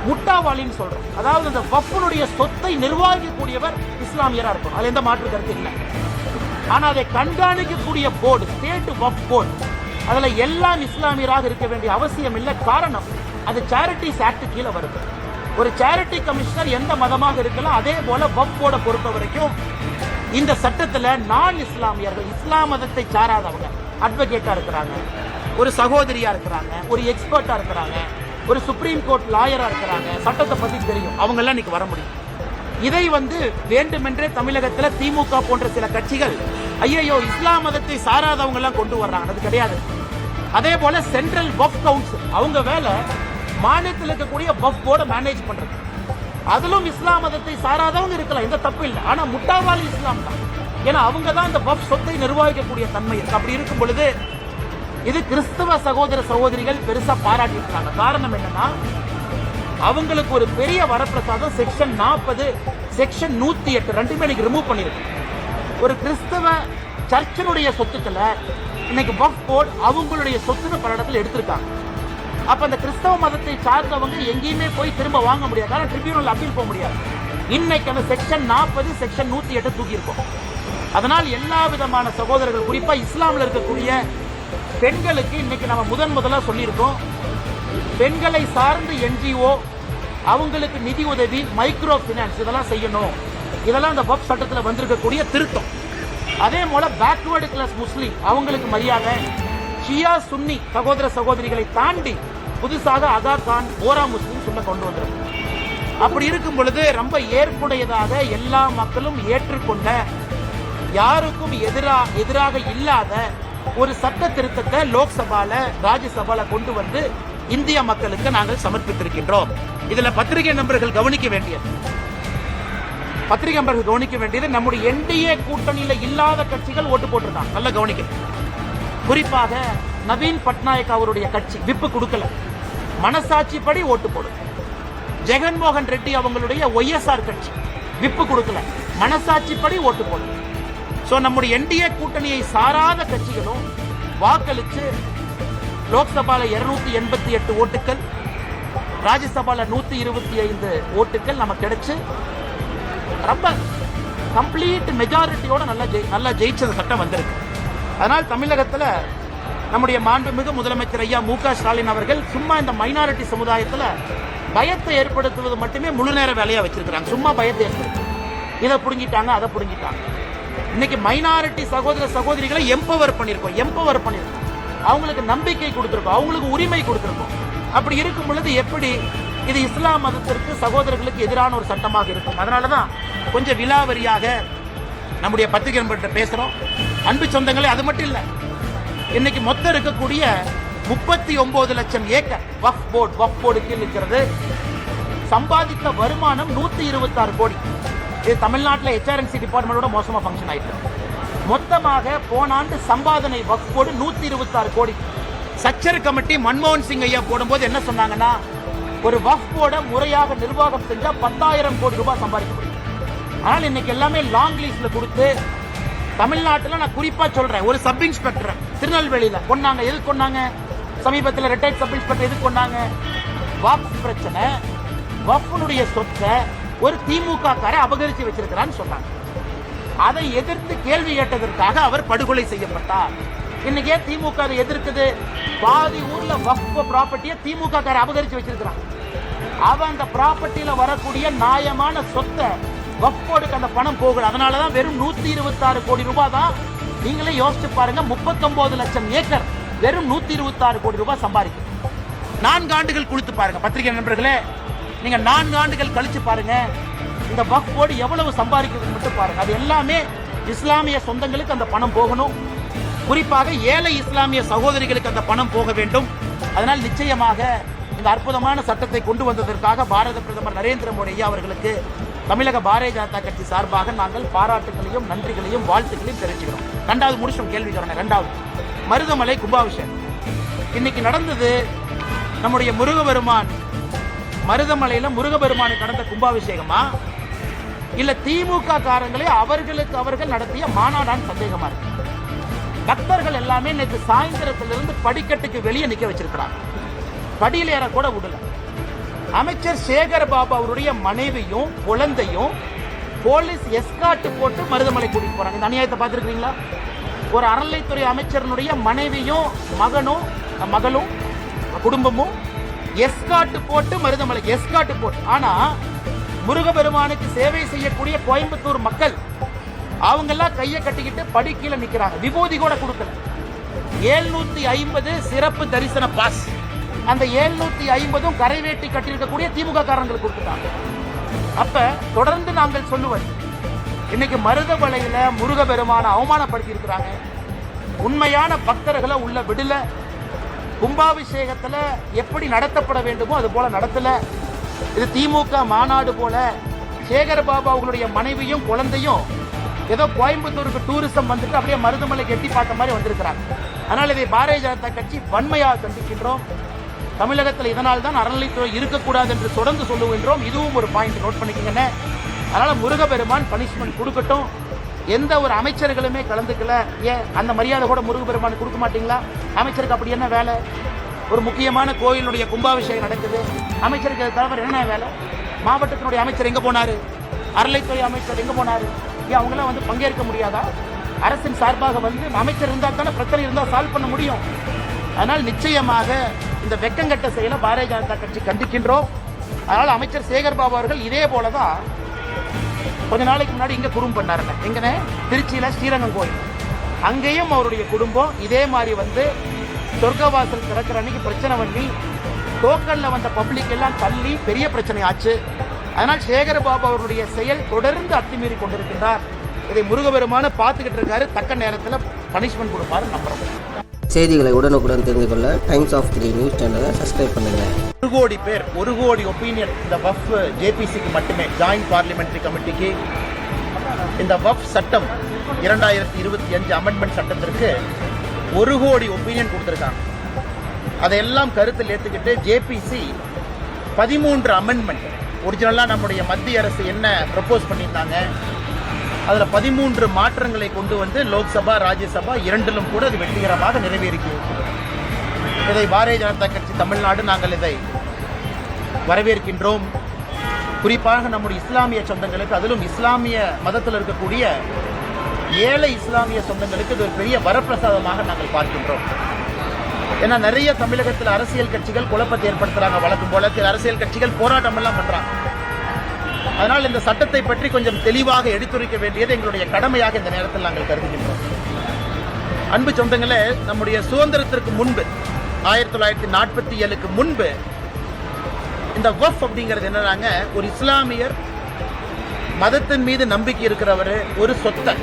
முட்டாவாளின்னு சொல்றோம். அதாவது இந்த வஃப்னுடைய சொத்தை நிர்வகிக்கக்கூடியவர் இஸ்லாமியரா இருக்கணும், அதுல எந்த மாற்று கருத்து இல்லை. ஆனா அதை கண்காணிக்கக்கூடிய போர்டு, ஸ்டேட் வஃப் போர்டு, அதுல எல்லாம் இஸ்லாமியராக இருக்க வேண்டிய அவசியம் இல்லை. காரணம், அது சேரிட்டிஸ் ஆக்ட் கீழே வருது. ஒரு சேரிட்டி கமிஷனர் எந்த மதமாக இருக்கலாம். அதே போல வஃப் போர்டை பொறுத்த வரைக்கும் இந்த சட்டத்துல நான் இஸ்லாமியர்கள், இஸ்லாம் மதத்தை சாராதவங்க அட்வொகேட்டா இருக்கிறாங்க, ஒரு சகோதரியா இருக்கிறாங்க, ஒரு எக்ஸ்பர்ட்டா இருக்கிறாங்க, ஒரு சுப்ரீம் கோர்ட் லாயரா இருக்கிறாங்க, சட்டத்தை பத்தி தெரியும், அவங்க எல்லாம் இன்னைக்கு வர முடியும். இதை வேண்டுமென்றே தமிழகத்தில் திமுக போன்ற சில கட்சிகள் ஐயோ இஸ்லாம் மதத்தை சாராதவங்க எல்லாம் கொண்டு வர்றாங்க, அது கிடையாது. அதே போல சென்ட்ரல் வஃப் கவுன்சில், அவங்க வேலை மாநிலத்தில் இருக்கக்கூடிய வஃப் போர்டை மேனேஜ் பண்றது. அதிலும் இஸ்லாம் மதத்தை சாராதவங்க இருக்கலாம், எந்த தப்பு இல்லை. ஆனா முட்டாவாளி இஸ்லாம் தான், ஏன்னா அவங்க தான் இந்த வஃப் சொத்தை நிர்வகிக்கக்கூடிய தன்மை இருக்கு. அப்படி இருக்கும் பொழுது இது கிறிஸ்தவ சகோதர சகோதரிகள் பெருசா பாராட்டிருக்காங்க. காரணம் என்னன்னா, அவங்களுக்கு ஒரு பெரிய வரப்பிரசாதம் செக்ஷன் 40, செக்ஷன் 108 ரெண்டுமே இன்னைக்கு ரிமூவ் பண்ணிருக்கு. ஒரு கிறிஸ்தவ சர்ச்சினுடைய சொத்துக்களை இன்னைக்கு வஃப் போர்டு அவங்களுடைய சொத்துன்னு பல இடத்துல எடுத்திருக்காங்க. அப்ப அந்த கிறிஸ்தவ மதத்தை சார்ந்தவங்க எங்கேயுமே போய் திரும்ப வாங்க முடியாது, ஆனால் ட்ரிபியூனல் அப்பீல் போக முடியாது. இன்னைக்கு அந்த செக்ஷன் 40, செக்ஷன் 108 தூக்கி இருக்கும். அதனால் எல்லா விதமான சகோதரர்கள், குறிப்பா இஸ்லாமில் இருக்கக்கூடிய பெண்களுக்கு இன்னைக்கு நம்ம முதலா சொல்லியிருக்கோம், பெண்களை சார்ந்து என்ஜிஓ அவங்களுக்கு நிதி உதவி, மைக்ரோ பினான்ஸ் இதெல்லாம் செய்யணும். இதெல்லாம் அந்த வஃப் சட்டத்தில் வந்திருக்கக்கூடிய திருத்தம். அதே போல பேக்வர்டு கிளாஸ் முஸ்லீம் அவங்களுக்கு மரியாதை, ஷியா சுன்னி சகோதர சகோதரிகளை தாண்டி புதுசாக அதா கான், ஓரா முஸ்லீம் சொல்ல கொண்டு வந்திருக்கு. அப்படி இருக்கும் பொழுது ரொம்ப ஏற்புடையதாக எல்லா மக்களும் ஏற்றுக்கொண்ட, யாருக்கும் எதிராக இல்லாத ஒரு சட்ட திருத்தத்தை லோக்சபால ராஜ்யசபால கொண்டு வந்து இந்திய மக்களுக்கு நாங்கள் சமர்ப்பித்திருக்கின்றோம். இதுல பத்திரிகை நண்பர்கள் கவனிக்க வேண்டியது நம்முடைய என்டிஏ கூட்டணியில இல்லாத கட்சிகள் ஓட்டு போட்டிருக்காங்க, நல்லா கவனிக்க. குறிப்பாக நவீன் பட்நாயக் அவருடைய கட்சி விப்பு கொடுக்கல, மனசாட்சிப்படி ஓட்டு போடும். ஜெகன்மோகன் ரெட்டி அவங்களுடைய ஒய்எஸ்ஆர் கட்சி விப்பு கொடுக்கல, மனசாட்சிப்படி ஓட்டு போடும். சோ நம்முடைய என்டிஏ கூட்டணியை சாராத கட்சிகளும் வாக்களிச்சு லோக்சபால 288 ஓட்டுகள், ராஜ்யசபால 125 ஓட்டுகள் நமக்கு கிடைச்சு ரொம்ப கம்ப்ளீட் மெஜாரிட்டியோட நல்லா ஜெயிச்ச சட்டம் வந்திருக்கு. அதனால் தமிழகத்தில் நம்முடைய மாண்புமிகு முதலமைச்சர் ஐயா மு.க. ஸ்டாலின் அவர்கள் சும்மா இந்த மைனாரிட்டி சமுதாயத்தில் பயத்தை ஏற்படுத்துவது மட்டுமே முழு நேர வேலையா வச்சிருக்கிறாங்க. சும்மா பயத்தை ஏற்படுத்து, இதை புடுங்கிட்டாங்க, அதை புடுங்கிட்டாங்க. இன்னைக்கு மைனாரிட்டி சகோதர சகோதரிகளை எம்பவர் பண்ணிருக்கோம், அவங்களுக்கு நம்பிக்கை கொடுத்திருக்கோம், அவங்களுக்கு உரிமை கொடுத்திருக்கோம். அப்படி இருக்கும் பொழுது எப்படி இது இஸ்லாம் மதத்திற்கு சகோதரர்களுக்கு எதிரான ஒரு சட்டமாக இருக்கும்? அதனாலதான் கொஞ்சம் விலாவரியாக நம்முடைய பத்திரிகை நண்பர்கிட்ட பேசுறோம். அன்பு சொந்தங்களே, அது மட்டும் இல்ல, இன்னைக்கு மொத்தம் இருக்கக்கூடிய 39 லட்சம் ஏக்கர் வஃப் போர்டு கீழ் இருக்கிறது. சம்பாதித்த வருமானம் 126 கோடி. இது தமிழ்நாட்டில் HRNC டிபார்ட்மெண்டோட மோசமா ஃபங்க்ஷன் ஆயிட்டு. மொத்தமாக போன ஆண்டு சம்பாதனை வஃப் போர்டு 126 கோடி. சச்சர் கமிட்டி மன்மோகன் சிங் ஐயா போடும்போது என்ன சொன்னாங்கன்னா, ஒரு வஃப் போர்டை முறையாக நிர்வாகம் செஞ்சா 10,000 கோடி ரூபாய் சம்பாதிக்க முடியும். ஆனால் இன்னைக்கு எல்லாமே லாங் லீஸ்ல கொடுத்து, தமிழ்நாட்டில் நான் குறிப்பா சொல்றேன், ஒரு சப் இன்ஸ்பெக்டர் திருநெல்வேலியில கொண்டாங்க. எது கொண்டாங்க? சமீபத்தில் ரிட்டையர்ட் சப் இன்ஸ்பெக்டர் எது கொண்டாங்க? வக்ஃப் பிரச்சனை, வஃப்னுடைய சொத்தை ஒரு திமுக காரை அபகரிச்சு வச்சிருக்கிறான்னு சொன்னாங்க. அதை எதிர்த்து கேள்வி கேட்டதற்காக அவர் படுகொலை செய்யப்பட்டார். இன்னைக்கு திமுக அதை எதிர்க்குது. பாதி ஊர்ல வக்ஃப் ப்ராப்பர்ட்டியை திமுக காரை அபகரிச்சு வச்சிருக்கிறான். அவன் அந்த ப்ராப்பர்ட்டியில வரக்கூடிய நியாயமான சொத்தை வக்ஃப் போர்டுக்கு அந்த பணம் போகல. அதனாலதான் வெறும் 126 கோடி ரூபாய் தான். நீங்களே யோசிச்சு பாருங்க, 39 லட்சம் ஏக்கர் வெறும் 126 கோடி ரூபாய் சம்பாதிக்கும். 4 ஆண்டுகள் கொடுத்து பாருங்க பத்திரிகை நண்பர்களே, நீங்க 4 ஆண்டுகள் கழிச்சு பாருங்க இந்த வக்ஃப் போர்டு எவ்வளவு சம்பாதிக்கிறது மட்டும் பாருங்க. அது எல்லாமே இஸ்லாமிய சொந்தங்களுக்கு அந்த பணம் போகணும். குறிப்பாக ஏழை இஸ்லாமிய சகோதரிகளுக்கு அந்த பணம் போக வேண்டும். அதனால் நிச்சயமாக இந்த அற்புதமான சட்டத்தை கொண்டு வந்ததற்காக பாரத பிரதமர் நரேந்திர மோடி ஐயா அவர்களுக்கு தமிழக பாரதிய ஜனதா கட்சி சார்பாக நாங்கள் பாராட்டுகளையும் நன்றிகளையும் வாழ்த்துக்களையும் தெரிவிச்சுக்கிறோம். 2வது முடிச்சோம் கேள்வி தரேன். 2வது மருதமலை கும்பாபிஷேகம் இன்னைக்கு நடந்தது. நம்முடைய மருதமலையில முருகபெருமானுக்கு நடந்த கும்பாபிஷேகமா இல்ல திமுக காரங்களே அவர்கள் நடத்திய மாநாடான்னு சந்தேகமா இருக்கு. பக்தர்கள் எல்லாமே நேற்று சாயந்தரத்திலிருந்து படிக்கட்டுக்கு வெளியே நிக்க வச்சிருக்கிறாங்க. படியில் ஏற கூட விடல. அமைச்சர் சேகர் பாபு அவருடைய மனைவியும் குழந்தையும் போலீஸ் எஸ்கார்ட் போட்டு மருதமலை கூட்டிட்டு போறாங்க. இந்த அநியாயத்தை பார்த்துருக்கீங்களா? ஒரு அறநிலைத்துறை அமைச்சரனுடைய மனைவியும் மகளும் குடும்பமும் எஸ்கார்ட் போட்டு மருதமலை எஸ்கார்ட் போட்டு. ஆனா முருகபெருமானுக்கு சேவை செய்யக்கூடிய கோயம்புத்தூர் மக்கள் அவங்கெல்லாம் கையை கட்டிக்கிட்டு படி கீழே நிக்கிறாங்க. விபூதி கூட கொடுக்கல. 750 சிறப்பு தரிசன பாஸ். அந்த 750 கரைவேட்டி கட்டியிருக்கக்கூடிய திமுக காரங்களுக்கு கொடுத்துட்டாங்க. அப்ப தொடர்ந்து நாங்கள் சொல்லுவது, இன்னைக்கு மருதமலையில முருகபெருமான அவமானப்படுத்தி இருக்கிறாங்க. உண்மையான பக்தர்களை உள்ள விடல. கும்பாபிஷேகத்துல எப்படி நடத்தப்பட வேண்டுமோ அது போல நடத்தல. இது திமுக மாநாடு போல. சேகர் பாபு அவங்களுடைய மனைவியும் குழந்தையும் ஏதோ கோயம்புத்தூருக்கு டூரிசம் வந்துட்டு அப்படியே மருதமலைக்கு எட்டி பார்த்த மாதிரி வந்திருக்கிறாங்க. அதனால இதை பாரதிய ஜனதா கட்சி வன்மையாக கண்டிக்கின்றோம். தமிழகத்தில் இதனால் தான் அறநிலைத்துறை இருக்கக்கூடாது என்று தொடர்ந்து சொல்லுகின்றோம். இதுவும் ஒரு பாயிண்ட் நோட் பண்ணிக்கங்க. அதனால முருகபெருமான் பனிஷ்மெண்ட் கொடுக்கட்டும். எந்த ஒரு அமைச்சர்களுமே கலந்துக்கல. ஏன் அந்த மரியாதை கூட முருகபெருமான் கொடுக்க மாட்டீங்களா? அமைச்சருக்கு அப்படி என்ன வேலை? ஒரு முக்கியமான கோயிலுடைய கும்பாபிஷேகம் நடக்குது, அமைச்சருக்கு தவிர என்ன வேலை? மாவட்டத்தினுடைய அமைச்சர் எங்க போனாரு? அறநிலைத்துறை அமைச்சர் எங்க போனாரு? ஏன் அவங்களாம் வந்து பங்கேற்க முடியாதா? அரசின் சார்பாக வந்து அமைச்சர் இருந்தால் தானே பிரச்சனை இருந்தால் சால்வ் பண்ண முடியும். அதனால் நிச்சயமாக இந்த வெக்கங்கட்ட செயலை பாரதிய ஜனதா கட்சி கண்டிக்கின்றோம். அதனால் அமைச்சர் சேகர் பாபு அவர்கள் இதே போலதான் கொஞ்ச நாளைக்கு முன்னாடி இங்க குறும்பு பண்ணாருங்க. எங்கன்னு திருச்சியில ஸ்ரீரங்கம் கோயில், அங்கேயும் அவருடைய குடும்பம் இதே மாதிரி வந்து சொர்க்கவாசல் திறக்கிற அன்னைக்கு பிரச்சனை பண்ணி டோக்கன்ல வந்த பப்ளிக் எல்லாம் தள்ளி பெரிய பிரச்சனை ஆச்சு. அதனால் சேகர் பாபு அவருடைய செயல் தொடர்ந்து அத்துமீறி கொண்டிருக்கின்றார். இதை முருகபெருமான பார்த்துக்கிட்டு இருக்காரு. தக்க நேரத்தில் பனிஷ்மெண்ட் கொடுப்பாரு நம்புறோம். செய்திகளை உடனுக்குடன் தெரிந்து கொள்ள டைம்ஸ் ஆஃப் 3 நியூஸ் சேனலை சப்ஸ்கிரைப் பண்ணுங்க. 1 கோடி பேர் 1 கோடி ஒப்பீனியன் இந்த வஃப் ஜேபிசிக்கு மட்டுமே, ஜாயிண்ட் பார்லிமெண்டரி கமிட்டிக்கு இந்த வஃப் சட்டம் 2025 அமெண்ட்மெண்ட் சட்டத்திற்கு 1 கோடி ஒப்பீனியன் கொடுத்திருக்காங்க. அதையெல்லாம் கருத்தில் ஏற்றுக்கிட்டு ஜேபிசி 13 அமெண்ட்மெண்ட் ஒரிஜினலாக நம்முடைய மத்திய அரசு என்ன ப்ரப்போஸ் பண்ணியிருந்தாங்க அதில் 13 மாற்றங்களை கொண்டு வந்து லோக்சபா ராஜ்யசபா இரண்டிலும் கூட அது வெற்றிகரமாக நிறைவேறிக்கிறது. இதை பாரதிய ஜனதா கட்சி தமிழ்நாடு நாங்கள் இதை வரவேற்கின்றோம். குறிப்பாக நம்முடைய இஸ்லாமிய சொந்தங்களுக்கு, அதிலும் இஸ்லாமிய மதத்தில் இருக்கக்கூடிய ஏழை இஸ்லாமிய சொந்தங்களுக்கு இது ஒரு பெரிய வரப்பிரசாதமாக நாங்கள் பார்க்கின்றோம். ஏன்னா நிறைய தமிழகத்தில் அரசியல் கட்சிகள் குழப்பத்தை ஏற்படுத்துறாங்க. வழக்கம் போல அரசியல் கட்சிகள் போராட்டம் எல்லாம் பண்றாங்க. அதனால் இந்த சட்டத்தை பற்றி கொஞ்சம் தெளிவாக எடுத்துரைக்க வேண்டியது எங்களுடைய கடமையாக இந்த நேரத்தில் நாங்கள் கருதுகின்றோம். அன்பு சொந்தங்களே, நம்முடைய சுதந்திரத்திற்கு முன்பு 1947க்கு முன்பு இந்த வஃப் அப்படிங்கிறது என்னன்னாங்க, ஒரு இஸ்லாமியர் மதத்தின் மீது நம்பிக்கை இருக்கிறவர் ஒரு சொத்தை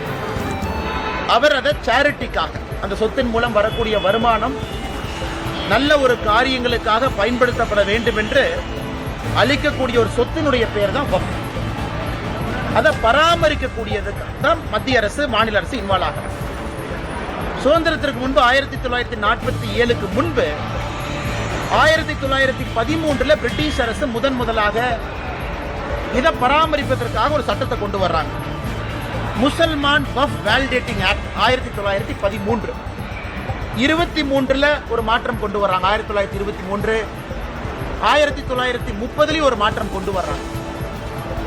அவர் அதை சேரிட்டிக்காக, அந்த சொத்தின் மூலம் வரக்கூடிய வருமானம் நல்ல ஒரு காரியங்களுக்காக பயன்படுத்தப்பட வேண்டும் என்று அளிக்கக்கூடிய ஒரு சொத்தினுடைய பெயர் தான் வஃப். அதை பராமரிக்கக்கூடியதுக்கு தான் மத்திய அரசு மாநில அரசு இன்வால்வ் ஆகும். சுதந்திரத்திற்கு முன்பு 1947க்கு முன்பு 1913 பிரிட்டிஷ் அரசு முதலாக இதை பராமரிப்பதற்காக ஒரு சட்டத்தை கொண்டு வர்றாங்க. Musalman Waqf validating act 1913. 23 ஒரு மாற்றம் கொண்டு வர்றாங்க. 1923 1930 ஒரு மாற்றம் கொண்டு வர்றாங்க.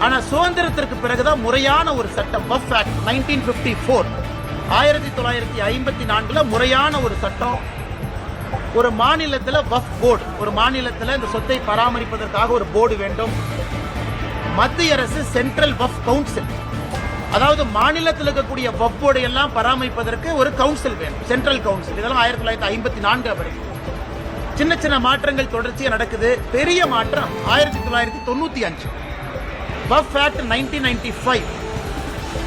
ஆனா சுதந்திரத்திற்கு பிறகுதான் முறையான ஒரு சட்டம் வஃப் ஆக்ட் 1954 1954 முறையான ஒரு சட்டம். ஒரு மாநிலத்தில் வஃப் போர்டு, ஒரு மாநிலத்தில் இந்த சொத்தை பராமரிப்பதற்காக ஒரு போர்டு வேண்டும். மத்திய அரசு சென்ட்ரல் வஃப் கவுன்சில், அதாவது மாநிலத்தில் இருக்கக்கூடிய வஃப் போர்டு எல்லாம் பராமரிப்பதற்கு ஒரு கவுன்சில் வேணும், சென்ட்ரல் கவுன்சில். இதெல்லாம் 1954 வரைக்கும் சின்ன சின்ன மாற்றங்கள் தொடர்ச்சியாக நடக்குது. பெரிய மாற்றம் 1995 வஃப் ஆக்ட் 1995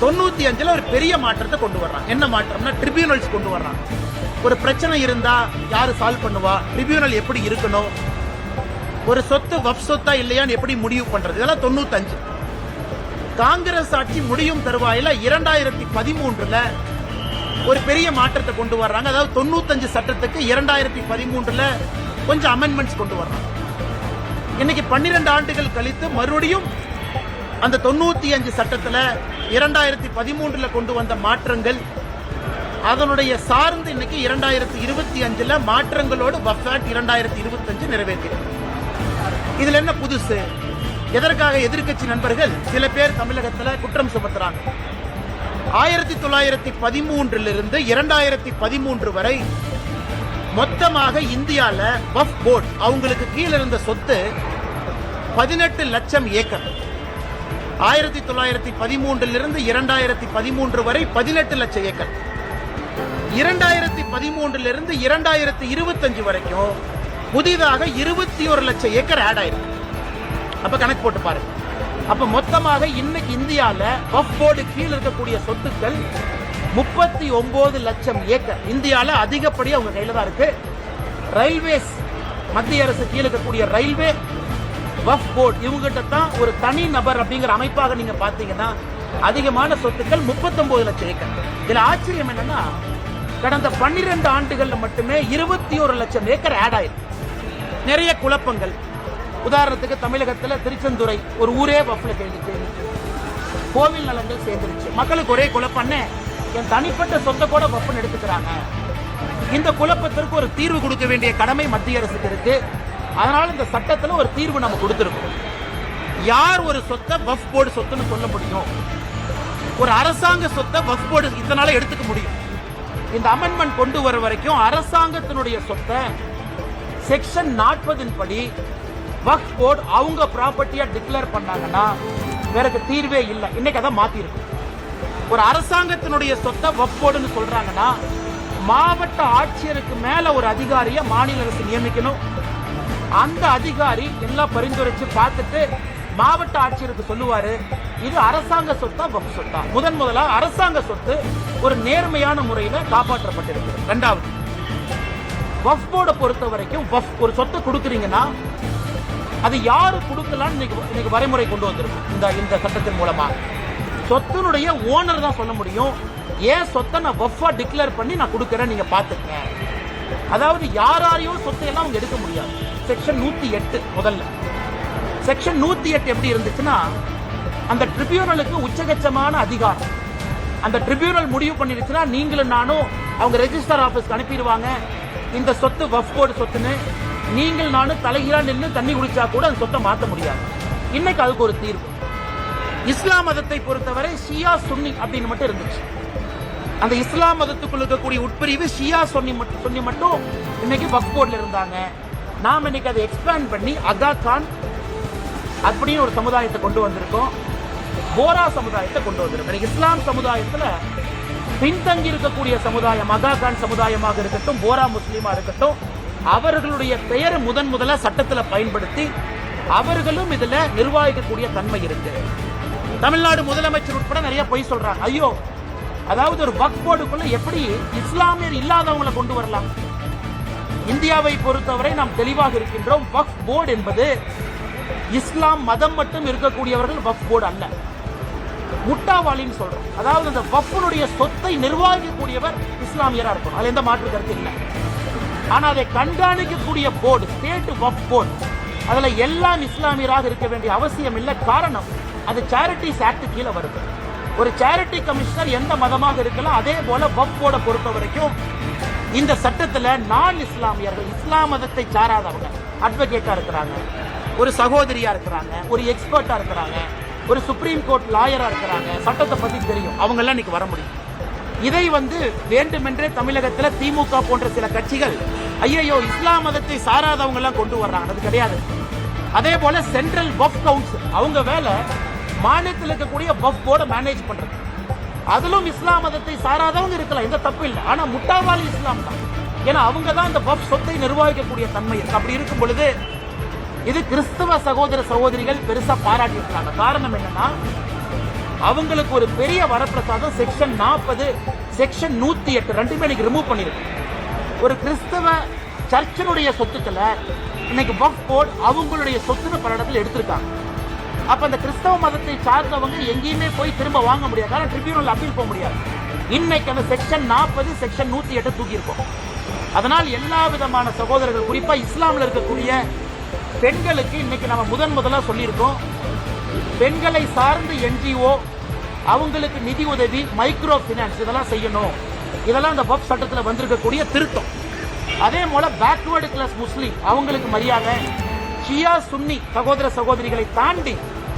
95 ஒரு பெரிய மாற்றத்தை கொண்டு வர்றாங்க. என்ன மாற்றம்னா ட்ரிபியூனல்ஸ் கொண்டு வர்றாங்க. ஒரு பிரச்சனை இருந்தா யாரு சால்வ் பண்ணுவா, ட்ரிபியூனல் எப்படி இருக்கணும், ஒரு சொத்து வஃப் சொத்தா இல்லையான்னு எப்படி முடிவு பண்றது, இதெல்லாம் 95. காங்கிரஸ் ஆட்சி முடியும் தருவாயில 2013 ஒரு பெரிய மாற்றத்தை கொண்டு வர்றாங்க. அதாவது 95 சட்டத்துக்கு 2013 கொஞ்சம் அமெண்ட்மெண்ட்ஸ் கொண்டு வர்றாங்க. இன்னைக்கு 12 ஆண்டுகள் கழித்து மறுபடியும் அந்த 95 சட்டத்துல 2013 கொண்டு வந்த மாற்றங்கள் அதனுடைய சார்ந்து இன்னைக்கு 2025 மாற்றங்களோடு வஃப் ஆக்ட் 2025 நிறைவேற்றிருக்கு. இதுல என்ன புதுசு? எதற்காக எதிர்க்கட்சி நண்பர்கள் சில பேர் தமிழகத்துல குற்றம் சுமத்துறாங்க? 1913 2013 வரை மொத்தமாக இந்தியால வக்ஃப் போர்டு அவங்களுக்கு கீழே இருந்த சொத்து 18 லட்சம் ஏக்கர். 1913 2013 வரை 18 லட்சம் ஏக்கர். 2013 2025 வரைக்கும் புதிதாக 21 லட்சம் ஏக்கர் ஆட் ஆயிருக்கு. அப்ப கணக்கு போட்டு பாருங்க. அப்ப மொத்தமாக இன்னைக்கு இந்தியால வக்ஃப் போர்டு கீழ் இருக்கக்கூடிய சொத்துக்கள் 39 லட்சம் ஏக்கர். இந்தியால அதிகப்படியா அவங்க கையில தான் இருக்கு. ரயில்வேஸ், மத்திய அரசு கீழ் இருக்கக்கூடிய ரயில்வே, வக்ஃப் போர்டு இவங்கிட்ட தான் ஒரு தனி நபர் அப்படிங்கிற அமைப்பாக நீங்க பாத்தீங்கன்னா அதிகமான சொத்துக்கள் 39 லட்சம் ஏக்கர். இதுல ஆச்சரியம் என்னன்னா கடந்த 12 ஆண்டுகள்ல மட்டுமே 21 லட்சம் ஏக்கர் ஆட் ஆயிருக்கு. நிறைய குழப்பங்கள். உதாரணத்துக்கு தமிழகத்துல திருச்செந்துறை ஒரு ஊரே வக்ஃப்ல கேள்வி, கோவில் நலங்கள் சேர்ந்துருச்சு. மக்களுக்கு ஒரே குழப்பம், என் தனிப்பட்ட சொத்தை கூட வக்ஃப்னு எடுத்துக்கிறாங்க. இந்த குழப்பத்திற்கு ஒரு தீர்வு கொடுக்க வேண்டிய கடமை மத்திய அரசுக்கு இருக்கு. அதனால இந்த சட்டத்துல ஒரு தீர்வு நம்ம கொடுத்திருக்கோம். யார் ஒரு சொத்தை வக்ஃப் போர்டு சொத்துன்னு சொல்ல முடியும்? ஒரு அரசாங்க சொத்தை வக்ஃப் போர்டு இதனால எடுத்துக்க முடியும். இந்த அமெண்ட்மெண்ட் கொண்டு வர வரைக்கும் அரசாங்கத்தினுடைய சொத்தை செக்ஷன் 40 படி வக்ஃப் போர்டு அவங்க ப்ராப்பர்ட்டியா டிக்ளேர் பண்ணாங்கன்னா வேற தீர்வே இல்லை. இன்னைக்கு அதை மாத்தி இருக்கு. ஒரு அரசாங்கத்தினுடைய சொத்தை வக்ஃப் போர்டுன்னு சொல்றாங்கன்னா மாவட்ட ஆட்சியருக்கு மேல ஒரு அதிகாரியை மாநில அரசு நியமிக்கணும். அந்த அதிகாரி எல்லாம் பரிந்துரைச்சு பார்த்துட்டு மாவட்ட ஆட்சியருக்கு சொல்லுவாரு இது அரசாங்க சொத்தா வக்ஃப் சொத்தா. முதலா அரசாங்க சொத்து ஒரு நேர்மையான முறையில காப்பாற்றப்பட்டிருக்கு. இரண்டாவது, வக்ஃப் போர்டை பொறுத்த வரைக்கும் ஒரு சொத்தை கொடுக்குறீங்கன்னா அது யாரு கொடுக்கலாம்னு இன்னைக்கு வரைமுறை கொண்டு வந்திருக்கும். இந்த சட்டத்தின் மூலமா சொத்தினுடைய ஓனர் தான் சொல்ல முடியும். ஏன் சொத்தை நான் வக்ஃபா டிக்ளேர் பண்ணி நான் கொடுக்கறேன், நீங்க பாத்துக்க. அதாவது யாரையும் சொத்தை எல்லாம் அவங்க எடுக்க முடியாது. செக்ஷன் 108 முதல்ல. செக்ஷன் 108 எப்படி இருந்துச்சுன்னா அந்த ட்ரிபியூனலுக்கு உச்சகட்சமான அதிகாரம். அந்த ட்ரிபியூனல் முடிவு பண்ணிருச்சுன்னா நீங்களும் நானும் அவங்க ரெஜிஸ்டர் ஆபீஸ்க்கு அனுப்பிடுவாங்க. இந்த சொத்து வக்ஃப் போர்டு சொத்துன்னு நீங்கள் நானும் தலைகீழா நின்று தண்ணி குடிச்சா கூட அந்த சொத்தை மாற்ற முடியாது. இன்னைக்கு அதுக்கு ஒரு தீர்வு. இஸ்லாம் மதத்தை பொறுத்தவரை ஷியா சுன்னி அப்படின்னு மட்டும் இருந்துச்சு. அந்த இஸ்லாம் மதத்துக்குள்ள இருக்கக்கூடிய உட்பிரிவு ஷியா சுன்னி மட்டும் இன்னைக்கு வக்ஃப் போர்டுல இருந்தாங்க. நாம் இன்னைக்கு அதை எக்ஸ்பேண்ட் பண்ணி அகா கான் அப்படின்னு ஒரு சமுதாயத்தை கொண்டு வந்திருக்கோம். போரா சமுதாயத்தை கொண்டு வந்திருக்கோம். இஸ்லாம் சமுதாயத்துல பின்தங்கி இருக்கக்கூடிய சமுதாயம் அகா கான் சமுதாயமாக இருக்கட்டும், போரா முஸ்லீமா இருக்கட்டும், அவர்களுடைய பெயரை முதல்ல சட்டத்துல பயன்படுத்தி அவர்களும் இதுல நிர்வகிக்கக்கூடிய தன்மை இருக்கு. தமிழ்நாடு முதலமைச்சர் உட்பட நிறைய பொய் சொல்றாங்க. ஐயோ, அதாவது ஒரு வக்ஃப் போர்டுக்குள்ள எப்படி இஸ்லாமியர் இல்லாதவங்களை கொண்டு வரலாம்? இந்தியாவை பொறுத்தவரை நாம் தெளிவாக இருக்கின்றோம். வக்ஃப் போர்டு என்பது இஸ்லாம் மதம் மட்டும் இருக்கக்கூடியவர்கள் வக்ஃப் போர்டு அல்ல. முட்டாவாளின்னு சொல்றோம். அதாவது அந்த வக்ஃபுடைய சொத்தை நிர்வகிக்கக்கூடியவர் இஸ்லாமியரா இருக்கணும். அதுல எந்த மாற்று கருத்து இல்லை. ஆனா அதை கண்காணிக்கக்கூடிய போர்டு ஸ்டேட் வக்ஃப் போர்டு, அதுல எல்லாம் இஸ்லாமியராக இருக்க வேண்டிய அவசியம் இல்லை. காரணம், அது சேரிட்டிஸ் ஆக்ட் கீழே வருது. ஒரு சேரிட்டி கமிஷனர் எந்த மதமாக இருக்கலாம். அதே போல வக்ஃப் போர்டை பொறுத்த வரைக்கும் இந்த சட்டத்துல நான் இஸ்லாமியர்கள், இஸ்லாம் மதத்தை சாராதவங்க அட்வொகேட்டா இருக்கிறாங்க, ஒரு சகோதரியா இருக்கிறாங்க, ஒரு எக்ஸ்பர்ட்டா இருக்கிறாங்க, ஒரு சுப்ரீம் கோர்ட் லாயரா இருக்கிறாங்க, சட்டத்தை பத்தி தெரியும், அவங்க எல்லாம் இன்னைக்கு வர முடியும். இதை வேண்டுமென்றே தமிழகத்தில் திமுக போன்ற சில கட்சிகள் ஐயோ இஸ்லாம் மதத்தை சாராதவங்க எல்லாம் கொண்டு வர்றாங்க. அது கிடையாது. அதே போல சென்ட்ரல் வக்ஃப் கவுன்சில் அவங்க வேலை மாநிலத்தில் இருக்கக்கூடிய வக்ஃப் போர்டை மேனேஜ் பண்றது. அதிலும் இஸ்லாம் மதத்தை சாராதவங்க இருக்கலாம், எந்த தப்பு இல்லை. ஆனா முட்டாவாளி இஸ்லாம் தான். ஏன்னா அவங்க தான் இந்த வக்ஃப் சொத்தை நிர்வகிக்கக்கூடிய தன்மை இருக்கு. அப்படி இருக்கும் பொழுது இது கிறிஸ்தவ சகோதர சகோதரிகள் பெருசா பாராட்டி இருக்காங்க. காரணம் என்னன்னா அவங்களுக்கு ஒரு பெரிய வரப்பிரசாதம் செக்ஷன் 40 செக்ஷன் 108 ரெண்டுமே இன்னைக்கு ரிமூவ் பண்ணிருக்கு. ஒரு கிறிஸ்தவ சர்ச்சினுடைய சொத்துக்களை இன்னைக்கு வக்ஃப் போர்டு அவங்களுடைய சொத்துன்னு பல இடத்துல எடுத்திருக்காங்க. அப்ப அந்த கிறிஸ்தவ மதத்தை சார்ந்தவங்க எங்கேயுமே போய் திரும்ப வாங்க முடியாது. ஆனால் ட்ரிபியூனல் அப்பீல் போக முடியாது. இன்னைக்கு அந்த செக்ஷன் 40 செக்ஷன் 108 தூக்கி இருக்கும். அதனால் எல்லா விதமான சகோதரர்கள், குறிப்பா இஸ்லாமில் இருக்கக்கூடிய பெண்களுக்கு இன்னைக்கு நம்ம முதலா சொல்லியிருக்கோம். பெண்களை சார்ந்த என்ஜிஓ அவங்களுக்கு நிதி உதவி, மைக்ரோ பினான்ஸ் இதெல்லாம் செய்யணும். இதெல்லாம் அந்த வக்ஃப் சட்டத்தில் வந்திருக்கக்கூடிய திருத்தம். அதே போல பேக்வர்டு கிளாஸ் முஸ்லீம் அவங்களுக்கு மரியாதை, ஷியா சுன்னி சகோதர சகோதரிகளை தாண்டி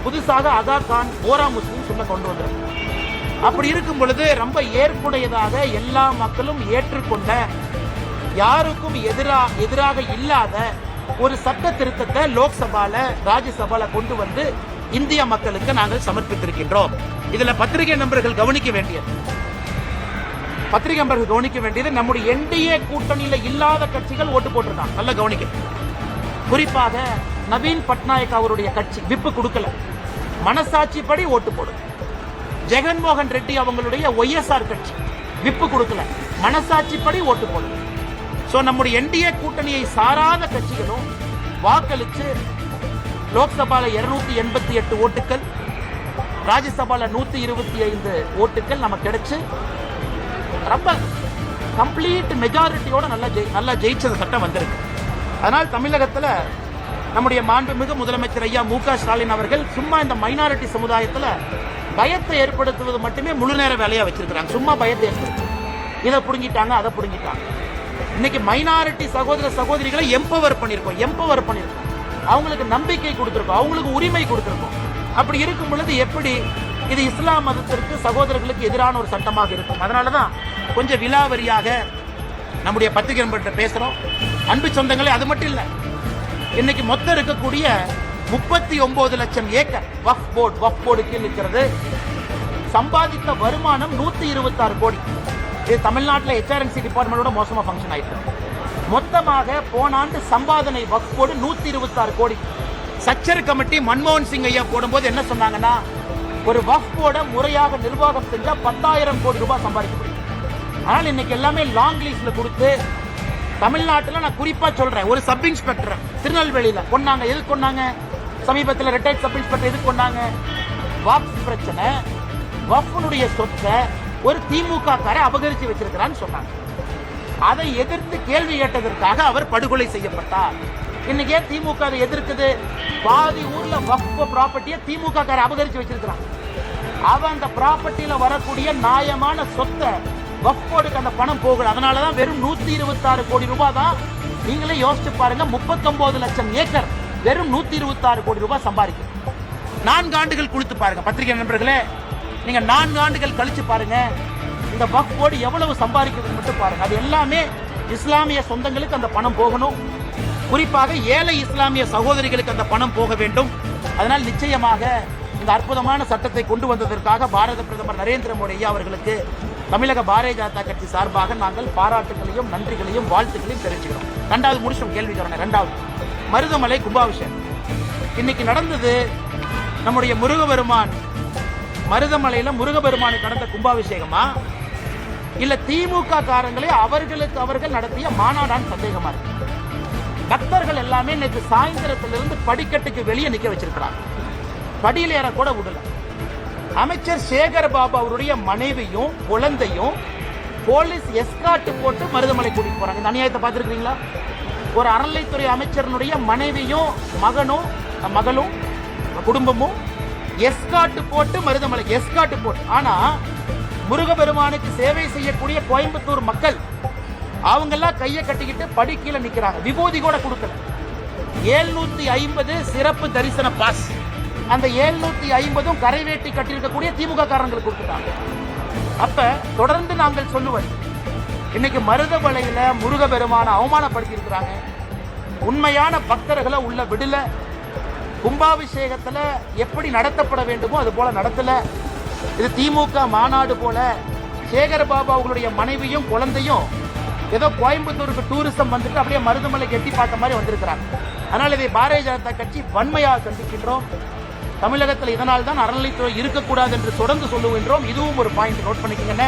புதுசாக அதா கான் போரா முஸ்லிம் சொல்ல கொண்டு வந்தார். அப்படி இருக்கும் பொழுது ரொம்ப ஏற்புடையதாக எல்லா மக்களும் ஏற்றுக்கொண்ட, யாருக்கும் எதிராக இல்லாத ஒரு சட்ட திருத்தத்தை லோக்சபால ராஜ்யசபால கொண்டு வந்து இந்திய மக்களுக்கு நாங்கள் சமர்ப்பித்திருக்கின்றோம். இதுல பத்திரிகை நண்பர்கள் கவனிக்க வேண்டியது நம்முடைய என்டிஏ கூட்டணியில இல்லாத கட்சிகள் ஓட்டு போட்டிருக்காங்க. நல்லா கவனிக்க. குறிப்பாக நவீன் பட்நாயக் அவருடைய கட்சி விப்பு கொடுக்கல, மனசாட்சிப்படி ஓட்டு போடும். ஜெகன்மோகன் ரெட்டி அவங்களுடைய ஒய்எஸ்ஆர் கட்சி விப்பு கொடுக்கல, மனசாட்சிப்படி ஓட்டு போடும். சோ நம்முடைய என்டிஏ கூட்டணியை சாராத கட்சிகளும் வாக்களிச்சு லோக்சபால 288 ஓட்டுகள், ராஜ்யசபால 125 ஓட்டுகள் நமக்கு கிடைச்சு ரொம்ப கம்ப்ளீட் மெஜாரிட்டியோட நல்லா ஜெயிச்ச சட்டம் வந்திருக்கு. அதனால் தமிழகத்துல நம்முடைய மாண்புமிகு முதலமைச்சர் ஐயா மு.க. ஸ்டாலின் அவர்கள் சும்மா இந்த மைனாரிட்டி சமுதாயத்துல பயத்தை ஏற்படுத்துவது மட்டுமே முழு நேர வேலையா வச்சிருக்காங்க. சும்மா பயத்தை ஏற்படுத்து, இதை புடுங்கிட்டாங்க, அதை புடுங்கிட்டாங்க. இன்னைக்கு மைனாரிட்டி சகோதர சகோதரிகளை எம்பவர் பண்ணிருக்கோம், அவங்களுக்கு நம்பிக்கை கொடுத்திருக்கோம், அவங்களுக்கு உரிமை கொடுத்திருக்கோம். அப்படி இருக்கும் பொழுது எப்படி இது இஸ்லாம் மதத்திற்கு சகோதரர்களுக்கு எதிரான ஒரு சட்டமாக இருக்கும்? அதனாலதான் கொஞ்சம் விலாவரியாக நம்முடைய பத்திரிகை நண்பர்கிட்ட பேசுறோம். அன்பு சொந்தங்களே, அது மட்டும் இல்ல, இன்னைக்கு மொத்தம் இருக்கக்கூடிய 39 லட்சம் ஏக்கர் வக்ஃப் போர்டு கீழ் இருக்கிறது. சம்பாதித்த வருமானம் 126 கோடி. இது தமிழ்நாட்டில் HRNC டிபார்ட்மெண்டோட மோசமா ஃபங்க்ஷன் ஆயிட்டு. மொத்தமாக போன ஆண்டு சம்பாதனை வக்ஃப் போர்டு 126 கோடி. சச்சர் கமிட்டி மன்மோகன் சிங் ஐயா போடும்போது என்ன சொன்னாங்கன்னா, ஒரு வக்ஃப் போர்டை முறையாக நிர்வாகம் செஞ்சா 10,000 கோடி ரூபாய் சம்பாதிக்க முடியும். ஆனால் இன்னைக்கு எல்லாமே லாங் லீஸ்ல கொடுத்து, தமிழ்நாட்டில் நான் குறிப்பா சொல்றேன், ஒரு சப் இன்ஸ்பெக்டர் திருநெல்வேலியில கொண்டாங்க. எது கொண்டாங்க? சமீபத்தில் ரிட்டையர்ட் சப் இன்ஸ்பெக்டர் எது கொண்டாங்க? வக்ஃப் பிரச்சனை, வக்ஃபுடைய சொத்தை ஒரு திமுக காரை அபகரிச்சு வச்சிருக்கிறான்னு சொன்னாங்க. அதை எதிர்த்து கேள்வி கேட்டதற்காக அவர் படுகொலை செய்யப்பட்டார். இன்னைக்கு திமுக அதை எதிர்க்குது. பாதி ஊர்ல வக்ஃப் ப்ராப்பர்ட்டியை திமுக காரை அபகரிச்சு வச்சிருக்கிறான். அவன் அந்த ப்ராப்பர்ட்டியில வரக்கூடிய நியாயமான சொத்தை வக்ஃப் போர்டுக்கு அந்த பணம் போகல. அதனாலதான் வெறும் 126 கோடி ரூபாய் தான். நீங்களே யோசிச்சு பாருங்க, 39 லட்சம் ஏக்கர் வெறும் 126 கோடி ரூபாய் சம்பாதிக்கும். 4 ஆண்டுகள் கொடுத்து பாருங்க பத்திரிகை நண்பர்களே, நீங்க 4 ஆண்டுகள் கழிச்சு பாருங்க இந்த வக்ஃப் போர்டு எவ்வளவு சம்பாதிக்கிறது மட்டும் பாருங்க. அது எல்லாமே இஸ்லாமிய சொந்தங்களுக்கு அந்த பணம் போகணும். குறிப்பாக ஏழை இஸ்லாமிய சகோதரிகளுக்கு அந்த பணம் போக வேண்டும். அதனால் நிச்சயமாக இந்த அற்புதமான சட்டத்தை கொண்டு வந்ததற்காக பாரத பிரதமர் நரேந்திர மோடி ஐயா அவர்களுக்கு தமிழக பாரதிய ஜனதா கட்சி சார்பாக நாங்கள் பாராட்டுகளையும் நன்றிகளையும் வாழ்த்துக்களையும் தெரிவிச்சுக்கிறோம். 2வது முடிச்சோம் கேள்விக்கான. 2வது மருதமலை கும்பாபிஷேகம் இன்னைக்கு நடந்தது. நம்முடைய முருகபெருமான் மருதமலையில முருகபெருமானுக்கு நடந்த கும்பாபிஷேகமா இல்ல திமுக காரங்களே அவர்கள் நடத்திய மாநாடான்னு சந்தேகமா இருக்கு. பக்தர்கள் எல்லாமே நேற்று சாயந்தரத்திலிருந்து படிக்கட்டுக்கு வெளியே நிக்க வச்சிருக்கிறாங்க. படியில் ஏற கூட விடல. அமைச்சர் சேகர் பாபு அவருடைய மனைவியும் குழந்தையும் போலீஸ் எஸ்கார்ட் போட்டு மருதமலை கூட்டிட்டு போறாங்க. இந்த அநியாயத்தை பார்த்திருக்கீங்களா? ஒரு அறநிலைத்துறை அமைச்சரனுடைய மனைவியும் மகளும் குடும்பமும் எஸ்கார்ட் போட்டு மருதமலை எஸ்கார்ட் போட்டு. ஆனா முருகபெருமானுக்கு சேவை செய்யக்கூடிய கோயம்புத்தூர் மக்கள் அவங்க எல்லாம் கையை கட்டிக்கிட்டு படி கீழே நிக்கிறாங்க. விபூதி கூட கொடுக்கல. 750 சிறப்பு தரிசன பாஸ். அந்த 750 கரைவேட்டி கட்டியிருக்கக்கூடிய திமுக காரங்களுக்கு கொடுத்துட்டாங்க. அப்ப தொடர்ந்து நாங்கள் சொல்லுவது, இன்னைக்கு மருதமலையில முருகபெருமான அவமானப்படுத்தி இருக்கிறாங்க. உண்மையான பக்தர்களை உள்ள விடல. கும்பாபிஷேகத்துல எப்படி நடத்தப்பட வேண்டுமோ அது போல நடத்தல. இது திமுக மாநாடு போல. சேகர் பாபு அவங்களுடைய மனைவியும் குழந்தையும் ஏதோ கோயம்புத்தூருக்கு டூரிசம் வந்துட்டு அப்படியே மருதமலைக்கு எட்டி பார்த்த மாதிரி வந்திருக்கிறாங்க. அதனால் இதை பாரதிய ஜனதா கட்சி வன்மையாக கண்டிக்கின்றோம். தமிழகத்தில் இதனால் தான் அறநிலைத்துறை இருக்கக்கூடாது என்று தொடர்ந்து சொல்லுகின்றோம். இதுவும் ஒரு பாயிண்ட் நோட் பண்ணிக்கங்க.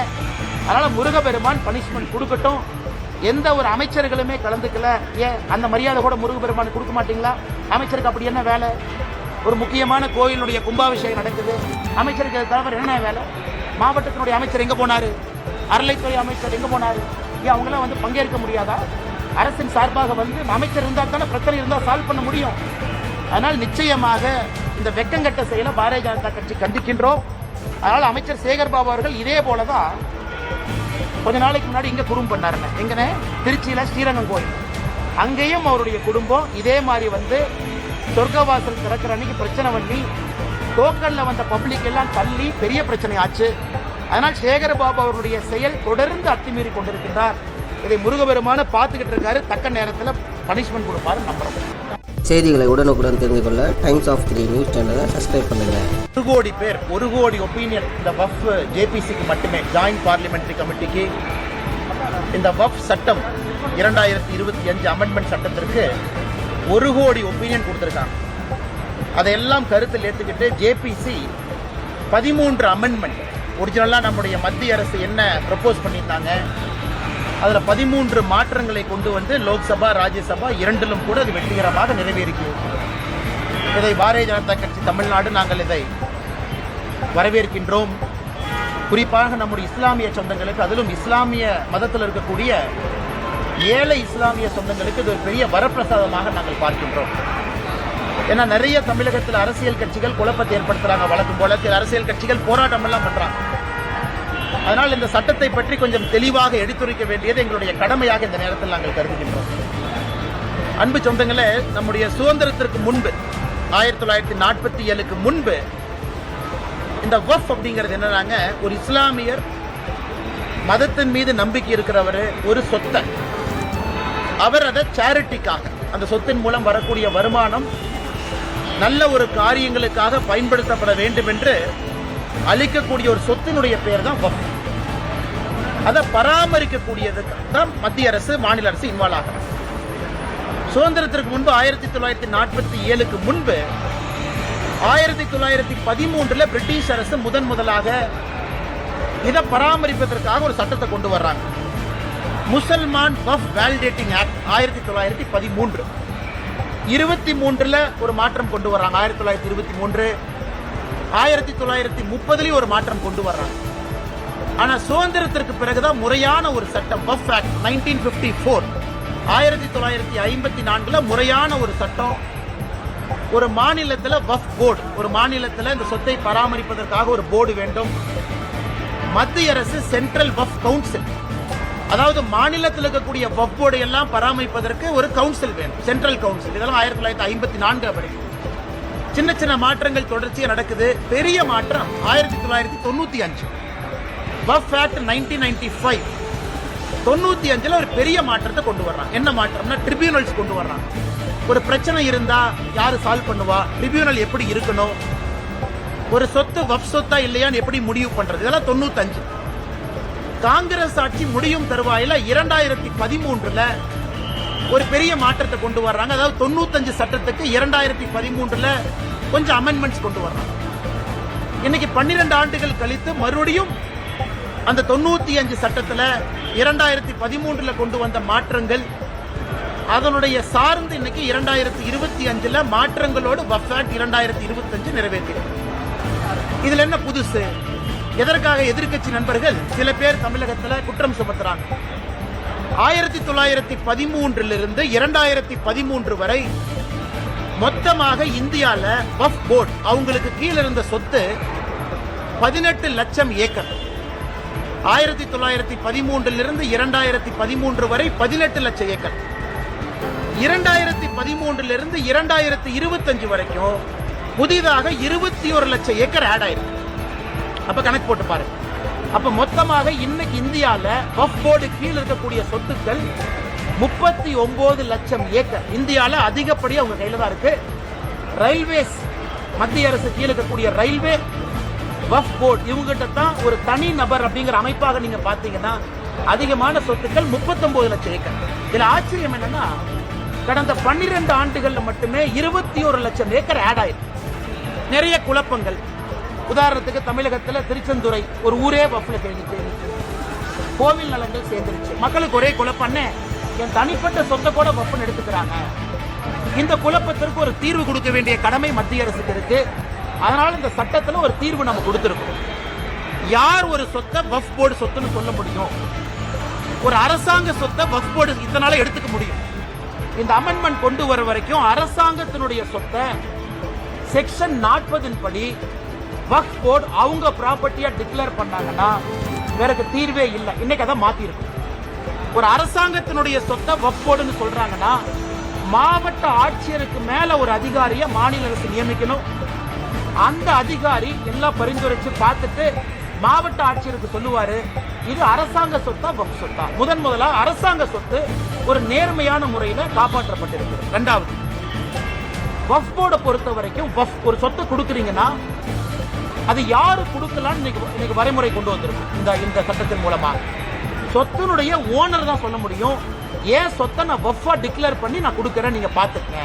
அதனால முருகபெருமான் பனிஷ்மெண்ட் கொடுக்கட்டும். எந்த ஒரு அமைச்சர்களுமே கலந்துக்கல. ஏன் அந்த மரியாதை கூட முருகபெருமான் கொடுக்க மாட்டீங்களா? அமைச்சருக்கு அப்படி என்ன வேலை? ஒரு முக்கியமான கோயிலுடைய கும்பாபிஷேகம் நடக்குது, அமைச்சருக்கு தவிர என்ன வேலை? மாவட்டத்தினுடைய அமைச்சர் எங்க போனாரு? அறநிலைத்துறை அமைச்சர் எங்க போனாரு? ஏன் அவங்களாம் வந்து பங்கேற்க முடியாதா? அரசின் சார்பாக வந்து அமைச்சர் இருந்தால் தானே பிரச்சனை இருந்தால் சால்வ் பண்ண முடியும். அதனால் நிச்சயமாக இந்த வெக்கங்கட்ட செயலை பாரதிய ஜனதா கட்சி கண்டிக்கின்றோம். அதனால் அமைச்சர் சேகர் பாபு அவர்கள் இதே போலதான் கொஞ்ச நாளைக்கு முன்னாடி இங்க குறும் பண்ணாருங்க. எங்கன்னு? திருச்சியில ஸ்ரீரங்கம் கோயில். அங்கேயும் அவருடைய குடும்பம் இதே மாதிரி வந்து சொர்க்கவாசல் திறக்கிற அன்னைக்கு பிரச்சனை பண்ணி டோக்கன்ல வந்த பப்ளிக் எல்லாம் தள்ளி பெரிய பிரச்சனை ஆச்சு. அதனால் சேகரபாபு அவருடைய செயல் தொடர்ந்து அத்துமீறி கொண்டிருக்கின்றார். இதை முருகபெருமான பார்த்துக்கிட்டு இருக்காரு. தக்க நேரத்தில் பனிஷ்மெண்ட் கொடுப்பாரு நம்புறோம். செய்திகளை உடனுக்குடன் தெரிந்து கொள்ள டைம்ஸ் ஆஃப் 3 நியூஸ் சேனலை சப்ஸ்கிரைப் பண்ணுங்கள். 1 கோடி பேர் 1 கோடி ஒப்பீனியன் இந்த வஃப் ஜேபிசிக்கு மட்டுமே, ஜாயிண்ட் பார்லிமெண்டரி கமிட்டிக்கு இந்த வஃப் சட்டம் 2025 அமெண்ட்மெண்ட் சட்டத்திற்கு 1 கோடி ஒப்பீனியன் கொடுத்துருக்காங்க. அதையெல்லாம் கருத்தில் ஏற்றுக்கிட்டு ஜேபிசி 13 அமெண்ட்மெண்ட் ஒரிஜினலாக நம்முடைய மத்திய அரசு என்ன ப்ரப்போஸ் பண்ணியிருந்தாங்க அதில் 13 மாற்றங்களை கொண்டு வந்து லோக்சபா ராஜ்யசபா இரண்டிலும் கூட அது வெற்றிகரமாக நிறைவேறிக்கிறது. இதை பாரதிய ஜனதா கட்சி தமிழ்நாடு நாங்கள் இதை வரவேற்கின்றோம். குறிப்பாக நம்முடைய இஸ்லாமிய சொந்தங்களுக்கு, அதிலும் இஸ்லாமிய மதத்தில் இருக்கக்கூடிய ஏழை இஸ்லாமிய சொந்தங்களுக்கு இது ஒரு பெரிய வரப்பிரசாதமாக நாங்கள் பார்க்கின்றோம். ஏன்னா நிறைய தமிழகத்தில் அரசியல் கட்சிகள் குழப்பத்தை ஏற்படுத்துறாங்க. வழக்கம் போல அரசியல் கட்சிகள் போராட்டம் எல்லாம் பண்றாங்க. அதனால் இந்த சட்டத்தை பற்றி கொஞ்சம் தெளிவாக எடுத்துரைக்க வேண்டியது எங்களுடைய கடமையாக இந்த நேரத்தில் நாங்கள் கருதுகின்றோம். அன்பு சொந்தங்களே, நம்முடைய சுதந்திரத்திற்கு முன்பு 1947க்கு முன்பு இந்த வஃப் அப்படிங்கிறது என்னன்னாங்க, ஒரு இஸ்லாமியர் மதத்தின் மீது நம்பிக்கை இருக்கிறவர் ஒரு சொத்தை அவர் அதை சேரிட்டிக்காக, அந்த சொத்தின் மூலம் வரக்கூடிய வருமானம் நல்ல ஒரு காரியங்களுக்காக பயன்படுத்தப்பட வேண்டும் என்று அளிக்கக்கூடிய ஒரு சொத்தினுடைய பெயர் தான் வஃப். அதை பராமரிக்கக்கூடியதுக்கு தான் மத்திய அரசு மாநில அரசு இன்வால்வ் ஆகணும். சுதந்திரத்திற்கு முன்பு 1947க்கு முன்பு 1913 பிரிட்டிஷ் அரசு முதலாக இதை பராமரிப்பதற்காக ஒரு சட்டத்தை கொண்டு வர்றாங்க. Musalman Waqf validating act 1913. 23ல ஒரு மாற்றம் கொண்டு வர்றாங்க. 1923 1930 ஒரு மாற்றம் கொண்டு வர்றாங்க. ஆனா சுதந்திரத்திற்கு பிறகுதான் முறையான ஒரு சட்டம் வஃப் ஆக்ட் 1954 1954 முறையான ஒரு சட்டம். ஒரு மாநிலத்தில் வஃப் போர்டு, ஒரு மாநிலத்தில் இந்த சொத்தை பராமரிப்பதற்காக ஒரு போர்டு வேண்டும். மத்திய அரசு சென்ட்ரல் வஃப் கவுன்சில், அதாவது மாநிலத்தில் இருக்கக்கூடிய வஃப் போர்டு எல்லாம் பராமரிப்பதற்கு ஒரு கவுன்சில் வேணும், சென்ட்ரல் கவுன்சில். இதெல்லாம் 1954 வரை சின்ன சின்ன மாற்றங்கள் தொடர்ச்சியாக நடக்குது. பெரிய மாற்றம் 1995 வஃப் ஆக்ட் 1995 95ல ஒரு பெரிய மாற்றத்தை கொண்டு வர்றாங்க. என்ன மாற்றம்னா ட்ரிபியூனல்ஸ் கொண்டு வர்றாங்க. ஒரு பிரச்சனை இருந்தா யாரு சால்வ் பண்ணுவா, ட்ரிபியூனல் எப்படி இருக்கணும், ஒரு சொத்து வஃப் சொத்தா இல்லையான்னு எப்படி முடிவு பண்றது, இதெல்லாம் 95. காங்கிரஸ் ஆட்சி முடியும் தருவாயில 2013ல ஒரு பெரிய மாற்றத்தை கொண்டு வர்றாங்க. அதாவது 95 சட்டத்துக்கு 2013ல கொஞ்சம் அமெண்ட்மெண்ட்ஸ் கொண்டு வர்றாங்க. இன்னைக்கு 12 ஆண்டுகள் கழித்து மறுபடியும் அந்த 95 சட்டத்துல 2013ல கொண்டு வந்த மாற்றங்கள் அதனுடைய சார்ந்து இன்னைக்கு 2025ல மாற்றங்களோடு வஃப் ஆக்ட் 2025 நிறைவேற்றிருக்கு. இதுல என்ன புதுசு? எதற்காக எதிர்க்கட்சி நண்பர்கள் சில பேர் தமிழகத்துல குற்றம் சுமத்துறாங்க. 1913 2013 வரை மொத்தமாக இந்தியால வஃப் போர்டு அவங்களுக்கு கீழே இருந்த சொத்து 18 லட்சம் ஏக்கர். 1913 2013 வரை 18 லட்சம் ஏக்கர். 2013 2025 வரைக்கும் புதிதாக 21 லட்சம் ஏக்கர் ஆட் ஆயிருக்கு. அப்ப கணக்கு போட்டு பாருங்க. அப்ப மொத்தமாக இன்னைக்கு இந்தியால வஃப் போர்டு கீழ் இருக்கக்கூடிய சொத்துக்கள் 39 லட்சம் ஏக்கர். இந்தியால அதிகப்படி அவங்க கையில தான் இருக்கு. ரயில்வேஸ், மத்திய அரசு கீழ் இருக்கக்கூடிய ரயில்வே, வஃப் போர்டு இவங்கிட்ட தான் ஒரு தனி நபர் அப்படிங்கிற அமைப்பாக நீங்க பாத்தீங்கன்னா அதிகமான சொத்துக்கள் 39 லட்சம் ஏக்கர். இதுல ஆச்சரியம் என்னன்னா கடந்த 12 ஆண்டுகள்ல மட்டுமே 21 லட்சம் ஏக்கர் ஆட் ஆயிருக்கு. நிறைய குழப்பங்கள். உதாரணத்துக்கு தமிழகத்தில் திருச்செந்துறை ஒரு ஊரே வஃப்ல சேர்ந்துச்சு, கோவில் நலங்கள் சேர்ந்துருச்சு. மக்களுக்கு ஒரே குழப்பம், என் தனிப்பட்ட சொத்தை கூட வஃப்னு எடுத்துக்கிறாங்க. இந்த குழப்பத்திற்கு ஒரு தீர்வு கொடுக்க வேண்டிய கடமை மத்திய அரசுக்கு இருக்கு. அதனால இந்த சட்டத்துல ஒரு தீர்வு நம்ம கொடுத்திருக்கோம். யார் ஒரு சொத்தை வஃப் போர்டு சொத்துன்னு சொல்ல முடியும்? ஒரு அரசாங்க சொத்தை வஃப் போர்டு இதனால எடுத்துக்க முடியும். இந்த அமெண்ட்மெண்ட் கொண்டு வர வரைக்கும் அரசாங்கத்தினுடைய சொத்தை செக்ஷன் 40 படி வக்ஃப் போர்டு அவங்க ப்ராப்பர்ட்டியா டிக்ளேர் பண்ணாங்கன்னா வேற தீர்வே இல்லை. இன்னைக்கு அதை மாத்தி இருக்கும். ஒரு அரசாங்கத்தினுடைய சொத்தை வக்ஃப் போர்டுன்னு சொல்றாங்கன்னா மாவட்ட ஆட்சியருக்கு மேல ஒரு அதிகாரியை மாநில அரசு நியமிக்கணும். அந்த அதிகாரி எல்லாம் பரிந்துரைச்சு பார்த்துட்டு மாவட்ட ஆட்சியருக்கு சொல்லுவாரு, இது அரசாங்க சொத்தா வக்ஃப் சொத்தா. முதல்ல அரசாங்க சொத்து ஒரு நேர்மையான முறையில காப்பாற்றப்பட்டிருக்கு. இரண்டாவது, வக்ஃப் போர்டை பொறுத்த வரைக்கும் ஒரு சொத்தை கொடுக்குறீங்கன்னா அது யாரு கொடுக்கலாம்னு இன்னைக்கு வரைமுறை கொண்டு வந்திருக்கும். இந்த சட்டத்தின் மூலமா சொத்தினுடைய ஓனர் தான் சொல்ல முடியும், ஏன் சொத்தை நான் வக்ஃபா டிக்ளேர் பண்ணி நான் கொடுக்கறேன், நீங்க பாத்துக்கங்க.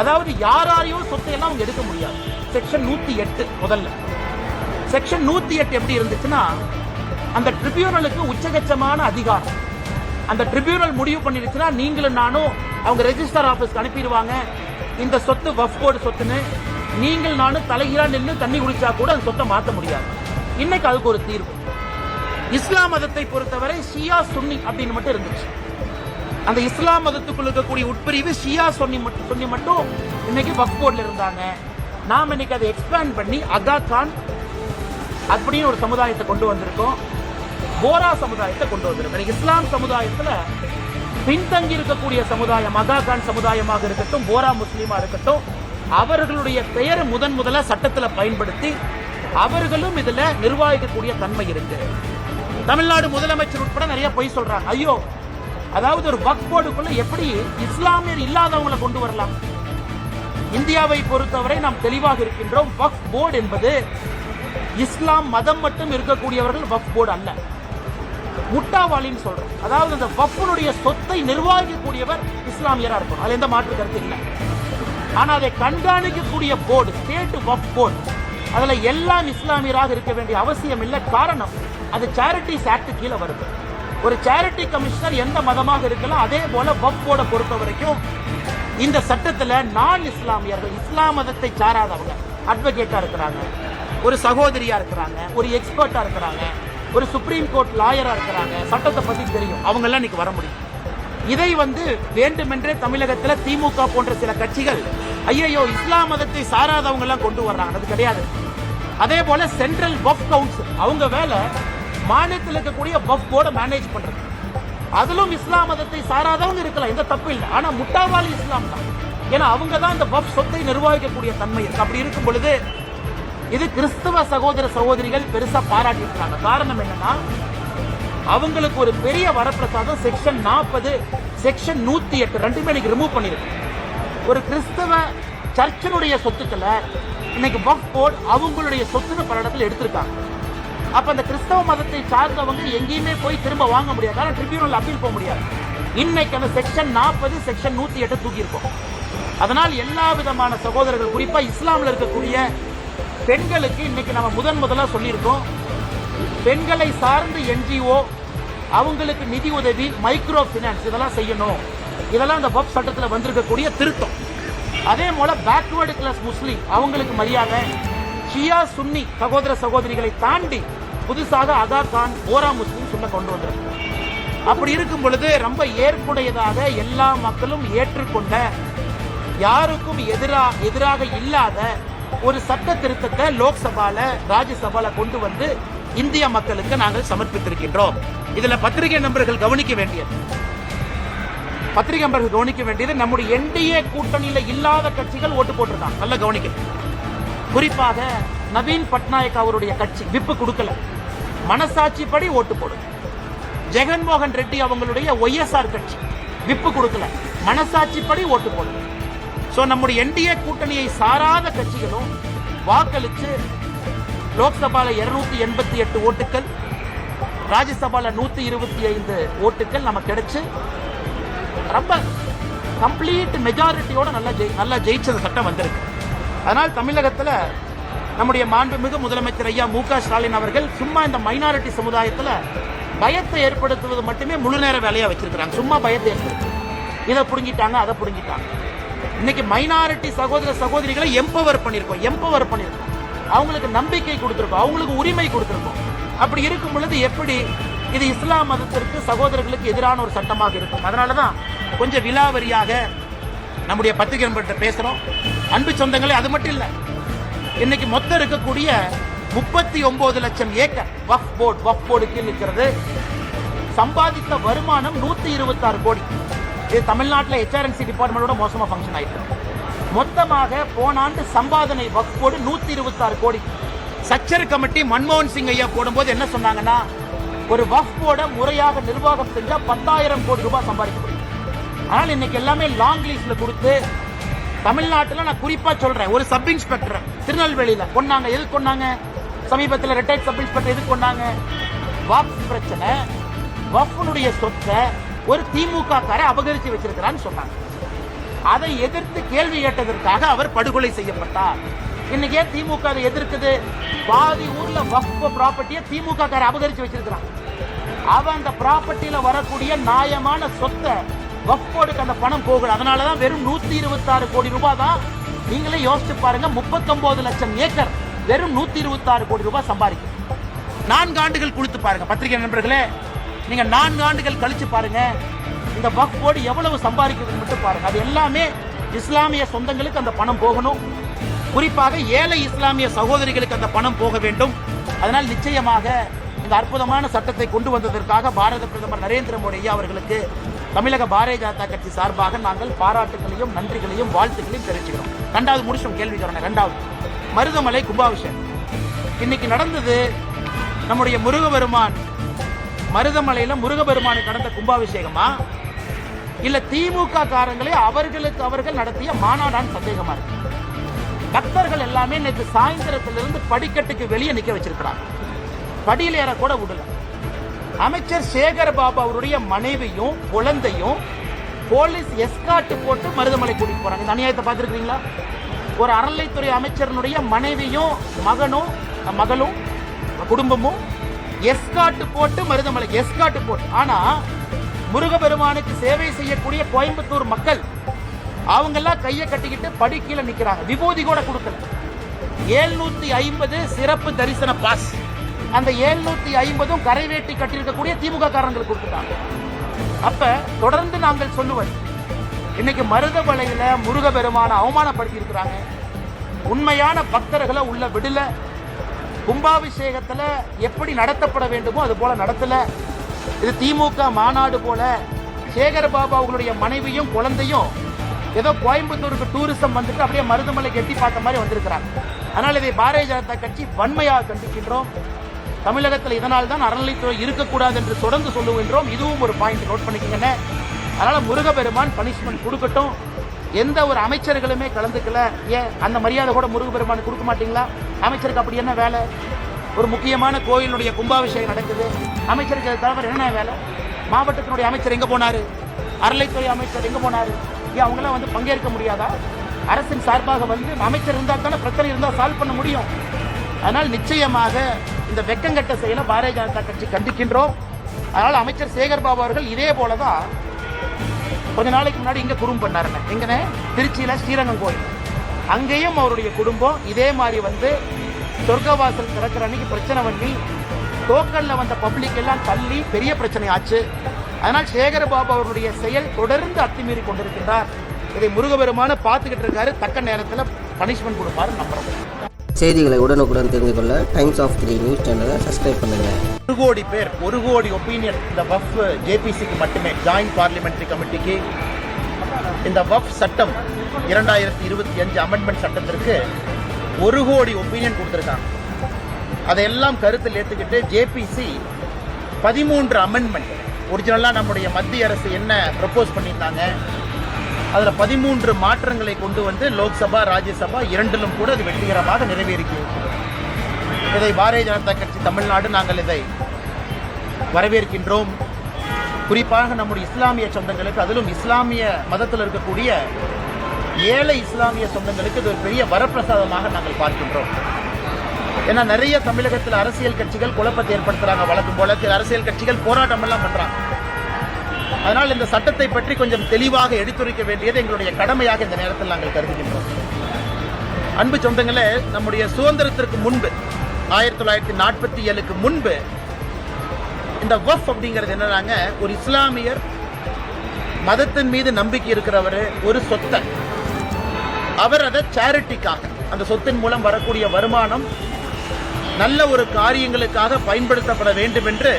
அதாவது யாரையும் சொத்தை எல்லாம் அவங்க எடுக்க முடியாது. செக்ஷன் 108 முதல்ல செக்ஷன் 108 எப்படி இருந்துச்சுன்னா, அந்த ட்ரிபியூனலுக்கு உச்சகட்சமான அதிகாரம். அந்த ட்ரிபியூனல் முடிவு பண்ணிருச்சுன்னா நீங்களும் நானும் அவங்க ரெஜிஸ்டர் ஆபீஸ்க்கு அனுப்பிடுவாங்க, இந்த சொத்து வக்ஃப் போர்டு சொத்துன்னு. நீங்கள் நானும் தலைகீழா நின்று தண்ணி குடிச்சா கூட அந்த சொத்தை மாற்ற முடியாது. இன்னைக்கு அதுக்கு ஒரு தீர்வு. இஸ்லாம் மதத்தை பொறுத்தவரை ஷியா சுன்னி அப்படின்னு மட்டும் இருந்துச்சு. அந்த இஸ்லாம் மதத்துக்குள்ள இருக்கக்கூடிய உட்பிரிவு ஷியா சுன்னி மட்டும் இன்னைக்கு வக்ஃப் போர்டுல இருந்தாங்க. நாம் இன்னைக்கு அதை எக்ஸ்பேண்ட் பண்ணி அகா கான் அப்படின்னு ஒரு சமுதாயத்தை கொண்டு வந்திருக்கோம், போரா சமுதாயத்தை கொண்டு வந்திருக்கோம். இஸ்லாம் சமுதாயத்துல பின்தங்கி இருக்கக்கூடிய சமுதாயம் அகா கான் சமுதாயமாக இருக்கட்டும், போரா முஸ்லீமா இருக்கட்டும், அவர்களுடைய பெயரை முதல்ல சட்டத்துல பயன்படுத்தி அவர்களும் இதுல நிர்வகிக்கக்கூடிய தன்மை இருக்கு. தமிழ்நாடு முதலமைச்சர் உட்பட நிறைய பொய் சொல்றாங்க. ஐயோ, அதாவது ஒரு வக்ஃப் போர்டுக்குள்ள எப்படி இஸ்லாமியர் இல்லாதவங்களை கொண்டு வரலாம்? இந்தியாவை பொறுத்தவரை நாம் தெளிவாக இருக்கின்றோம். வக்ஃப் போர்டு என்பது இஸ்லாம் மதம் மட்டும் இருக்கக்கூடியவர்கள் வக்ஃப் போர்டு அல்ல. முட்டாவாளின்னு சொல்றோம். அதாவது அந்த வக்ஃபுடைய சொத்தை நிர்வகிக்கக்கூடியவர் இஸ்லாமியரா இருக்கும், அதுல எந்த மாற்று கருத்து இல்லை. ஆனா அதை கண்காணிக்கக்கூடிய போர்டு ஸ்டேட் வக்ஃப் போர்டு, அதுல எல்லாம் இஸ்லாமியராக இருக்க வேண்டிய அவசியம் இல்லை. காரணம், அது சேரிட்டிஸ் ஆக்ட் கீழே வருது. ஒரு சேரிட்டி கமிஷனர் எந்த மதமாக இருக்கலாம். அதே போல வக்ஃப் போர்டை பொறுத்த வரைக்கும் இந்த சட்டத்துல நான் இஸ்லாமியர்கள், இஸ்லாம் மதத்தை சாராதவங்க அட்வொகேட்டா இருக்கிறாங்க, ஒரு சகோதரியா இருக்கிறாங்க, ஒரு எக்ஸ்பர்ட்டா இருக்கிறாங்க, ஒரு சுப்ரீம் கோர்ட் லாயரா இருக்கிறாங்க, சட்டத்தை பத்தி தெரியும், அவங்க எல்லாம் இன்னைக்கு வர முடியும். இதை வேண்டுமென்றே தமிழகத்தில் திமுக போன்ற சில கட்சிகள் ஐயோ இஸ்லாம் மதத்தை சாராதவங்க எல்லாம் கொண்டு வர்றாங்க. அது கிடையாது. அதே போல சென்ட்ரல் வக்ஃப் கவுன்சில் அவங்க வேலை மாநிலத்தில் இருக்கக்கூடிய வக்ஃப் போர்டை மேனேஜ் பண்றது. அதிலும் இஸ்லாம் மதத்தை சாராதவங்க இருக்கலாம், எந்த தப்பு இல்லை. ஆனா முட்டாவாளி இஸ்லாம் தான். ஏன்னா அவங்க தான் இந்த வக்ஃப் சொத்தை நிர்வகிக்கக்கூடிய தன்மை இருக்கு. அப்படி இருக்கும் பொழுது இது கிறிஸ்தவ சகோதர சகோதரிகள் பெருசா பாராட்டிருக்காங்க. காரணம் என்னன்னா, அவங்களுக்கு ஒரு பெரிய வரப்பிரசாதம் செக்ஷன் 40 செக்ஷன் 108 ரெண்டுமே இன்னைக்கு ரிமூவ் பண்ணிருக்கு. ஒரு கிறிஸ்தவ சர்ச்சினுடைய சொத்துக்களை இன்னைக்கு வக்ஃப் போர்டு அவங்களுடைய சொத்துன்னு பல இடத்துல எடுத்திருக்காங்க. அப்ப அந்த கிறிஸ்தவ மதத்தை சார்ந்தவங்க எங்கேயுமே போய் திரும்ப வாங்க முடியாது, ஆனால் ட்ரிபியூனல் அப்பீல் போக முடியாது. இன்னைக்கு அந்த செக்ஷன் 40 செக்ஷன் 108 தூக்கி இருக்கும். அதனால் எல்லா விதமான சகோதரர்கள், குறிப்பா இஸ்லாமில் இருக்கக்கூடிய பெண்களுக்கு இன்னைக்கு நம்ம முதலா சொல்லியிருக்கோம், பெண்களை சார்ந்து என்ஜிஓ அவங்களுக்கு நிதி உதவி, மைக்ரோ பினான்ஸ் இதெல்லாம் செய்யணும். இதெல்லாம் அந்த வக்ஃப் சட்டத்தில் வந்திருக்கக்கூடிய திருத்தம். அதே போல பேக்வர்டு கிளாஸ் முஸ்லீம் அவங்களுக்கு மரியாதை, ஷியா சுன்னி சகோதர சகோதரிகளை தாண்டி புதுசாக அகா கான் போரா முஸ்லீம் சொல்ல கொண்டு வந்திருக்கோம். அப்படி இருக்கும் பொழுது ரொம்ப ஏற்புடையதாக எல்லா மக்களும் ஏற்றுக்கொண்ட, யாருக்கும் எதிராக இல்லாத ஒரு சட்ட திருத்தத்தை லோக்சபால ராஜ்யசபால கொண்டு வந்து இந்திய மக்களுக்கு நாங்கள் சமர்ப்பித்திருக்கின்றோம். இதுல பத்திரிகை நண்பர்கள் கவனிக்க வேண்டியது நம்முடைய என்டிஏ கூட்டணியில இல்லாத கட்சிகள் ஓட்டு போட்டிருக்காங்க. நல்லா கவனிக்கணும். குறிப்பாக நவீன் பட்நாயக் அவருடைய கட்சி விப்பு கொடுக்கல, மனசாட்சிப்படி ஓட்டு போடும். ஜெகன்மோகன் ரெட்டி அவங்களுடைய ஒய்எஸ்ஆர் கட்சி விப்பு கொடுக்கல, மனசாட்சிப்படி ஓட்டு போடும். சோ நம்முடைய என்டிஏ கூட்டணியை சாராத கட்சிகளும் வாக்களிச்சு லோக்சபால 288 ஓட்டுகள், ராஜ்யசபால 125 ஓட்டுகள் நமக்கு கிடைச்சு ரொம்ப கம்ப்ளீட் மெஜாரிட்டியோட நல்லா ஜெயிச்ச சட்டம் வந்திருக்கு. அதனால் தமிழகத்தில் நம்முடைய மாண்புமிகு முதலமைச்சர் ஐயா மு க ஸ்டாலின் அவர்கள் சும்மா இந்த மைனாரிட்டி சமுதாயத்தில் பயத்தை ஏற்படுத்துவது மட்டுமே முழு நேர வேலையா வச்சிருக்கிறாங்க. சும்மா பயத்தை ஏற்படுத்து, இதை புடுங்கிட்டாங்க, அதை புடுங்கிட்டாங்க. இன்னைக்கு மைனாரிட்டி சகோதர சகோதரிகளை எம்பவர் பண்ணிருக்கோம், அவங்களுக்கு நம்பிக்கை கொடுத்திருக்கோம், அவங்களுக்கு உரிமை கொடுத்திருக்கோம். அப்படி இருக்கும் பொழுது எப்படி இது இஸ்லாம் மதத்திற்கு சகோதரர்களுக்கு எதிரான ஒரு சட்டமாக இருக்கும்? அதனாலதான் கொஞ்சம் விலாவரியாக நம்முடைய பத்திரிகை நண்பர்கிட்ட பேசுறோம். அன்பு சொந்தங்களே, அது மட்டும் இல்ல, இன்னைக்கு மொத்தம் இருக்கக்கூடிய 39 லட்சம் ஏக்கர் வக்ஃப் போர்டுக்கு இருக்கிறது. சம்பாதித்த வருமானம் 126 கோடி. இது தமிழ்நாட்டில் HRNC டிபார்ட்மெண்டோட மோசமாக ஃபங்க்ஷன் ஆயிட்டு. மொத்தமாக போன ஆண்டு சம்பாதனை வக்ஃப் போர்டு 126 கோடி. சச்சர் கமிட்டி மன்மோகன் சிங் ஐயா போடும்போது என்ன சொன்னாங்கன்னா, ஒரு வக்ஃப் போர்டை முறையாக நிர்வாகம் செஞ்சா 10,000 கோடி ரூபாய் சம்பாதிக்க முடியும். ஆனால் இன்னைக்கு எல்லாமே லாங் லீஸ்ட்ல கொடுத்து, தமிழ்நாட்டில் நான் குறிப்பா சொல்றேன், ஒரு சப் இன்ஸ்பெக்டர் திருநெல்வேலியில கொண்டாங்க. எது கொண்டாங்க? சமீபத்தில் ரிட்டையர்ட் சப் இன்ஸ்பெக்டர் எது கொண்டாங்க? வக்ஃப் பிரச்சனை, வக்ஃபுடைய சொத்தை ஒரு திமுக காரை அபகரித்து வச்சிருக்கிறான்னு சொன்னாங்க. அதை எதிர்த்து கேள்வி கேட்டதற்காக அவர் படுகொலை செய்யப்பட்டார். இன்னைக்கு ஏன் திமுக அதை எதிர்க்குது? பாதி ஊர்ல வக்ஃப் ப்ராப்பர்ட்டியை திமுக காரை அபகரித்து வச்சிருக்கிறான். அவன் அந்த ப்ராப்பர்ட்டியில வரக்கூடிய நியாயமான சொத்தை வக்ஃப் போர்டுக்கு அந்த பணம் போகல. அதனாலதான் வெறும் 126 கோடி ரூபாய் தான். நீங்களே யோசிச்சு பாருங்க, 39 லட்சம் ஏக்கர் வெறும் 126 கோடி ரூபாய் சம்பாதிக்கும். 4 ஆண்டுகள் கொடுத்து பாருங்க பத்திரிகை நண்பர்களே, நீங்க 4 ஆண்டுகள் கழிச்சு பாருங்க இந்த வக்ஃப் போர்டு எவ்வளவு சம்பாதிக்கிறது மட்டும் பாருங்க. அது எல்லாமே இஸ்லாமிய சொந்தங்களுக்கு அந்த பணம் போகணும். குறிப்பாக ஏழை இஸ்லாமிய சகோதரிகளுக்கு அந்த பணம் போக வேண்டும். அதனால் நிச்சயமாக இந்த அற்புதமான சட்டத்தை கொண்டு வந்ததற்காக பாரத பிரதமர் நரேந்திர மோடி ஐயா அவர்களுக்கு தமிழக பாரதிய ஜனதா கட்சி சார்பாக நாங்கள் பாராட்டுகளையும் நன்றிகளையும் வாழ்த்துக்களையும் தெரிவிச்சுக்கிறோம். 2வது முடிச்சோம் கேள்வி கேட்கிறோம். 2வது மருதமலை கும்பாபிஷேகம் இன்னைக்கு நடந்தது. நம்முடைய முருகபெருமான் மருதமலையில முருகபெருமானுக்கு நடந்த கும்பாபிஷேகமா இல்ல திமுக காரங்களே அவர்களுக்கு அவர்கள் நடத்திய மாநாடான்னு சந்தேகமா இருக்கு. பக்தர்கள் எல்லாமே நேற்று சாயந்தரத்திலிருந்து படிக்கட்டுக்கு வெளியே நிக்க வச்சிருக்கிறாங்க. படியில் ஏற கூட விடல. அமைச்சர் சேகர் பாபு அவருடைய மனைவியும் குழந்தையும் போலீஸ் எஸ்கார்ட் போட்டு மருதமலை கூட்டிட்டு போறாங்க. இந்த அநியாயத்தை பார்த்திருக்கீங்களா? ஒரு அறநிலைத்துறை அமைச்சருடைய மனைவியும் மகளும் குடும்பமும் எஸ்கார்ட் போட்டு மருதமலை எஸ்கார்ட் போட்டு. ஆனா முருகபெருமானுக்கு சேவை செய்யக்கூடிய கோயம்புத்தூர் மக்கள் அவங்க எல்லாம் கையை கட்டிக்கிட்டு படி கீழே நிக்கிறாங்க. விபூதி கூட கொடுக்கல. 750 சிறப்பு தரிசன பாஸ். அந்த 750 கரைவேட்டி கட்டியிருக்கக்கூடிய திமுக காரங்களுக்கு கொடுத்துட்டாங்க. அப்ப தொடர்ந்து நாங்கள் சொல்லுவது, இன்னைக்கு மருதமலையில முருகபெருமான அவமானப்படுத்தி இருக்கிறாங்க. உண்மையான பக்தர்களை உள்ள விடல. கும்பாபிஷேகத்துல எப்படி நடத்தப்பட வேண்டுமோ அது போல நடத்தல. இது திமுக மாநாடு போல. சேகர் பாபு அவங்களுடைய மனைவியும் குழந்தையும் ஏதோ கோயம்புத்தூருக்கு டூரிசம் வந்துட்டு அப்படியே மருதமலைக்கு எட்டி பார்த்த மாதிரி வந்திருக்கிறாங்க. அதனால் இதை பாரதிய ஜனதா கட்சி வன்மையாக கண்டிக்கின்றோம். தமிழகத்தில் இதனால் தான் அறநிலைத்துறை இருக்கக்கூடாது என்று தொடர்ந்து சொல்லுகின்றோம். இதுவும் ஒரு பாயிண்ட் நோட் பண்ணிக்கங்க. அதனால முருகபெருமான் பனிஷ்மெண்ட் கொடுக்கட்டும். எந்த ஒரு அமைச்சர்களுமே கலந்துக்கல. ஏன் அந்த மரியாதை கூட முருகபெருமான் கொடுக்க மாட்டீங்களா? அமைச்சருக்கு அப்படி என்ன வேலை? ஒரு முக்கியமான கோயிலுடைய கும்பாபிஷேகம் நடக்குது, அமைச்சருக்கு தவிர என்ன வேலை? மாவட்டத்தினுடைய அமைச்சர் எங்க போனாரு? அறநிலைத்துறை அமைச்சர் எங்க போனாரு? ஏன் அவங்களாம் வந்து பங்கேற்க முடியாதா? அரசின் சார்பாக வந்து அமைச்சர் இருந்தால் தானே பிரச்சனை இருந்தால் சால்வ் பண்ண முடியும். அதனால் நிச்சயமாக இந்த வெக்கங்கட்ட செயலை பாரதிய ஜனதா கட்சி கண்டிக்கின்றோம். அதனால் அமைச்சர் சேகர் பாபு அவர்கள் இதே போலதான் கொஞ்ச நாளைக்கு முன்னாடி இங்க குறும் பண்ணாருங்க. எங்கன்னு திருச்சியில ஸ்ரீரங்கம் கோயில், அங்கேயும் அவருடைய குடும்பம் இதே மாதிரி வந்து சொர்க்கவாசல் திறக்கிற அன்னைக்கு பிரச்சனை பண்ணி டோக்கன்ல வந்த பப்ளிக் எல்லாம் தள்ளி பெரிய பிரச்சனை ஆச்சு. அதனால் சேகர் பாபு அவருடைய செயல் தொடர்ந்து அத்துமீறி கொண்டிருக்கின்றார். இதை முருகபெருமான பார்த்துக்கிட்டு இருக்காரு. தக்க நேரத்தில் பனிஷ்மெண்ட் கொடுப்பாரு நம்புறோம். செய்திகளை உடனுக்குடன் தெரிந்து கொள்ள டைம்ஸ் ஆஃப் 3 நியூஸ் சேனலை சப்ஸ்கிரைப் பண்ணுங்க. 1 கோடி பேர் 1 கோடி ஒப்பீனியன் இந்த வக்ஃப் ஜேபிசிக்கு மட்டுமே, ஜாயிண்ட் பார்லிமெண்டரி கமிட்டிக்கு இந்த வக்ஃப் சட்டம் 2025 அமெண்ட்மெண்ட் சட்டத்திற்கு 1 கோடி ஒப்பீனியன் கொடுத்துருக்காங்க. அதையெல்லாம் கருத்தில் ஏற்றுக்கிட்டு ஜேபிசி 13 அமெண்ட்மெண்ட், ஒரிஜினலாக நம்முடைய மத்திய அரசு என்ன ப்ரப்போஸ் பண்ணியிருந்தாங்க அதில் 13 மாற்றங்களை கொண்டு வந்து லோக்சபா ராஜ்யசபா இரண்டிலும் கூட அது வெற்றிகரமாக நிறைவேறியிருக்கிறது. இதை பாரதிய ஜனதா கட்சி தமிழ்நாடு நாங்கள் இதை வரவேற்கின்றோம். குறிப்பாக நம்முடைய இஸ்லாமிய சொந்தங்களுக்கு, அதிலும் இஸ்லாமிய மதத்தில் இருக்கக்கூடிய ஏழை இஸ்லாமிய சொந்தங்களுக்கு இது ஒரு பெரிய வரப்பிரசாதமாக நாங்கள் பார்க்கின்றோம். ஏன்னா நிறைய தமிழகத்தில் அரசியல் கட்சிகள் குழப்பத்தை ஏற்படுத்துறாங்க. வழக்கம் போல சில அரசியல் கட்சிகள் போராட்டம் எல்லாம் பண்றாங்க. அதனால் இந்த சட்டத்தை பற்றி கொஞ்சம் தெளிவாக எடுத்துரைக்க வேண்டியது எங்களுடைய கடமையாக இந்த நேரத்தில் நாங்கள் கருதுகின்றோம். அன்பு சொந்தங்களே, நம்முடைய சுதந்திரத்திற்கு முன்பு 1947க்கு முன்பு இந்த வக்ஃப் அப்படிங்கிறது என்னன்னாங்க, ஒரு இஸ்லாமியர் மதத்தின் மீது நம்பிக்கை இருக்கிறவர் ஒரு சொத்தை அவர் அதை சேரிட்டிக்காக, அந்த சொத்தின் மூலம் வரக்கூடிய வருமானம் நல்ல ஒரு காரியங்களுக்காக பயன்படுத்தப்பட வேண்டும் என்று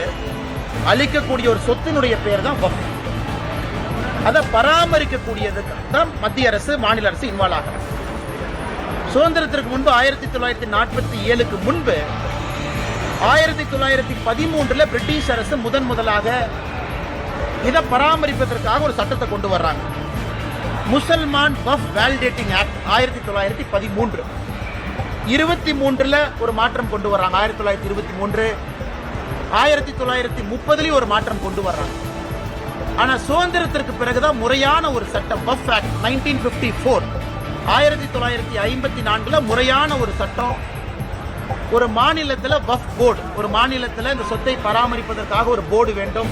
அளிக்கக்கூடிய ஒரு சொத்தினுடைய பெயர் தான் வக்ஃப். அதை பராமரிக்கக்கூடியதுக்கு தான் மத்திய அரசு மாநில அரசு இன்வால்வ் ஆகிறாங்க. சுதந்திரத்திற்கு முன்பு 1947க்கு முன்பு 1913 பிரிட்டிஷ் அரசு முதலாக இதை பராமரிப்பதற்காக ஒரு சட்டத்தை கொண்டு வர்றாங்க. முசல்மான் வக்ஃப் வேலிடேட்டிங் ஆக்ட் 1913. 23ல ஒரு மாற்றம் கொண்டு வர்றாங்க. 1923 1930 ஒரு மாற்றம் கொண்டு வர்றாங்க. ஆனா சுதந்திரத்திற்கு பிறகுதான் முறையான ஒரு சட்டம் வக்ஃப் ஆக்ட் 1954 1954 முறையான ஒரு சட்டம். ஒரு மாநிலத்தில் வக்ஃப் போர்டு, ஒரு மாநிலத்தில் இந்த சொத்தை பராமரிப்பதற்காக ஒரு போர்டு வேண்டும்.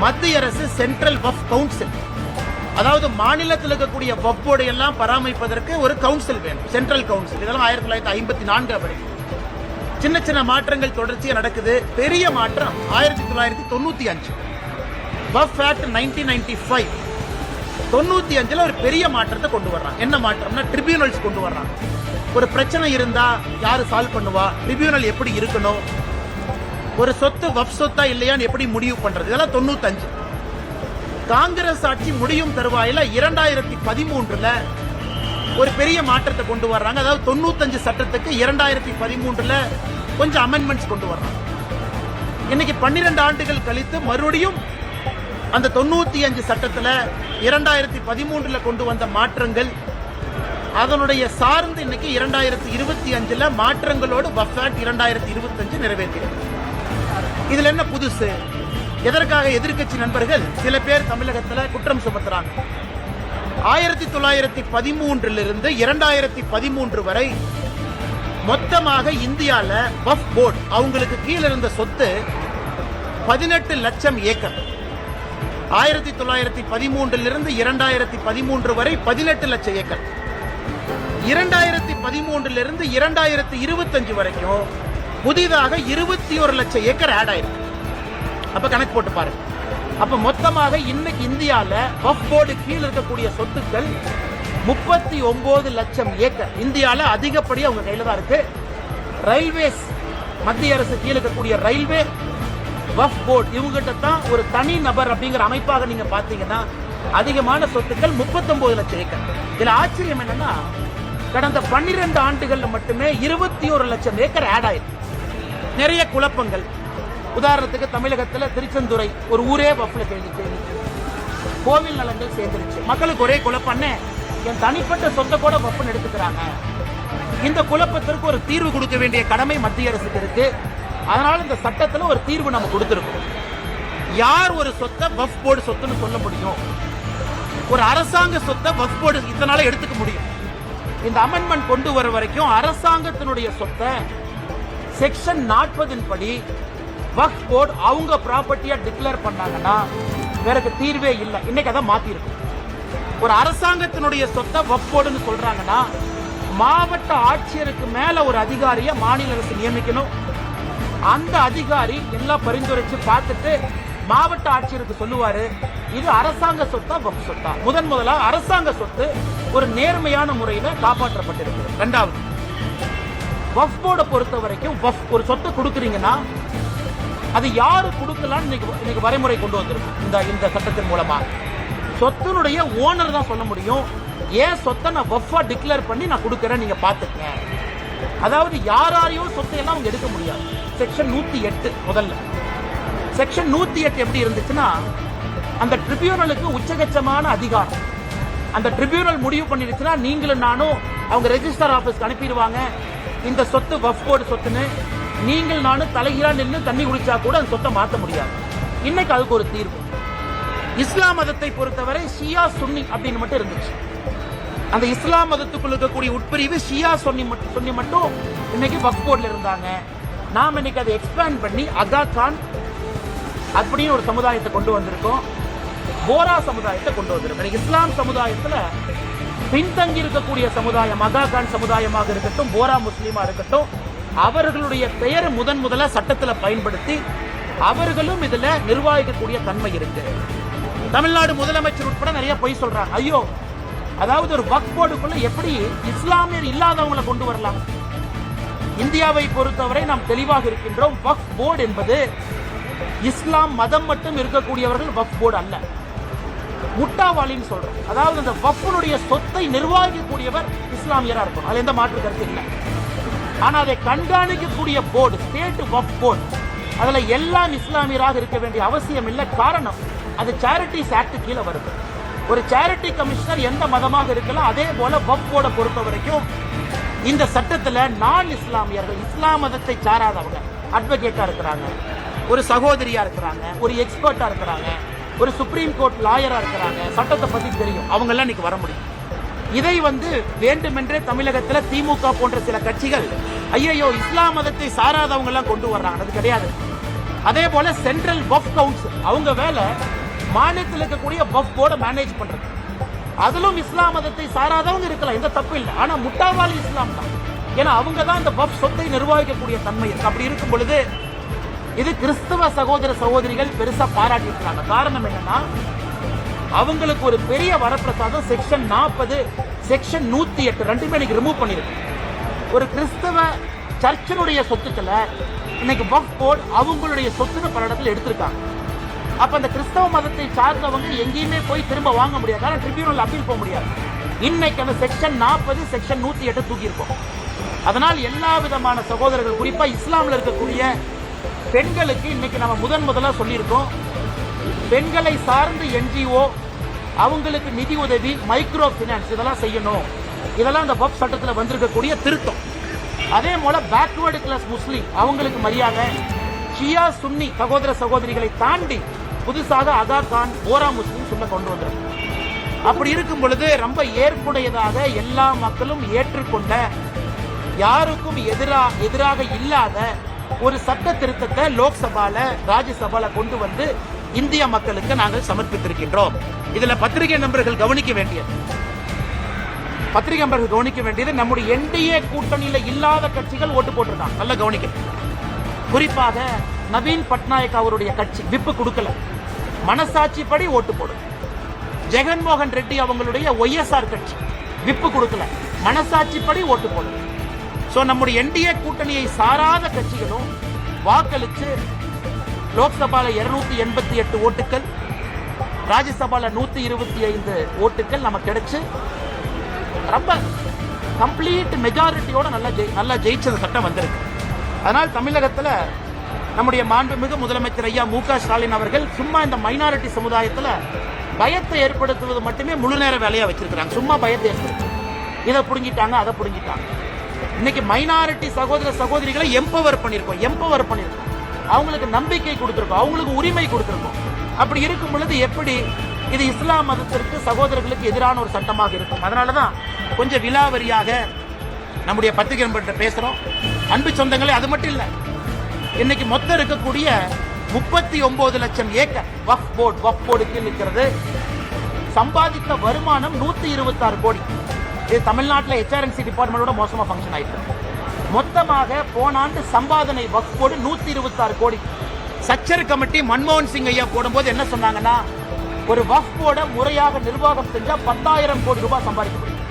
மத்திய அரசு சென்ட்ரல் வக்ஃப் கவுன்சில், அதாவது மாநிலத்தில் இருக்கக்கூடிய வக்ஃப் போர்டு எல்லாம் பராமரிப்பதற்கு ஒரு கவுன்சில் வேணும், சென்ட்ரல் கவுன்சில். இதெல்லாம் 1954 வரை. சின்ன சின்ன மாற்றங்கள் தொடர்ச்சியாக நடக்குது. பெரிய மாற்றம் 1995 வக்ஃப் ஆக்ட் 1995. 95ல் ஒரு பெரிய மாற்றத்தை கொண்டு வர்றாங்க. என்ன மாற்றம்னா ட்ரிபியூனல்ஸ் கொண்டு வர்றாங்க. ஒரு பிரச்சனை இருந்தா யாரு சால்வ் பண்ணுவா, ட்ரிபியூனல் எப்படி இருக்கணும், ஒரு சொத்து வக்ஃப் சொத்தா இல்லையான்னு எப்படி முடிவு பண்றது, இதெல்லாம் 95. காங்கிரஸ் ஆட்சி முடியும் தருவாயில 2013ல ஒரு பெரிய மாற்றத்தை கொண்டு வர்றாங்க. அதாவது 95 சட்டத்துக்கு 2013ல கொஞ்சம் அமெண்ட்மெண்ட்ஸ் கொண்டு வர்றாங்க. இன்னைக்கு 12 ஆண்டுகள் கழித்து மறுபடியும் அந்த 95 சட்டத்துல 2013ல கொண்டு வந்த மாற்றங்கள் அதனுடைய சார்ந்து இன்னைக்கு 2025ல மாற்றங்களோடு வக்ஃப் ஆக்ட் 2025 நிறைவேற்றியது. இதுல என்ன புதுசு? எதற்காக எதிர்க்கட்சி நண்பர்கள் சில பேர் தமிழகத்தில் குற்றம் சுமத்துறாங்க. 1913 2013 வரை மொத்தமாக இந்தியால வக்ஃப் போர்டு அவங்களுக்கு கீழே இருந்த சொத்து 18 லட்சம் ஏக்கர். 1913 2013 வரை 18 லட்சம் ஏக்கர். 2013 2025 வரைக்கும் புதிதாக 21 லட்சம் ஏக்கர் ஆட் ஆயிருக்கு. அப்ப கணக்கு போட்டு பாருங்க. அப்ப மொத்தமாக இன்னைக்கு இந்தியால வக்ஃப் போர்டு கீழ் இருக்கக்கூடிய சொத்துக்கள் 39 லட்சம் ஏக்கர். இந்தியால அதிகப்படியா அவங்க கையில தான் இருக்கு. ரயில்வேஸ், மத்திய அரசு கீழ் இருக்கக்கூடிய ரயில்வே, வக்ஃப் போர்டு இவங்கிட்ட தான் ஒரு தனி நபர் அப்படிங்கிற அமைப்பாக நீங்க பாத்தீங்கன்னா அதிகமான சொத்துக்கள் 39 லட்சம் ஏக்கர். இதுல ஆச்சரியம் என்னன்னா கடந்த 12 ஆண்டுகள்ல மட்டுமே 21 லட்சம் ஏக்கர் ஆட் ஆயிருக்கு. நிறைய குழப்பங்கள். உதாரணத்துக்கு தமிழகத்தில் திருச்செந்துறை ஒரு ஊரே வக்ஃப்ல சேர்ந்துச்சு, கோவில் நலங்கள் சேர்ந்துருச்சு. மக்களுக்கு ஒரே குழப்பம், என் தனிப்பட்ட சொத்தை கூட வக்ஃப்னு எடுத்துக்கிறாங்க. இந்த குழப்பத்திற்கு ஒரு தீர்வு கொடுக்க வேண்டிய கடமை மத்திய அரசுக்கு இருக்கு. அதனால இந்த சட்டத்தில் ஒரு தீர்வு நம்ம கொடுத்திருக்கோம். யார் ஒரு சொத்தை வக்ஃப் போர்டு சொத்துன்னு சொல்ல முடியும்? ஒரு அரசாங்க சொத்தை வக்ஃப் போர்டு இதனால எடுத்துக்க முடியும். இந்த அமெண்ட்மெண்ட் கொண்டு வர வரைக்கும் அரசாங்கத்தினுடைய சொத்தை செக்ஷன் 40 படி வக்ஃப் போர்டு அவங்க ப்ராப்பர்ட்டியா டிக்ளேர் பண்ணாங்கன்னா வேற தீர்வே இல்லை. இன்னைக்கு அதை மாத்தி இருக்கு. ஒரு அரசாங்கத்தினுடைய சொத்தை வக்ஃப் போர்டுன்னு சொல்றாங்கன்னா மாவட்ட ஆட்சியருக்கு மேல ஒரு அதிகாரியை மாநில அரசு நியமிக்கணும். அந்த அதிகாரி எல்லாம் பரிந்துரைச்சு பார்த்துட்டு மாவட்ட ஆட்சியருக்கு சொல்லுவாரு இது அரசாங்க சொத்தா வக்ஃப் சொத்தா. முதலா அரசாங்க சொத்து ஒரு நேர்மையான முறையில காப்பாற்றப்பட்டிருக்கு. இரண்டாவது, வக்ஃப் போர்டை பொறுத்த வரைக்கும் ஒரு சொத்தை கொடுக்குறீங்கன்னா அது யாரு கொடுக்கலாம் இன்னைக்கு வரைமுறை கொண்டு வந்திருக்கு. இந்த சட்டத்தின் மூலமா சொத்தினுடைய ஓனர் தான் சொல்ல முடியும். ஏன் சொத்தை நான் வக்ஃபா டிக்ளேர் பண்ணி நான் கொடுக்கறேன், நீங்க பாத்துக்க. அதாவது யாரையோ சொத்தை எல்லாம் அவங்க எடுக்க முடியாது. செக்ஷன் 108 முதல்ல. செக்ஷன் 108 எப்படி இருந்துச்சுன்னா அந்த ட்ரிபியூனலுக்கு உச்சகட்சமான அதிகாரம். அந்த ட்ரிபியூனல் முடிவு பண்ணிருச்சுன்னா நீங்களும் நானும் அவங்க ரெஜிஸ்டர் ஆபீஸ்க்கு அனுப்பிடுவாங்க. இந்த சொத்து வக்ஃப் போர்டு சொத்துன்னு நீங்கள் நானும் தலைகீழா நின்று தண்ணி குடிச்சா கூட அந்த சொத்தை மாற்ற முடியாது. இன்னைக்கு அதுக்கு ஒரு தீர்வு. இஸ்லாம் மதத்தை பொறுத்தவரை ஷியா சுன்னி அப்படின்னு மட்டும் இருந்துச்சு. அந்த இஸ்லாம் மதத்துக்குள்ள இருக்கக்கூடிய உட்பிரிவு ஷியா சுன்னி மட்டும் இன்னைக்கு வக்ஃப் போர்டுல இருந்தாங்க. நாம இன்னைக்கு அதை எக்ஸ்பேண்ட் பண்ணி அகா கான் அப்படின்னு ஒரு சமுதாயத்தை கொண்டு வந்திருக்கோம். போரா சமுதாயத்தை கொண்டு வந்திருக்கோம். இஸ்லாம் சமுதாயத்துல பின்தங்கி இருக்கக்கூடிய சமுதாயம் அகா கான் சமுதாயமாக இருக்கட்டும், போரா முஸ்லீமா இருக்கட்டும், அவர்களுடைய பெயர் முதலா சட்டத்தில் பயன்படுத்தி அவர்களும் இதுல நிர்வாகிக்கக்கூடிய தன்மை இருக்கு. தமிழ்நாடு முதலமைச்சர் உட்பட நிறைய பொய் சொல்றாங்க. ஐயோ, அதாவது ஒரு வக்ஃப் போர்டுக்குள்ள எப்படி இஸ்லாமியர் இல்லாதவங்களை கொண்டு வரலாம்? இந்தியாவை பொறுத்தவரை நாம் தெளிவாக இருக்கின்றோம். வக்ஃப் போர்டு என்பது இஸ்லாம் மதம் மட்டும் இருக்கக்கூடியவர்கள் வக்ஃப் போர்டு அல்ல. முட்டாவாளின்னு சொல்றோம். அதாவது இந்த வஃப்னுடைய சொத்தை நிர்வகிக்கக்கூடியவர் இஸ்லாமியரா இருக்கும், அதுல எந்த மாற்று கருத்து இல்லை. ஆனா அதை கண்காணிக்கக்கூடிய போர்டு, ஸ்டேட் வக்ஃப் போர்டு, அதுல எல்லாம் இஸ்லாமியராக இருக்க வேண்டிய அவசியம் இல்லை. காரணம், அது சேரிட்டிஸ் ஆக்ட் கீழே வருது. ஒரு சேரிட்டி கமிஷனர் எந்த மதமாக இருக்கலாம். அதே போல வக்ஃப் போர்டை பொறுத்த வரைக்கும் இந்த சட்டத்துல நான் இஸ்லாமியர்கள், இஸ்லாம் மதத்தை சாராதவங்க அட்வொகேட்டா இருக்கிறாங்க, ஒரு சகோதரியா இருக்கிறாங்க, ஒரு எக்ஸ்பர்ட்டா இருக்கிறாங்க, ஒரு சுப்ரீம் கோர்ட் லாயரா இருக்கிறாங்க, சட்டத்தை பத்தி தெரியும், அவங்க எல்லாம் இன்னைக்கு வர முடியும். இதை வேண்டுமென்றே தமிழகத்துல திமுக போன்ற சில கட்சிகள் ஐயோ இஸ்லாம் மதத்தை சாராதவங்க எல்லாம் கொண்டு வர்றாங்க, அது கிடையாது. அதே போல சென்ட்ரல் வக்ஃப் கவுன்சில், அவங்க வேலை மாநிலத்தில் இருக்கக்கூடிய வக்ஃப் போர்டை மேனேஜ் பண்றது. அதிலும் இஸ்லாம் மதத்தை சாராதவங்க இருக்கலாம், எந்த தப்பு இல்லை. ஆனா முட்டாவாளி இஸ்லாம் தான், ஏன்னா அவங்க தான் இந்த வக்ஃப் சொத்தை நிர்வகிக்கக்கூடிய தன்மை இருக்கு. அப்படி இருக்கும் பொழுது இது கிறிஸ்தவ சகோதர சகோதரிகள் பெருசா பாராட்டியிருக்கிறாங்க. காரணம் என்னன்னா, அவங்களுக்கு ஒரு பெரிய வரப்பிரசாதம் செக்ஷன் 40, செக்ஷன் 108 ரெண்டுமே இன்னைக்கு ரிமூவ் பண்ணிருக்கு. ஒரு கிறிஸ்தவ சர்ச்சினுடைய சொத்துக்களை இன்னைக்கு வக்ஃப் போர்டு அவங்களுடைய சொத்துன்னு பல இடத்துல எடுத்திருக்காங்க. அப்ப அந்த கிறிஸ்தவ மதத்தை சார்ந்தவங்க எங்கேயுமே போய் திரும்ப வாங்க முடியாது, ஆனால் ட்ரிபியூனல் அப்பீல் போக முடியாது. இன்னைக்கு அந்த செக்ஷன் 40, செக்ஷன் 108 தூக்கி இருக்கும். அதனால் எல்லா விதமான சகோதரர்கள், குறிப்பா இஸ்லாமில் இருக்கக்கூடிய பெண்களுக்கு இன்னைக்கு நம்ம முதலா சொல்லியிருக்கோம், பெண்களை சார்ந்த என்ஜிஓ அவங்களுக்கு நிதி உதவி, மைக்ரோ பினான்ஸ் இதெல்லாம் செய்யணும். இதெல்லாம் இந்த வக்ஃப் சட்டத்தில் வந்திருக்கக்கூடிய திருத்தம். அதே போல பேக்வர்டு கிளாஸ் முஸ்லீம் அவங்களுக்கு மரியாதை, ஷியா சுன்னி சகோதர சகோதரிகளை தாண்டி புதுசாக அதா கான், ஓரா முஸ்லீம் சொல்ல கொண்டு வந்திருக்கு. அப்படி இருக்கும் பொழுது ரொம்ப ஏற்புடையதாக எல்லா மக்களும் ஏற்றுக்கொண்ட, யாருக்கும் எதிராக இல்லாத ஒரு சட்ட திருத்தத்தை லோக்சபால ராஜ்யசபால கொண்டு வந்து இந்திய மக்களுக்கு நாங்கள் சமர்ப்பித்திருக்கின்றோம். இதுல பத்திரிகை நண்பர்கள் கவனிக்க வேண்டியது நம்முடைய என்டிஏ கூட்டணியில இல்லாத கட்சிகள் ஓட்டு போட்டிருக்காங்க, நல்லா கவனிக்க. குறிப்பாக நவீன் பட்நாயக் அவருடைய கட்சி விப்பு கொடுக்கல, மனசாட்சிப்படி ஓட்டு போடும். ஜெகன்மோகன் ரெட்டி அவங்களுடைய ஒய்எஸ்ஆர் கட்சி விப்பு கொடுக்கல, மனசாட்சிப்படி ஓட்டு போடும். சோ நம்முடைய என்டிஏ கூட்டணியை சாராத கட்சிகளும் வாக்களிச்சு லோக்சபால 288 ஓட்டுகள், ராஜ்யசபால 125 ஓட்டுகள் நமக்கு கிடைச்சு ரொம்ப கம்ப்ளீட் மெஜாரிட்டியோட நல்லா ஜெயிச்ச சட்டம் வந்திருக்கு. அதனால் தமிழகத்துல நம்முடைய மாண்புமிகு முதலமைச்சர் ஐயா மு.க. ஸ்டாலின் அவர்கள் சும்மா இந்த மைனாரிட்டி சமுதாயத்துல பயத்தை ஏற்படுத்துவது மட்டுமே முழு நேர வேலையா வச்சிருக்கிறாங்க. சும்மா பயத்தை ஏற்படுத்து, இதை புடுங்கிட்டாங்க, அதை புடுங்கிட்டாங்க. இன்னைக்கு மைனாரிட்டி சகோதர சகோதரிகளை எம்பவர் பண்ணிருக்கோம், அவங்களுக்கு நம்பிக்கை கொடுத்திருக்கோம், அவங்களுக்கு உரிமை கொடுத்திருக்கோம். அப்படி இருக்கும் பொழுது எப்படி இது இஸ்லாம் மதத்திற்கு சகோதரர்களுக்கு எதிரான ஒரு சட்டமாக இருக்கும்? அதனாலதான் கொஞ்சம் விலாவரியாக நம்முடைய பத்திரிகை நண்பர்கிட்ட பேசுறோம். அன்பு சொந்தங்களே, அது மட்டும் இல்ல, இன்னைக்கு மொத்தம் இருக்கக்கூடிய 39 லட்சம் ஏக்கர் வக்ஃப் போர்டு கீழ் இருக்கிறது. சம்பாதித்த வருமானம் 126 கோடி. இது தமிழ்நாட்டில் HRNC டிபார்ட்மெண்டோட மோசமா ஃபங்க்ஷன் ஆயிட்டு. மொத்தமாக போன ஆண்டு சம்பாதனை வக்ஃப் போர்டு 126 கோடி. சச்சர் கமிட்டி மன்மோகன் சிங் ஐயா போடும்போது என்ன சொன்னாங்கன்னா, ஒரு வக்ஃப் போர்டை முறையாக நிர்வாகம் செஞ்சா 10,000 கோடி ரூபாய் சம்பாதிக்க முடியும்.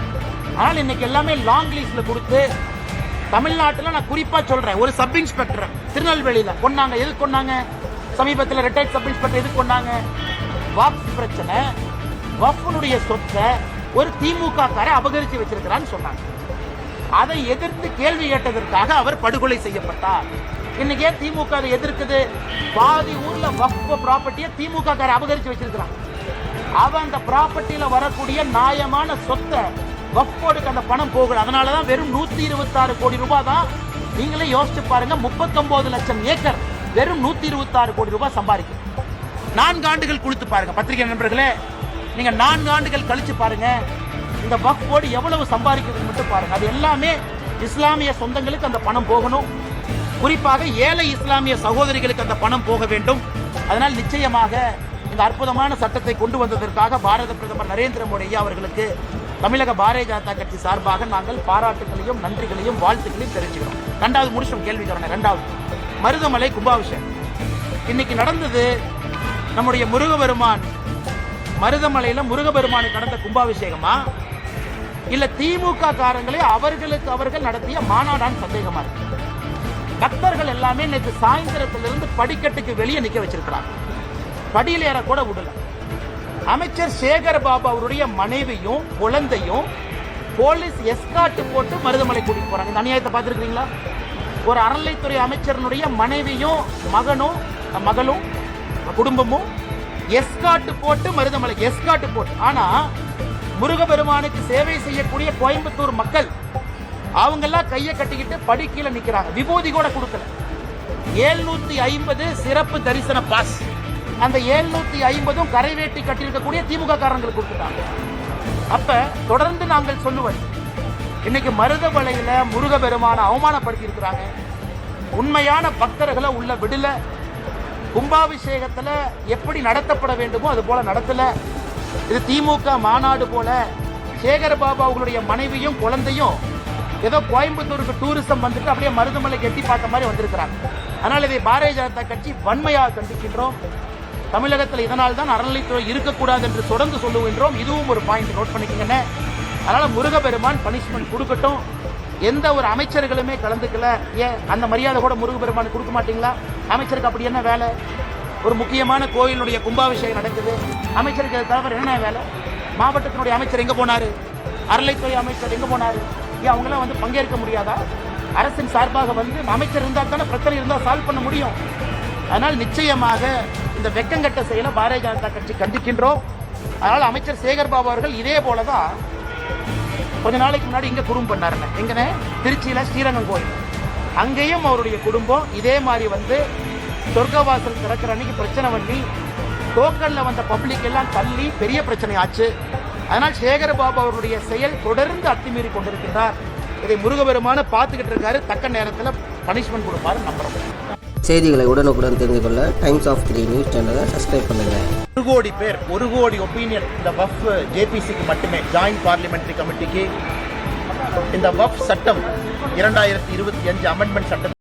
ஆனால் இன்னைக்கு எல்லாமே லாங் லீஸ்ல கொடுத்து, தமிழ்நாட்டில் நான் குறிப்பா சொல்றேன், ஒரு சப் இன்ஸ்பெக்டர் திருநெல்வேலியில கொண்டாங்க. எதுக்கு கொண்டாங்க? சமீபத்தில் ரிட்டையர்ட் சப் இன்ஸ்பெக்டர் எதுக்கு கொண்டாங்க? வக்ஃப் பிரச்சனை, வக்ஃபுடைய சொத்தை ஒரு திமுக காரை அபகரித்து வச்சிருக்கிறான்னு சொன்னாங்க. அதை எதிர்த்து கேள்வி கேட்டதற்காக அவர் படுகொலை செய்யப்பட்டார். இன்னைக்கு திமுக அதை எதிர்க்குது. பாதி ஊர்ல வக்ஃப் ப்ராப்பர்ட்டியை திமுக காரை அபகரித்து வச்சிருக்கிறான். அவன் அந்த ப்ராப்பர்ட்டியில வரக்கூடிய நியாயமான சொத்தை வக்ஃப் போர்டுக்கு அந்த பணம் போகல. அதனாலதான் வெறும் 126 கோடி ரூபாய் தான். நீங்களே யோசிச்சு பாருங்க, 39 லட்சம் ஏக்கர் வெறும் 126 கோடி ரூபாய் சம்பாதிக்கும். 4 ஆண்டுகள் கொடுத்து பாருங்க பத்திரிகை நண்பர்களே, நீங்க 4 ஆண்டுகள் கழிச்சு பாருங்க இந்த வக்ஃப் போர்டு எவ்வளவு சம்பாதிக்கிறது மட்டும் பாருங்க. அது எல்லாமே இஸ்லாமிய சொந்தங்களுக்கு அந்த பணம் போகணும். குறிப்பாக ஏழை இஸ்லாமிய சகோதரிகளுக்கு அந்த பணம் போக வேண்டும். அதனால் நிச்சயமாக இந்த அற்புதமான சட்டத்தை கொண்டு வந்ததற்காக பாரத பிரதமர் நரேந்திர மோடி ஐயா அவர்களுக்கு தமிழக பாரதிய ஜனதா கட்சி சார்பாக நாங்கள் பாராட்டுகளையும் நன்றிகளையும் வாழ்த்துக்களையும் தெரிவிச்சுக்கிறோம். 2வது முடிச்சோம் கேள்விக்கான 2வது மருதமலை கும்பாபிஷேகம் இன்னைக்கு நடந்தது. நம்முடைய முருகபெருமான் மருதமலையில முருகபெருமானுக்கு நடந்த கும்பாபிஷேகமா இல்ல திமுக காரங்களே அவர்கள் நடத்திய மாநாடான்னு சந்தேகமா இருக்கு. பக்தர்கள் எல்லாமே நேற்று சாயந்தரத்திலிருந்து படிக்கட்டுக்கு வெளியே நிக்க வச்சிருக்கிறாங்க. படியில் ஏற கூட விடல. அமைச்சர் சேகர் பாபு அவருடைய மனைவியும் குழந்தையும் போலீஸ் எஸ்கார்ட் போட்டு மருதமலை கூட்டிட்டு போறாங்க. இந்த அநியாயத்தை பார்த்துருக்கீங்களா? ஒரு அறநிலைத்துறை அமைச்சரனுடைய மனைவியும் மகளும் குடும்பமும் எஸ்கார்ட் போட்டு மருதமலை எஸ்கார்ட் போட்டு. ஆனா முருகபெருமானுக்கு சேவை செய்யக்கூடிய கோயம்புத்தூர் மக்கள் அவங்கெல்லாம் கையை கட்டிக்கிட்டு படி கீழே நிக்கிறாங்க. விபூதி கூட கொடுக்கல. 750 சிறப்பு தரிசன பாஸ். அந்த 750 கரைவேட்டி கட்டியிருக்கக்கூடிய திமுக காரங்களுக்கு கொடுத்துட்டாங்க. அப்ப தொடர்ந்து நாங்கள் சொல்லுவது, இன்னைக்கு மருதமலையில முருகபெருமான அவமானப்படுத்தி இருக்கிறாங்க. உண்மையான பக்தர்களை உள்ள விடல. கும்பாபிஷேகத்துல எப்படி நடத்தப்பட வேண்டுமோ அது போல நடத்தல. இது திமுக மாநாடு போல. சேகர் பாபு அவங்களுடைய மனைவியும் குழந்தையும் ஏதோ கோயம்புத்தூருக்கு டூரிசம் வந்துட்டு அப்படியே மருதமலைக்கு எட்டி பார்த்த மாதிரி வந்திருக்கிறாங்க. அதனால் இதை பாரதிய ஜனதா கட்சி வன்மையாக கண்டிக்கின்றோம். தமிழகத்தில் இதனால் தான் அறநிலைத்துறை இருக்கக்கூடாது என்று தொடர்ந்து சொல்லுகின்றோம். இதுவும் ஒரு பாயிண்ட் நோட் பண்ணிக்கங்க. அதனால முருகபெருமான் பனிஷ்மெண்ட் கொடுக்கட்டும். எந்த ஒரு அமைச்சர்களுமே கலந்துக்கல. ஏன் அந்த மரியாதை கூட முருகபெருமான் கொடுக்க மாட்டீங்களா? அமைச்சருக்கு அப்படி என்ன வேலை? ஒரு முக்கியமான கோயிலுடைய கும்பாபிஷேகம் நடக்குது, அமைச்சருக்கு தவிர என்ன வேலை? மாவட்டத்தினுடைய அமைச்சர் எங்க போனாரு? அறநிலைத்துறை அமைச்சர் எங்க போனாரு? ஏன் அவங்களாம் வந்து பங்கேற்க முடியாதா? அரசின் சார்பாக வந்து அமைச்சர் இருந்தால் தானே பிரச்சனை இருந்தால் சால்வ் பண்ண முடியும். அதனால் நிச்சயமாக இந்த வெக்கங்கட்ட செயலை பாரதிய ஜனதா கட்சி கண்டிக்கின்றோம். அதனால் அமைச்சர் சேகர் பாபு அவர்கள் இதே போலதான் கொஞ்ச நாளைக்கு முன்னாடி இங்க குறும்பு பண்ணாருங்க. எங்கன்னு? திருச்சியில ஸ்ரீரங்கம் கோயில். அங்கேயும் அவருடைய குடும்பம் இதே மாதிரி வந்து சொர்க்கவாசல் திறக்கிற அன்னைக்கு பிரச்சனை பண்ணி டோக்கன்ல வந்த பப்ளிக் எல்லாம் தள்ளி பெரிய பிரச்சனை ஆச்சு. அதனால் சேகர் பாபு அவருடைய செயல் தொடர்ந்து அத்துமீறி கொண்டிருக்கிறார். இதை முருகபெருமான பார்த்துக்கிட்டு இருக்காரு. தக்க நேரத்தில் பனிஷ்மெண்ட் கொடுப்பாரு நம்புறோம். செய்திகளை உடனுக்குடன் தெரிந்து கொள்ள டைம்ஸ் ஆஃப் 3 நியூஸ் சேனலை சப்ஸ்கிரைப் பண்ணுங்க. 1 கோடி பேர் 1 கோடி ஒப்பீனியன் இந்த வஃப் ஜேபிசிக்கு மட்டுமே, ஜாயிண்ட் பார்லிமெண்டரி கமிட்டிக்கு இந்த வஃப் சட்டம் 2025 அமெண்ட்மெண்ட் சட்டம்